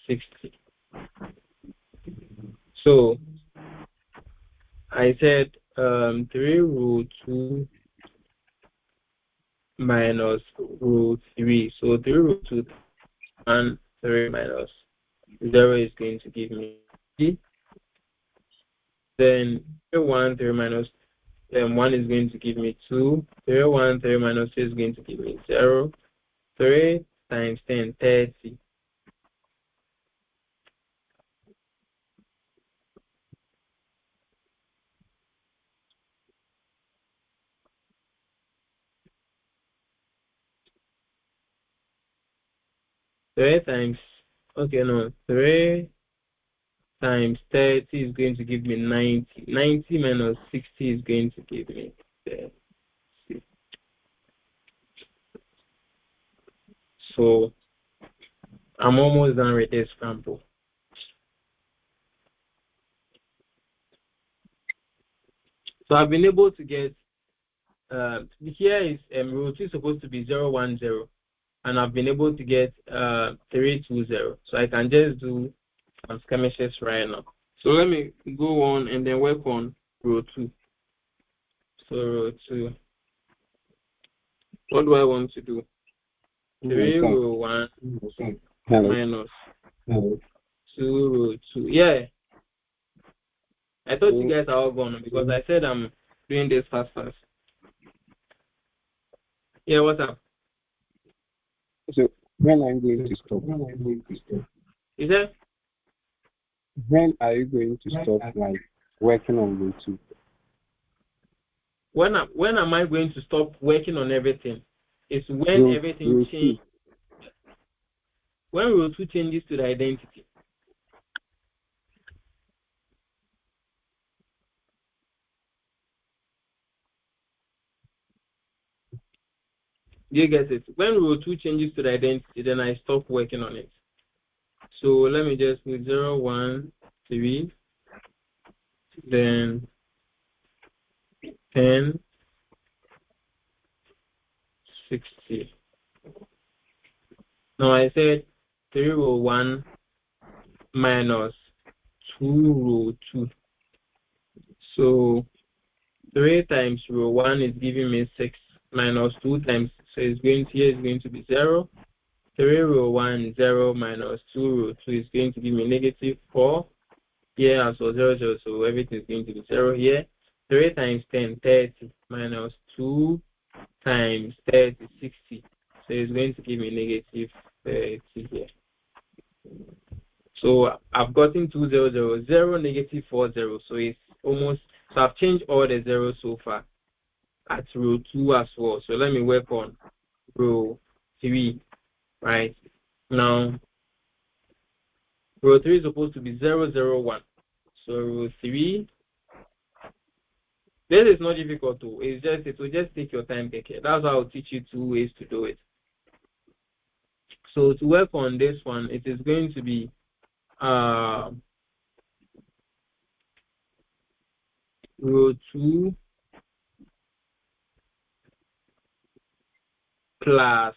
60. So I said 3 row 2 minus row 3. So 3 row 2 and 3 minus 0 is going to give me 3. Then 3, 1, 3 minus 1 is going to give me 2. 3, 1, 3 minus 2 is going to give me 0. 3 times 10, 30. 3 times, okay, no, 3 times 30 is going to give me 90. 90 minus 60 is going to give me 30. So I'm almost done with this example. So I've been able to get, here is row 2 is supposed to be 0, 1, 0. And I've been able to get 3, 2, 0. So I can just do some skirmishes right now. So let me go on and then work on row 2. So row 2. What do I want to do? 3 row 1 minus 2 row 2. Yeah. I thought you guys are all gone because I said I'm doing this fast. Yeah, what's up?
So when are you going to stop?
Is that?
When are you going to stop like working on row 2?
When am I going to stop working on everything? It's when everything changes. When row 2 changes to the identity. You get it? When row 2 changes to the identity, then I stop working on it. So let me just put 0, 1, 3, then 10, 60. Now I said 3 row 1 minus 2 row 2. So 3 times row 1 is giving me 6 minus 2 times, so it's going to, here is going to be 0. 3 row 1, 0 minus 2 row 2 is going to give me negative 4. Here as well 0, 0, so everything is going to be 0 here. 3 times 10, 30 minus 2 times 30, 60. So it's going to give me negative 30 here. So I've gotten 2, 0, 0, 0, negative 4, 0. So it's almost, so I've changed all the zeros so far at row 2 as well. So let me work on row 3, right? Now, row 3 is supposed to be 0, 0, 1. So row 3, this is not difficult to, it will just take your time, take care. That's how I'll teach you 2 ways to do it. So to work on this one, it is going to be row 2 plus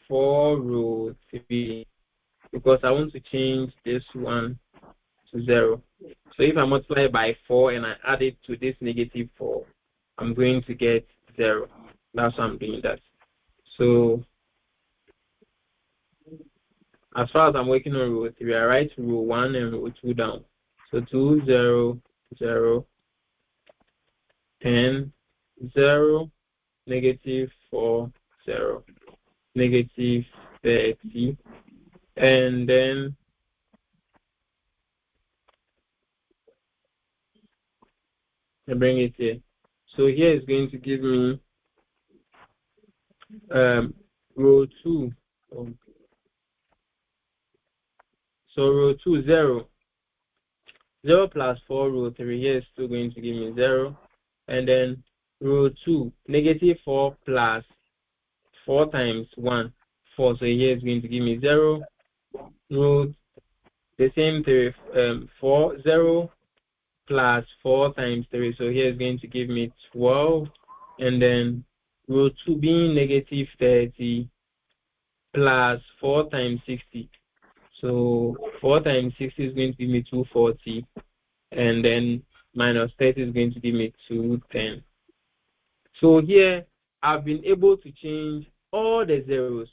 4 row 3, because I want to change this one to 0. So if I multiply by 4 and I add it to this negative 4, I'm going to get 0. That's why I'm doing that. So as far as I'm working on row 3, I write row 1 and row 2 down. So 2, 0, 0, 10, 0, negative 4, 0, negative 30, and then I bring it here. So here is going to give me row 2. So row 2, 0. 0 plus 4 row 3 here is still going to give me 0. And then row 2, negative 4 plus 4 times 1, 4. So here is going to give me 0. Row the same 3, 4, 0 plus 4 times 3. So here is going to give me 12. And then row 2 being negative 30 plus 4 times 60. So 4 times 60 is going to give me 240. And then minus 30 is going to give me 210. So here I've been able to change all the zeros.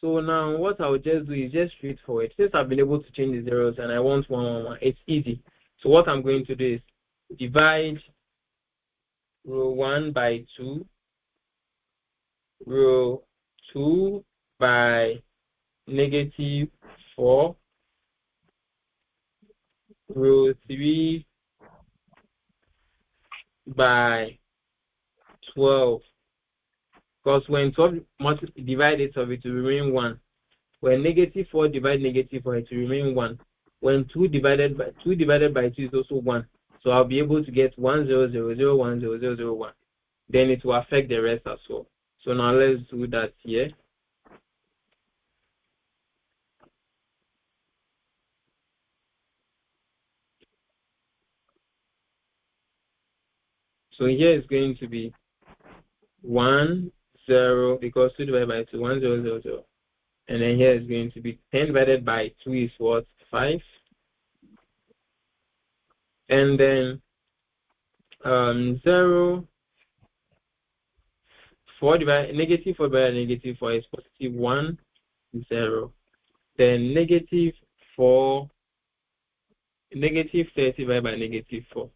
So now what I'll just do is just straightforward. Since I've been able to change the zeros and I want 1, 1, 1, it's easy. So what I'm going to do is divide row 1 by 2, row 2 by negative 4, row 3 by 12. Because when 12 divide it, it will remain 1. When negative 4 divide negative 4, it will remain 1. when 2 divided by 2 is also 1. So I'll be able to get 100010001. Then it will affect the rest as well. So now let's do that here. So here is going to be 1 0 because 2 divided by 2 1 0 0 0. And then here is going to be 10 divided by 2 is what? 5. And then 0 4 divided negative 4 divided by negative 4 is positive 1 0. Then negative 4 negative 30 divided by negative 4.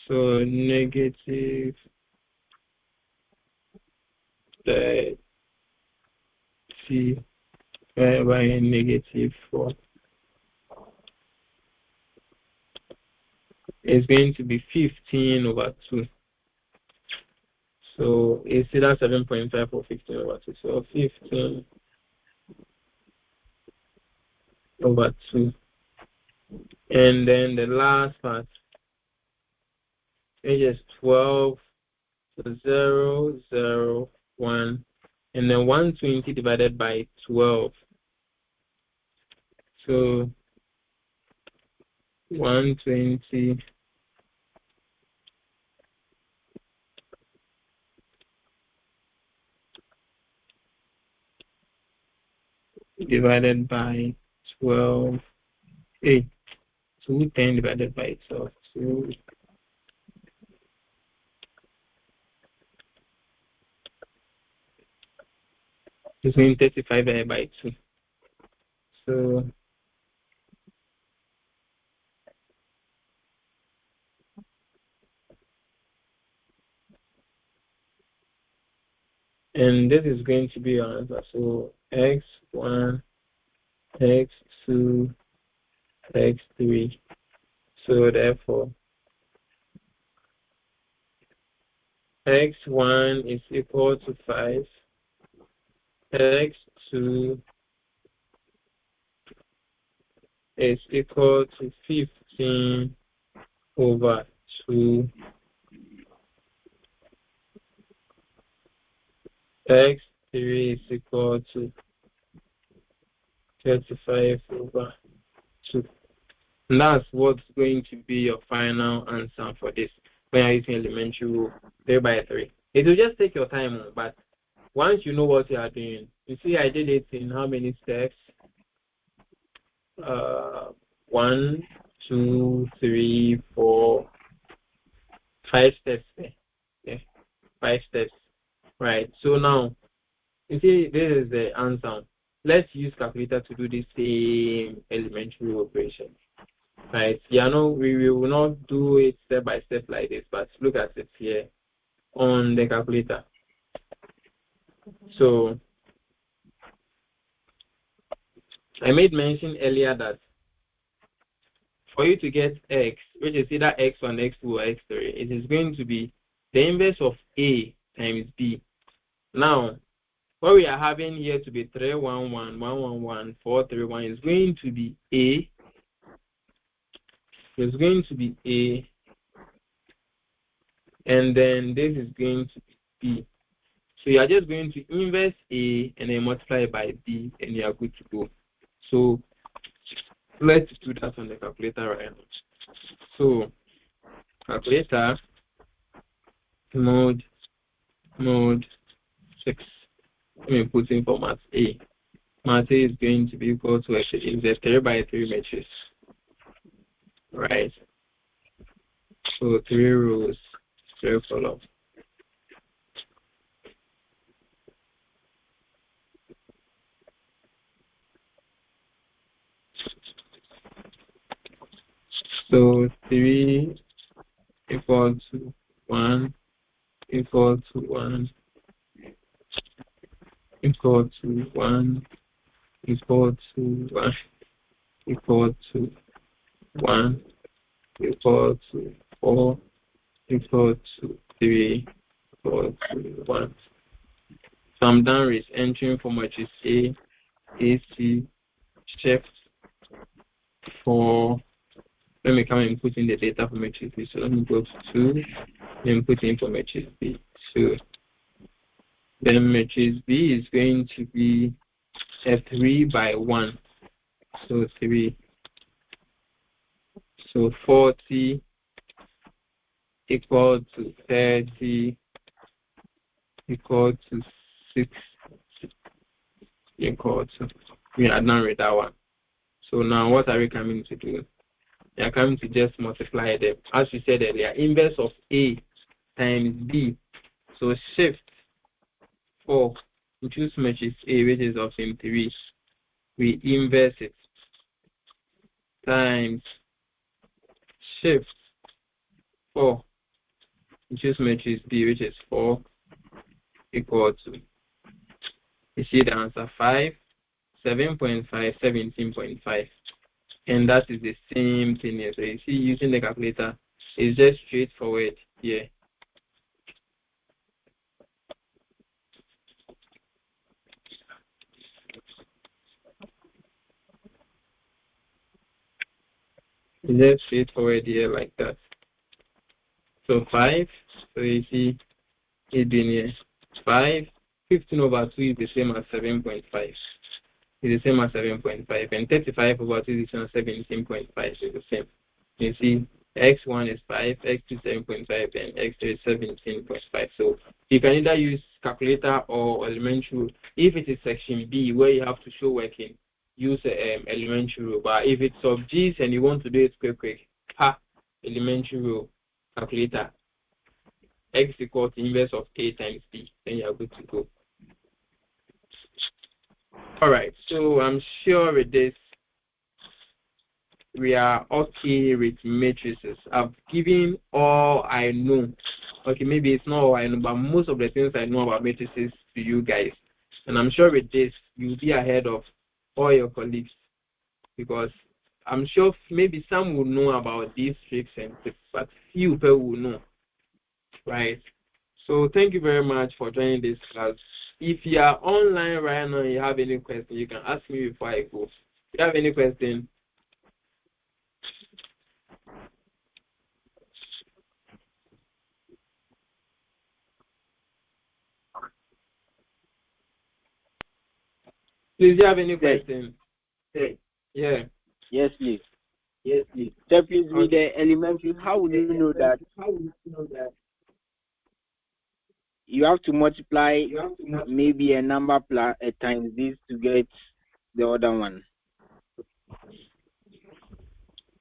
So negative 30 divided by negative 4 is going to be 15 over 2. So it's either 7.5 or 15 over 2. So 15 over 2. And then the last part, which is 12, so 0, 0, 1, and then 120 divided by 12. So 120 divided by 12, 8, 210 divided by 12, 2. It's going 35 divided by 2. So and this is going to be your answer. So x1, x2, x3. So therefore, x1 is equal to 5, x2 is equal to 15 over 2, x3 is equal to 35 over 2. And that's what's going to be your final answer for this when you're using elementary rule 3 by 3. It will just take your time, but once you know what you are doing, you see I did it in how many steps? 1, 2, 3, 4, 5 steps. Yeah, 5 steps. Right. So now, you see, this is the answer. Let's use calculator to do the same elementary operation. Right. Yeah, no, we will not do it step by step like this, but look at it here on the calculator. So I made mention earlier that for you to get x, which is either x1, x2, or x3, it is going to be the inverse of a times b. Now, what we are having here to be 311, 111, 431 is going to be a. It's going to be a, and then this is going to be b. So you are just going to inverse a and then multiply by b, and you are good to go. So let's do that on the calculator right now. So calculator mode 6. Let me put in for math A. Math A is going to be equal to actually the 3 by 3 matrix. Right. So 3 rows, 3 columns. So 3 equal to 1 equal to 1 equal to 1 equal to 1 equal to 1 equal to 4 equal to 3 equal to 1 So I'm done with entering for matrix A, AC, shift for, let me come and put in the data for matrix B. So let me go to 2, then put in for matrix B. So then matrix B is going to be a 3 by 1. So 3. So 40 equal to 30 equal to 6 equal to, we are done with that one. So now what are we coming to do? We are coming to just multiply them. As we said earlier, inverse of A times B. So shift 4, we choose matrix A, which is of same 3. We inverse it times shift 4, we choose matrix B, which is 4 equal to, you see the answer 5, 7.5, 17.5. And that is the same thing here. So you see, using the calculator is just straightforward here. It's just straightforward here like that. So 5, so you see it being here 5, 15 over 2 is the same as 7.5. It's the same as 7.5, and 35 over 2 is the same as 17.5. Is the same. You see, x1 is 5, x2 is 7.5, and x3 is 17.5. So you can either use calculator or elementary rule. If it is section B where you have to show working, use elementary rule. But if it's sub G's and you want to do it quick, elementary rule, calculator, x equals the inverse of A times B, then you are good to go. All right, so I'm sure with this we are okay with matrices. I've given all I know. Okay, maybe it's not all I know, but most of the things I know about matrices to you guys. And I'm sure with this you'll be ahead of all your colleagues, because I'm sure maybe some will know about these tricks and tips, but few people will know, right? So thank you very much for joining this class. If you are online right now and you have any question, you can ask me before I go. If you have any question, please, do you have any question? Yeah.
Yes, please. Yes, please. So please, with the elementary, how will you know that? You have to multiply maybe a number plus times this to get the other one.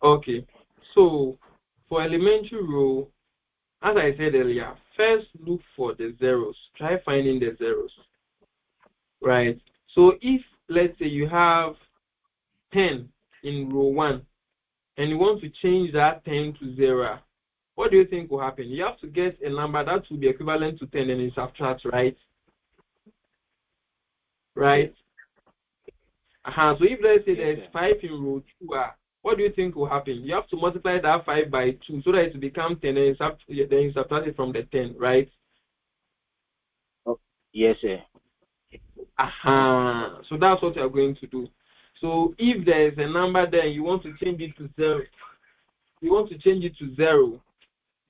Okay. So for elementary rule, as I said earlier, first look for the zeros. Try finding the zeros. Right. So if let's say you have 10 in row 1 and you want to change that 10 to 0, what do you think will happen? You have to get a number that will be equivalent to 10 and you subtract, right? Right? So if let's say there's 5 in row 2, what do you think will happen? You have to multiply that 5 by 2 so that it will become 10 and then you subtract it from the 10, right?
Oh, yes, sir.
So that's what you're going to do. So if there's a number there and you want to change it to 0,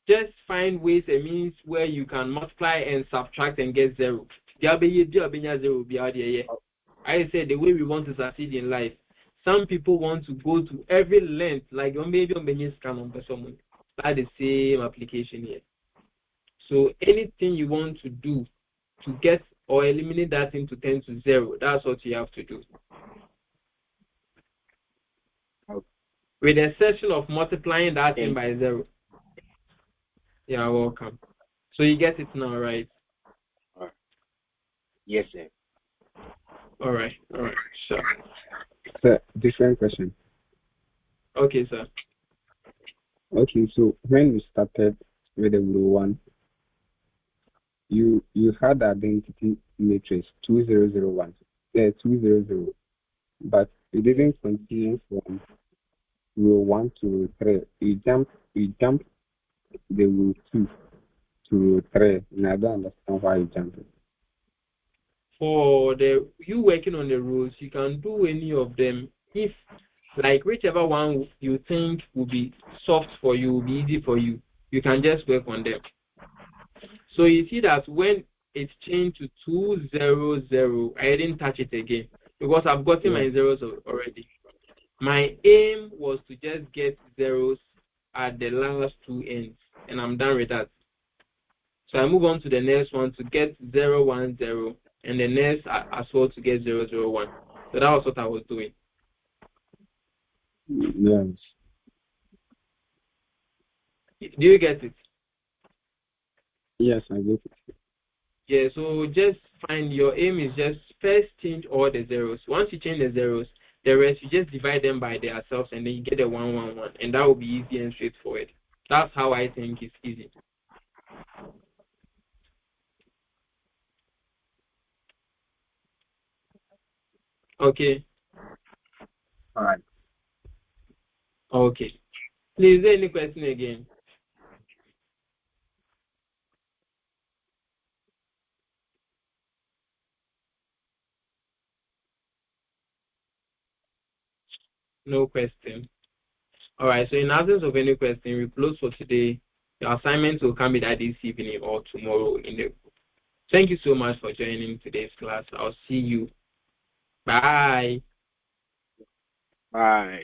just find ways and means where you can multiply and subtract and get 0. I said the way we want to succeed in life. Some people want to go to every length, like maybe on Benin scan on someone. That's the same application here. So anything you want to do to get or eliminate that into 10 to 0, that's what you have to do.
Okay.
With the exception of multiplying that thing by 0. You're welcome. So you get it now, right?
Yes, sir.
All right. Sure.
Sir, different question.
Okay, sir.
Okay, so when we started with the row 1, you had the identity matrix 2001, 200, but you didn't continue from row 1 to row 3. You jumped the row 2 to row 3, and I don't understand why you jumped it.
for you working on the rules, you can do any of them. If like whichever one you think will be soft for you, will be easy for you, you can just work on them. So you see that when it changed to 200, I didn't touch it again because I've gotten my zeros already. My aim was to just get zeros at the last two ends, and I'm done with that. So I move on to the next one to get 010, and the next as well to get 001. So that was what I was doing.
Yes.
Do you get it?
Yes, I get it.
Yeah, so just find your aim is just first change all the zeros. Once you change the zeros, the rest you just divide them by themselves and then you get a 111, and that will be easy and straightforward. That's how I think it's easy. Okay.
All right.
Okay. Please, is there any question again? No question. All right, so in absence of any question, we close for today. Your assignments will come either this evening or tomorrow in the group. Thank you so much for joining today's class. I'll see you. Bye.
Bye.